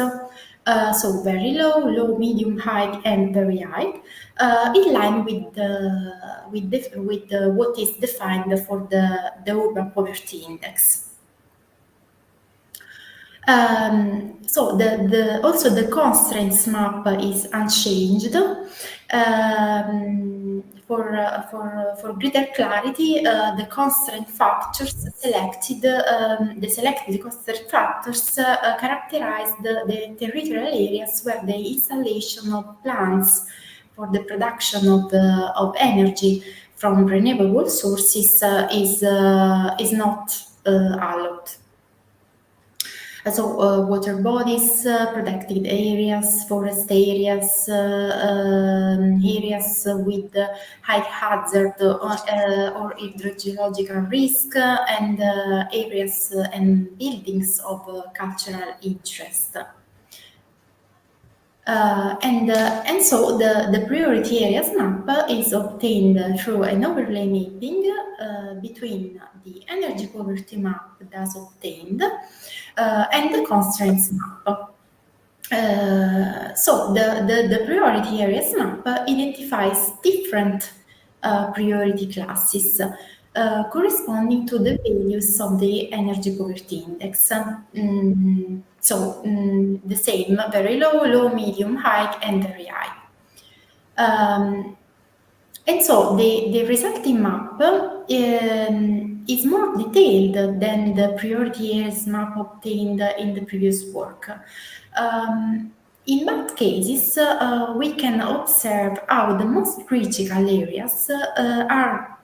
So very low, low, medium, high, and very high, in line with what is defined for the urban poverty index. Also the constraints map is unchanged. For greater clarity, the constraint factors selected, the selected constraint factors characterize the territorial areas where the installation of plants for the production of energy from renewable sources is not allowed. Water bodies, protected areas, forest areas, areas with high hazard or hydrogeological risk, and areas and buildings of cultural interest. So the priority areas map is obtained through an overlay mapping between the energy poverty map thus obtained and the constraints map. The priority areas map identifies different priority classes. corresponding to the values of the energy poverty index. The same, very low, low, medium, high, and very high. And so the resulting map is more detailed than the priority areas map obtained in the previous work. In both cases, we can observe how the most critical areas are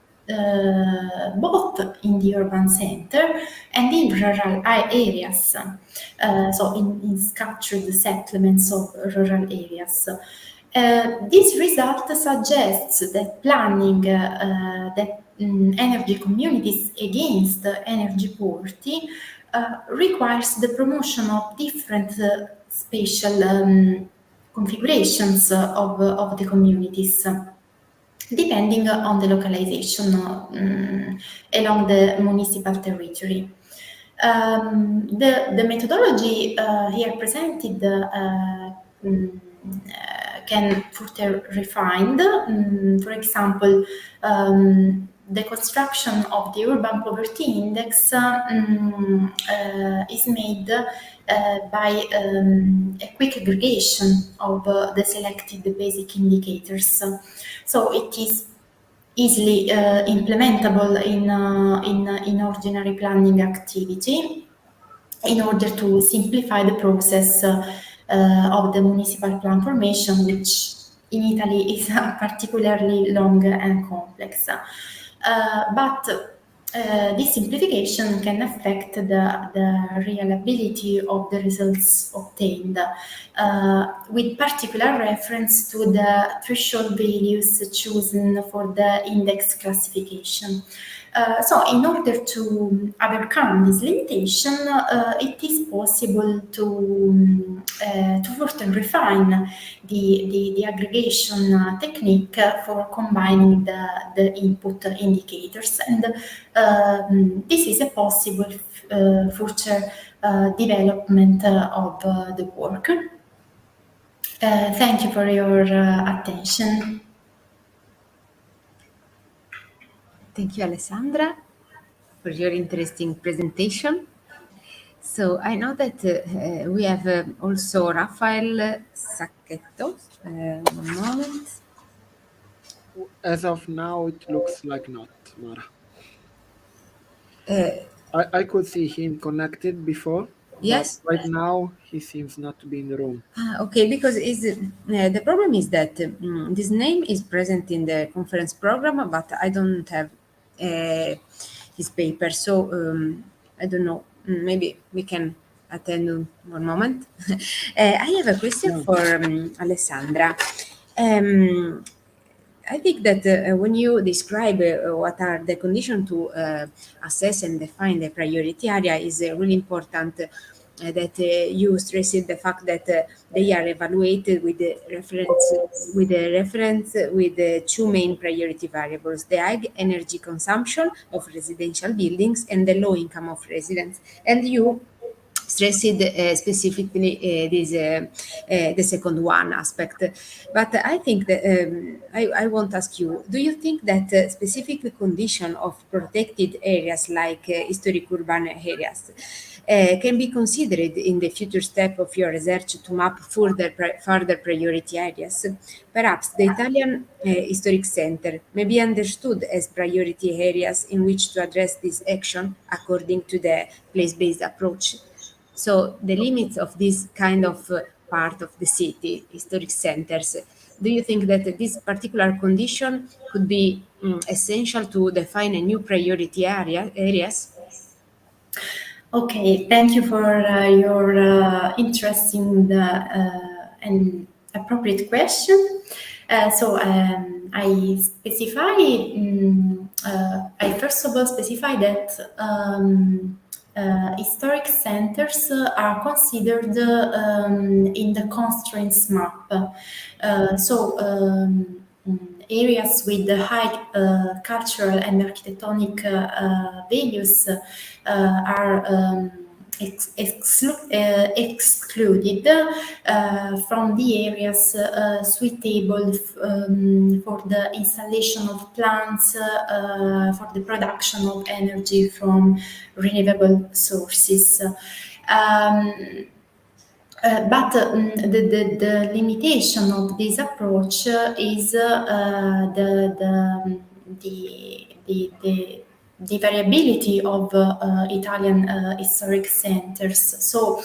both in the urban center and in rural areas, so in scattered settlements of rural areas. This result suggests that planning energy communities against energy poverty requires the promotion of different spatial configurations of the communities, depending on the localization along the municipal territory. The methodology here presented can further refined. For example, the construction of the urban poverty index is made by a quick aggregation of the selected basic indicators. So it is easily implementable in ordinary planning activity in order to simplify the process of the municipal plan formation, which in Italy is particularly long and complex. But this simplification can affect the reliability of the results obtained, with particular reference to the threshold values chosen for the index classification. So in order to overcome this limitation, it is possible to further refine the aggregation technique for combining the input indicators, and this is a possible future development of the work. Thank you for your attention. Thank you, Alessandra, for your interesting presentation. So I know that we have also Rafael Sacchetto. One moment. As of now, it looks like not, Mara. I could see him connected before. Yes. But right now, he seems not to be in the room. Okay, because the problem is that this name is present in the conference program, but I don't have his paper. So I don't know. Maybe we can attend one moment. I have a question for Alessandra. I think that when you describe what are the conditions to assess and define the priority area, is really important that you stressed the fact that they are evaluated with the reference with the two main priority variables: the high energy consumption of residential buildings and the low income of residents. And you stressed specifically the second one aspect. But I think that I want to ask you, do you think that specific condition of protected areas like historic urban areas can be considered in the future step of your research to map further priority areas? Perhaps the Italian Historic Center may be understood as priority areas in which to address this action according to the place-based approach. So the limits of this kind of part of the city, historic centers, do you think that this particular condition could be essential to define a new priority areas? Okay, thank you for your interesting and appropriate question. So I specify, I first of all specify that historic centers are considered in the constraints map. Areas with high cultural and architectonic values are excluded from the areas suitable for the installation of plants for the production of energy from renewable sources. But the limitation of this approach is the variability of Italian historic centers. So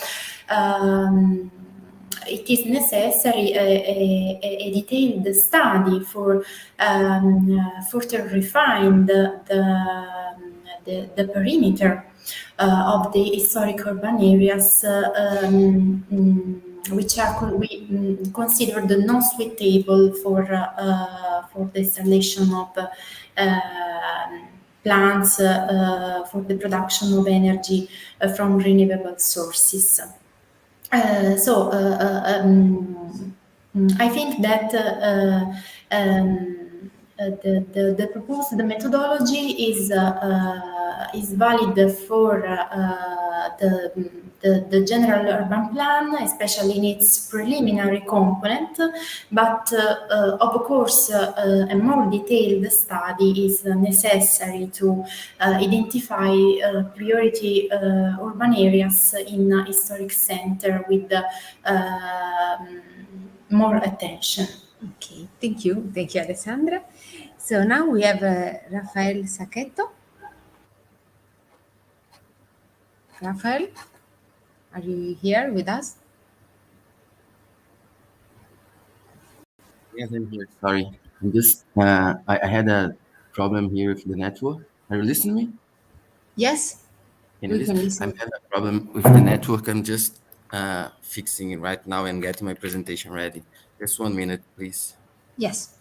it is necessary a detailed study for further refine the perimeter of the historic urban areas which are considered not suitable for the installation of plants for the production of energy from renewable sources. I think that the proposed methodology is valid for the general urban plan, especially in its preliminary component, but of course a more detailed study is necessary to identify priority urban areas in a historic center with more attention. Okay, thank you. Thank you, Alessandra. So now we have Rafael Sacchetto. Rafael, are you here with us? Yes, I'm here. Sorry. I'm just, I had a problem here with the network. Are you listening to me? Yes, Can you we can listen? listen. I'm having a problem with the network. I'm just fixing it right now and getting my presentation ready. Just 1 minute, please. Yes.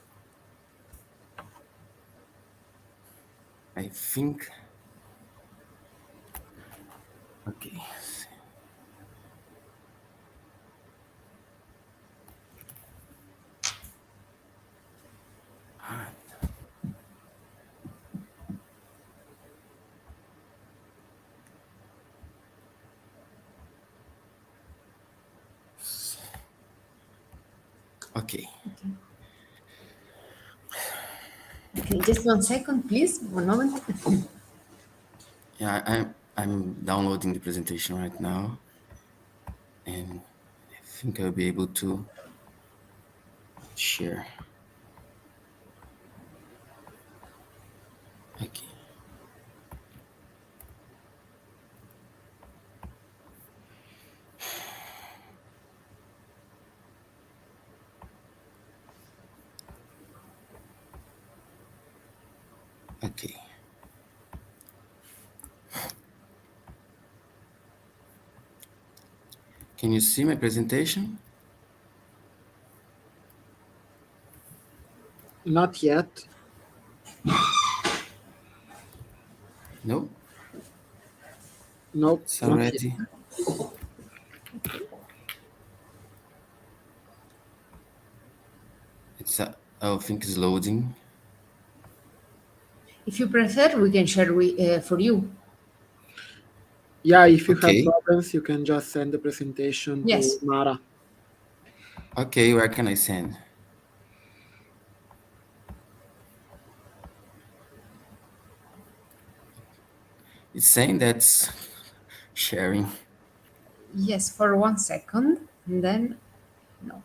I think. Okay. Okay. Okay, just 1 second, please. 1 moment. Yeah, I'm downloading the presentation right now, and I think I'll be able to share. Okay. Okay. Can you see my presentation? Not yet. No? Nope. It's already. It's I think it's loading. If you prefer, we can share for you. Yeah, if you Okay. have problems, you can just send the presentation Yes. to Mara. Okay, where can I send? It's saying that's sharing. Yes, for 1 second, and then no.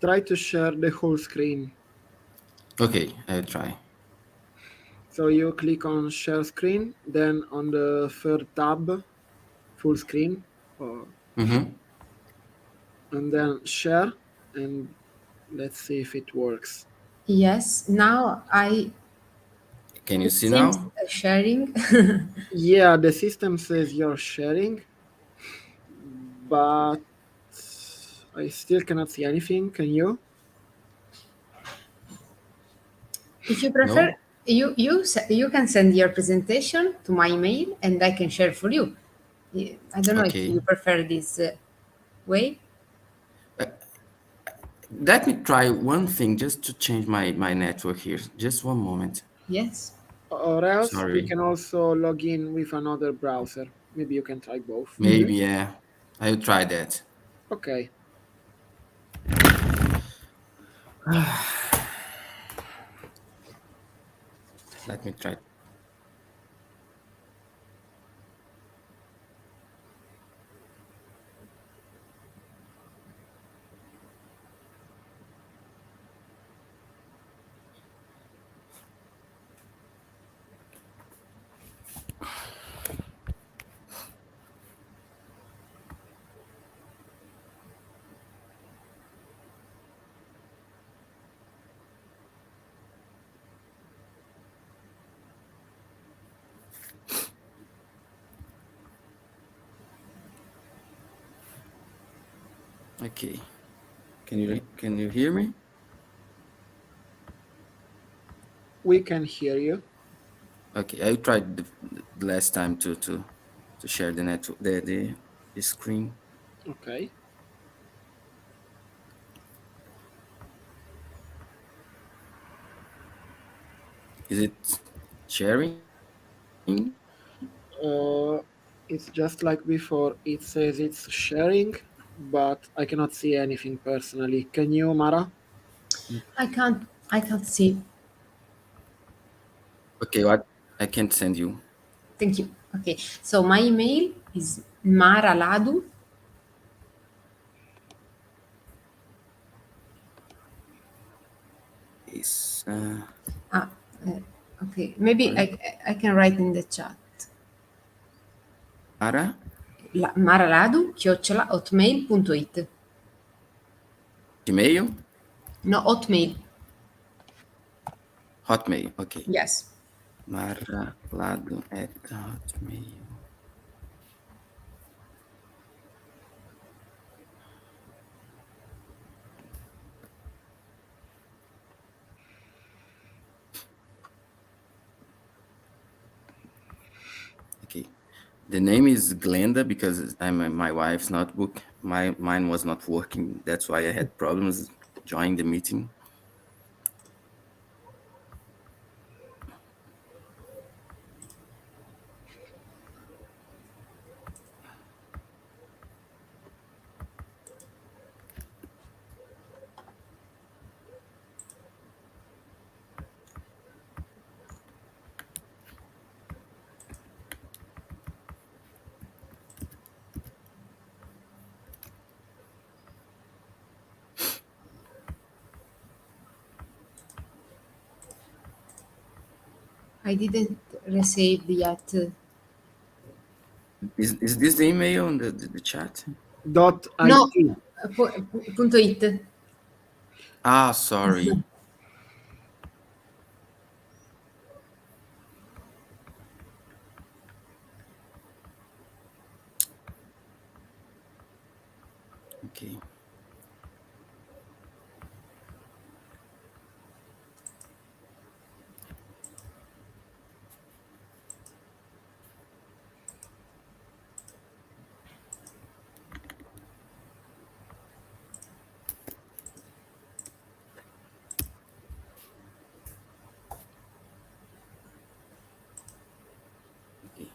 Try to share the whole screen. Okay, I'll try. So you click on share screen, then on the third tab, full screen, and then share, and let's see if it works. Yes, now Can you it see seems now? Sharing. Yeah, the system says you're sharing, but I still cannot see anything. Can you? If you prefer, No? you can send your presentation to my email, and I can share for you. I don't know if Okay. you prefer this way. Let me try one thing just to change my network here. Just one moment. Yes. Or else we Sorry. can also log in with another browser. Maybe you can try both. Maybe, yeah. I'll try that. Okay. Let me try. Okay. Can you hear me? We can hear you. Okay, I tried the last time to share the network the screen. Okay. Is it sharing? It's just like before. It says it's sharing, but I cannot see anything personally. Can you, Mara? I can't see. Okay, what I can send you. Thank you. Okay. So my email is maraladu. Is Okay. Maybe sorry. I can write in the chat. Mara? maraladu@hotmail.it. Gmail? No, Hotmail. Hotmail, okay. Yes. Maralado@hotmail. Okay. The name is Glenda because I'm my wife's notebook. Mine was not working. That's why I had problems joining the meeting. I didn't receive yet. Is this the email on the chat? .it. No, punto .it. Ah, sorry. Okay. Okay.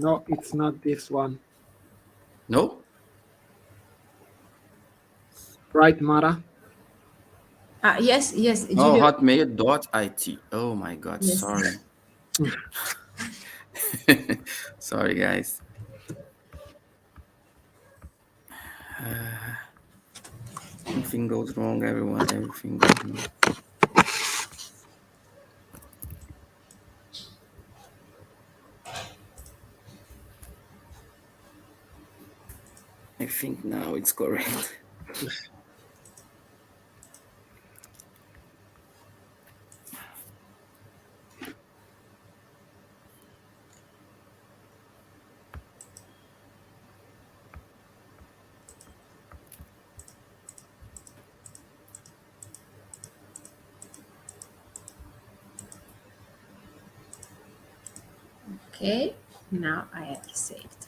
No, it's not this one. No? Right, Mara? Yes. Oh, Giulio. hotmail.it. Oh my God, Yes. sorry. Sorry, guys. Anything goes wrong, everyone. Everything goes wrong. I think now it's correct. Okay, now I have saved.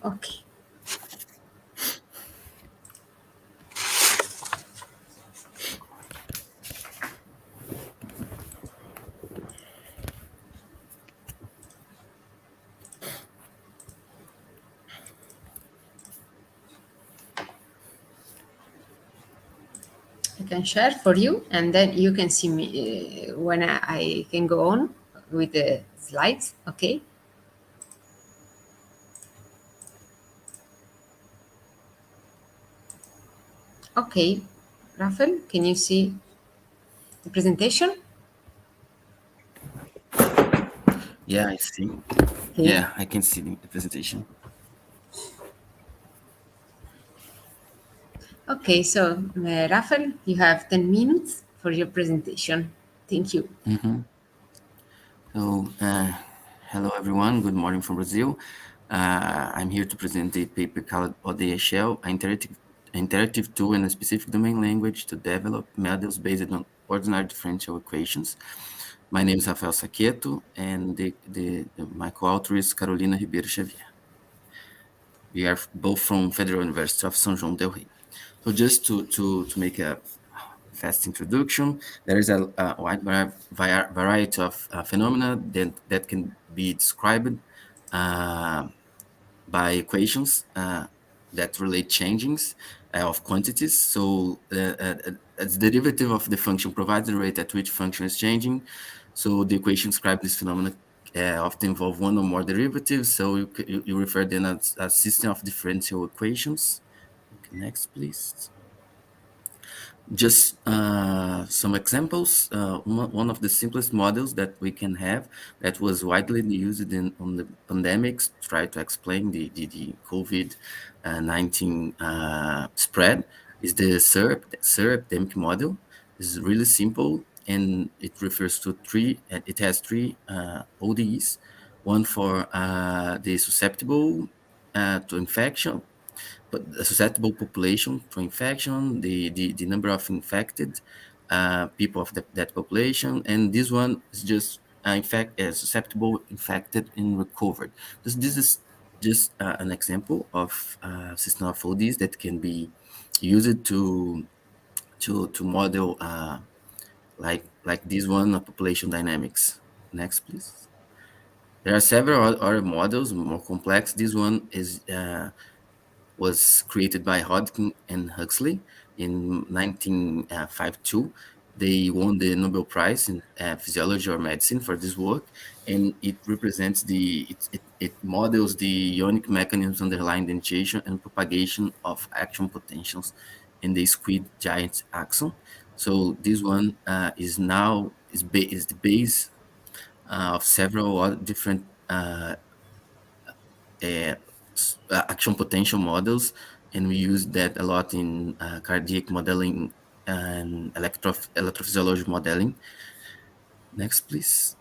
Okay. I can share for you, and then you can see me when I can go on with the slides, okay? Okay, Rafael, can you see the presentation? Yeah, I see. Okay. Yeah, I can see the presentation. Okay, so Rafael, you have 10 minutes for your presentation. Thank you. So, hello everyone. Good morning from Brazil. I'm here to present a paper called ODA Shell, an interactive tool in a specific domain language to develop models based on ordinary differential equations. My name is Rafael Saqueto, and my co-author is Carolina Ribeiro Xavier. We are both from Federal University of São João del Rei. So just to make a fast introduction, there is a wide variety of phenomena that can be described by equations that relate changings of quantities. So as the derivative of the function provides the rate at which function is changing. So the equation describes this phenomena often involve one or more derivatives. So you refer then as a system of differential equations. Okay, next, please. Just some examples. One of the simplest models that we can have that was widely used on the pandemics to try to explain the COVID-19 spread is the SERP model. This is really simple, and it refers to it has three ODEs, one for the susceptible to infection, but a susceptible population to infection, the number of infected people of that population, and this one is just susceptible, infected, and recovered. This is just an example of system of ODs that can be used to model like this one of population dynamics. Next, please. There are several other models, more complex. This one was created by Hodgkin and Huxley in 1952. They won the Nobel Prize in physiology or medicine for this work, and it represents it models the ionic mechanisms underlying the initiation and propagation of action potentials in the squid giant axon. So this one is the base of several different action potential models, and we use that a lot in cardiac modeling and electrophysiology modeling. Next, please.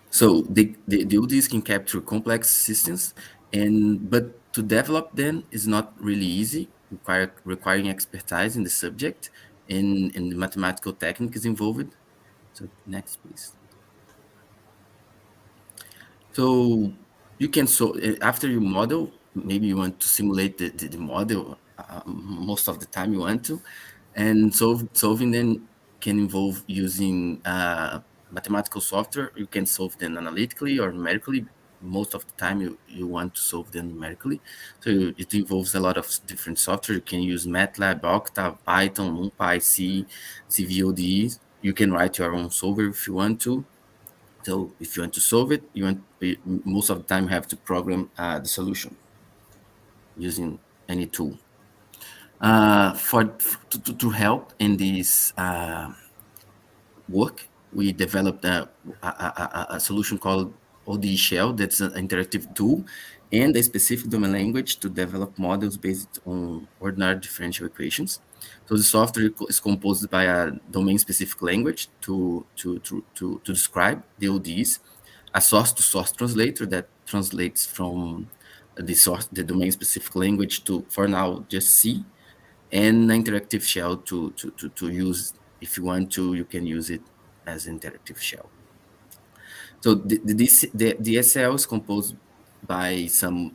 So the ODs can capture complex systems, but to develop them is not really easy, requiring expertise in the subject and the mathematical techniques involved. So next, please. So you can after you model, maybe you want to simulate the model most of the time you want to, and solving them can involve using mathematical software. You can solve them analytically or numerically. Most of the time you want to solve them numerically. So it involves a lot of different software. You can use MATLAB, Octave, Python, NumPy, C, CVOD. You can write your own solver if you want to. So if you want to solve it, most of the time have to program the solution using any tool. To help in this work, we developed a solution called ODE Shell. That's an interactive tool and a specific domain language to develop models based on ordinary differential equations. So the software is composed by a domain-specific language to describe the ODs, a source-to-source translator that translates from the domain-specific language to, for now, just C, and an interactive shell to use if you want to, you can use it as an interactive shell. So the DSL is composed by some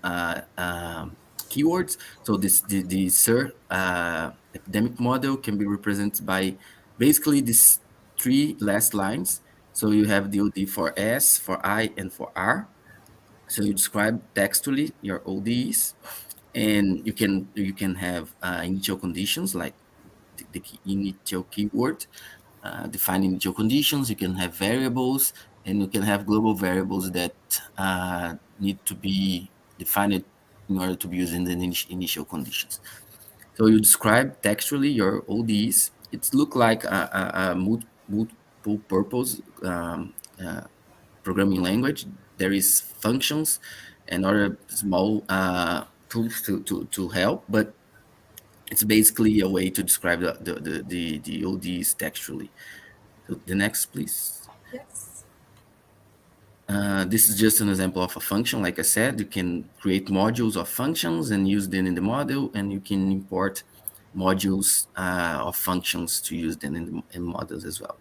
keywords. So the SIR epidemic model can be represented by basically these 3 last lines. So you have the OD for S, for I, and for R. So you describe textually your ODs, and you can have initial conditions like the initial keyword, define initial conditions. You can have variables, and you can have global variables that need to be defined in order to be used in the initial conditions. So you describe textually your ODs. It looks like a multiple purpose programming language. There is functions and other small tools to help, but it's basically a way to describe the ODs textually. So the next, please. Yes. This is just an example of a function. Like I said, you can create modules of functions and use them in the model, and you can import modules of functions to use them in models as well.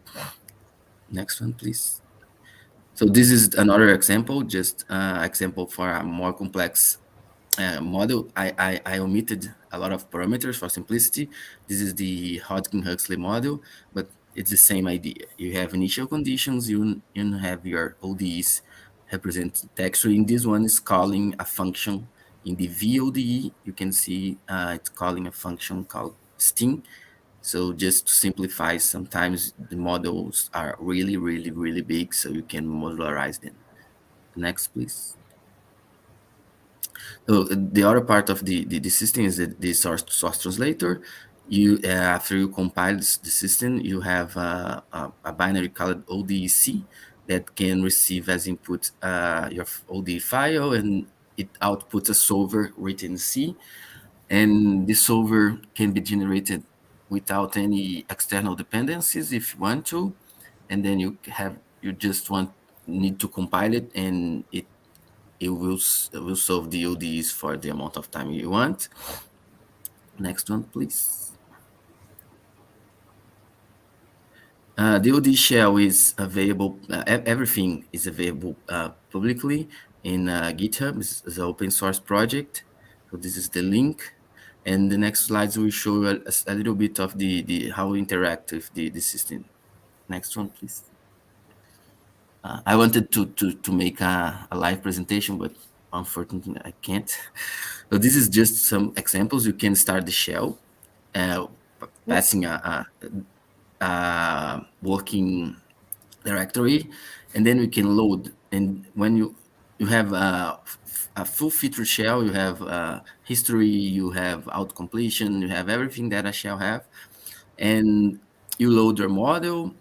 Next one, please. So this is another example, just example for a more complex model. I omitted a lot of parameters for simplicity. This is the Hodgkin-Huxley model, but it's the same idea. You have initial conditions, you have your ODs represented textually. In this one is calling a function. In the VODE, you can see it's calling a function called sting. So just to simplify, sometimes the models are really, really, really big, so you can modularize them. Next, please. So the other part of the system is the source translator. You after you compile the system, you have a binary called ODEC that can receive as input your ODE file, and it outputs a solver written in C. And this solver can be generated without any external dependencies if you want to, and then you just need to compile it, and it will solve the ODs for the amount of time you want. Next one, please. The OD shell is available, everything is available publicly in GitHub. It's an open source project. So this is the link. And the next slides will show a little bit of how interactive the system. Next one, please. I wanted to make a live presentation, but unfortunately I can't. So this is just some examples. You can start the shell, passing a working directory, and then we can load. And when you have a full feature shell, you have history, you have auto completion, you have everything that a shell have, and you load your model.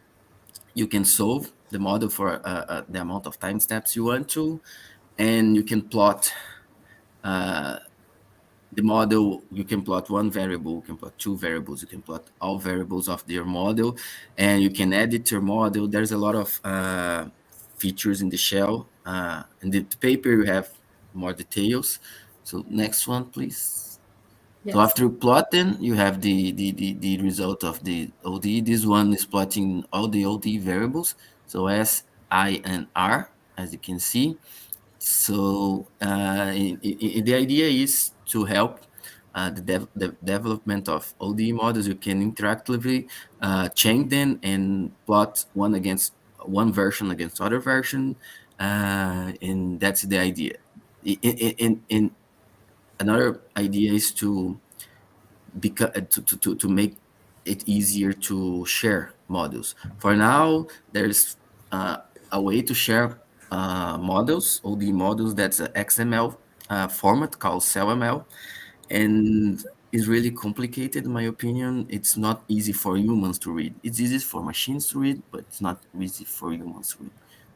You can solve the model for the amount of time steps you want to, and you can plot the model. You can plot one variable, you can plot 2 variables, you can plot all variables of your model, and you can edit your model. There's a lot of features in the shell. In the paper, you have more details. So next one, please. Yes. So after plotting, you have the result of the OD. This one is plotting all the OD variables. So S, I, and R, as you can see. So the idea is to help the development of OD models. You can interactively change them and plot one version against other version, and that's the idea. In another idea is to make it easier to share models. For now, there's a way to share models, OD models, that's an XML format called CellML, and it's really complicated in my opinion. It's not easy for humans to read. It's easy for machines to read, but it's not easy for humans to read.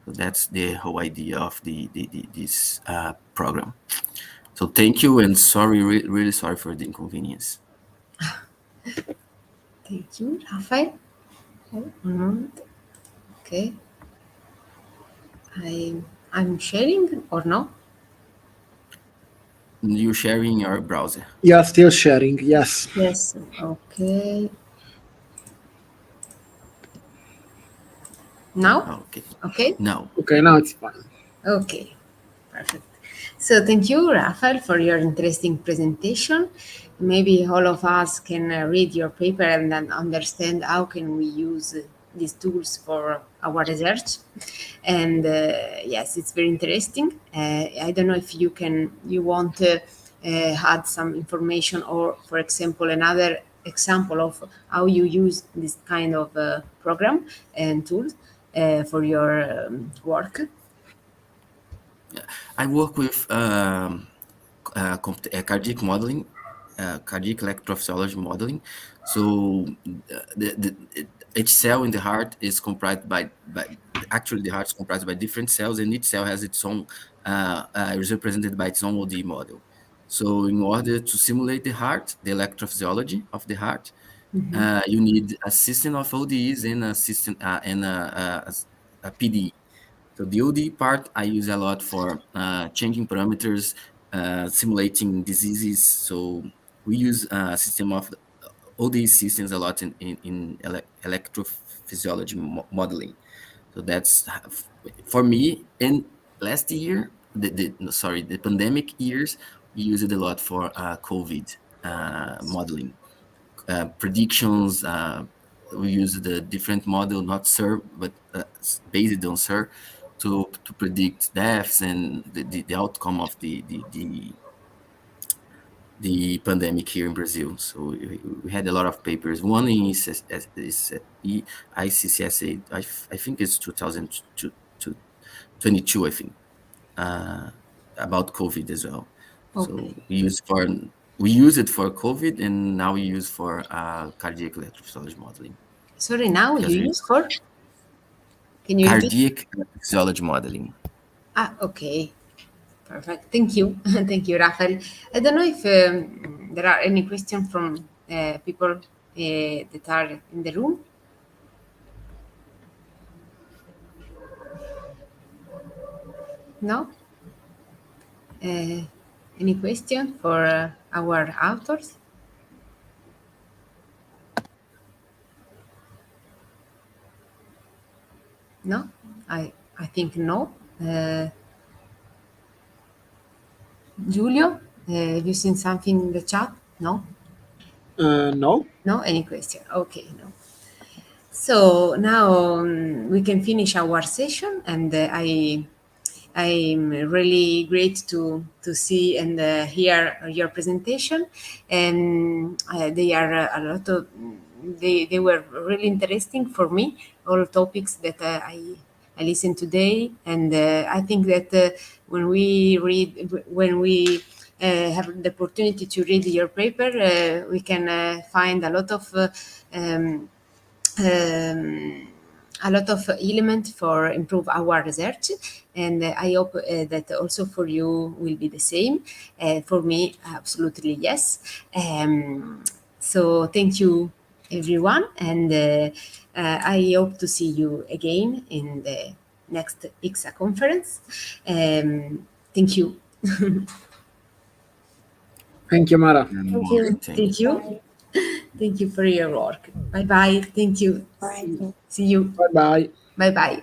So that's the whole idea of this program. So thank you, and sorry, really sorry for the inconvenience. Thank you, Rafael. Okay. I'm sharing or no? You're sharing your browser. Yeah, still sharing. Yes. Yes. Okay. Now? Okay. Okay. Now. Okay, now it's fine. Okay, perfect. So thank you, Rafael, for your interesting presentation. Maybe all of us can read your paper and then understand how can we use these tools for our research. And yes, it's very interesting. I don't know if you want to add some information, or for example, another example of how you use this kind of program and tools for your work. I work with cardiac modeling, cardiac electrophysiology modeling. So each cell in the heart is comprised by actually the heart is comprised by different cells, and each cell has its own is represented by its own OD model. So in order to simulate the heart, the electrophysiology of the heart, you need a system of ODs and a system and a PD. So the OD part I use a lot for changing parameters, simulating diseases. So we use a system of OD systems a lot in electrophysiology modeling. So that's for me. And last year, the pandemic years, we use it a lot for COVID modeling. Predictions. We use the different model, not SIR, but based on SIR, to predict deaths and the outcome of the pandemic here in Brazil. So we had a lot of papers. One in ICCSA, I think it's 2022, I think, about COVID as well. Okay. So we use it for COVID, and now we use for cardiac electrophysiology modeling. Sorry, now you use for? Can you cardiac electrophysiology modeling. Okay. Perfect. Thank you. Thank you, Rafael. I don't know if there are any questions from people that are in the room. No? Any question for our authors? No? I think no. Giulio, have you seen something in the chat? No? No. No? Any question? Okay, no. So now we can finish our session, and I'm really great to see and hear your presentation, and they are a lot of they were really interesting for me, all topics that I listened today, and I think that when we have the opportunity to read your paper, we can find a lot of element for improve our research, and I hope that also for you will be the same. For me, absolutely yes. So thank you, everyone, and I hope to see you again in the next ICCSA conference. Thank you. Thank you, Mara. Thank you. Thank you. Bye. Thank you for your work. Bye bye. Thank you. Bye. See you. Bye bye. Bye bye.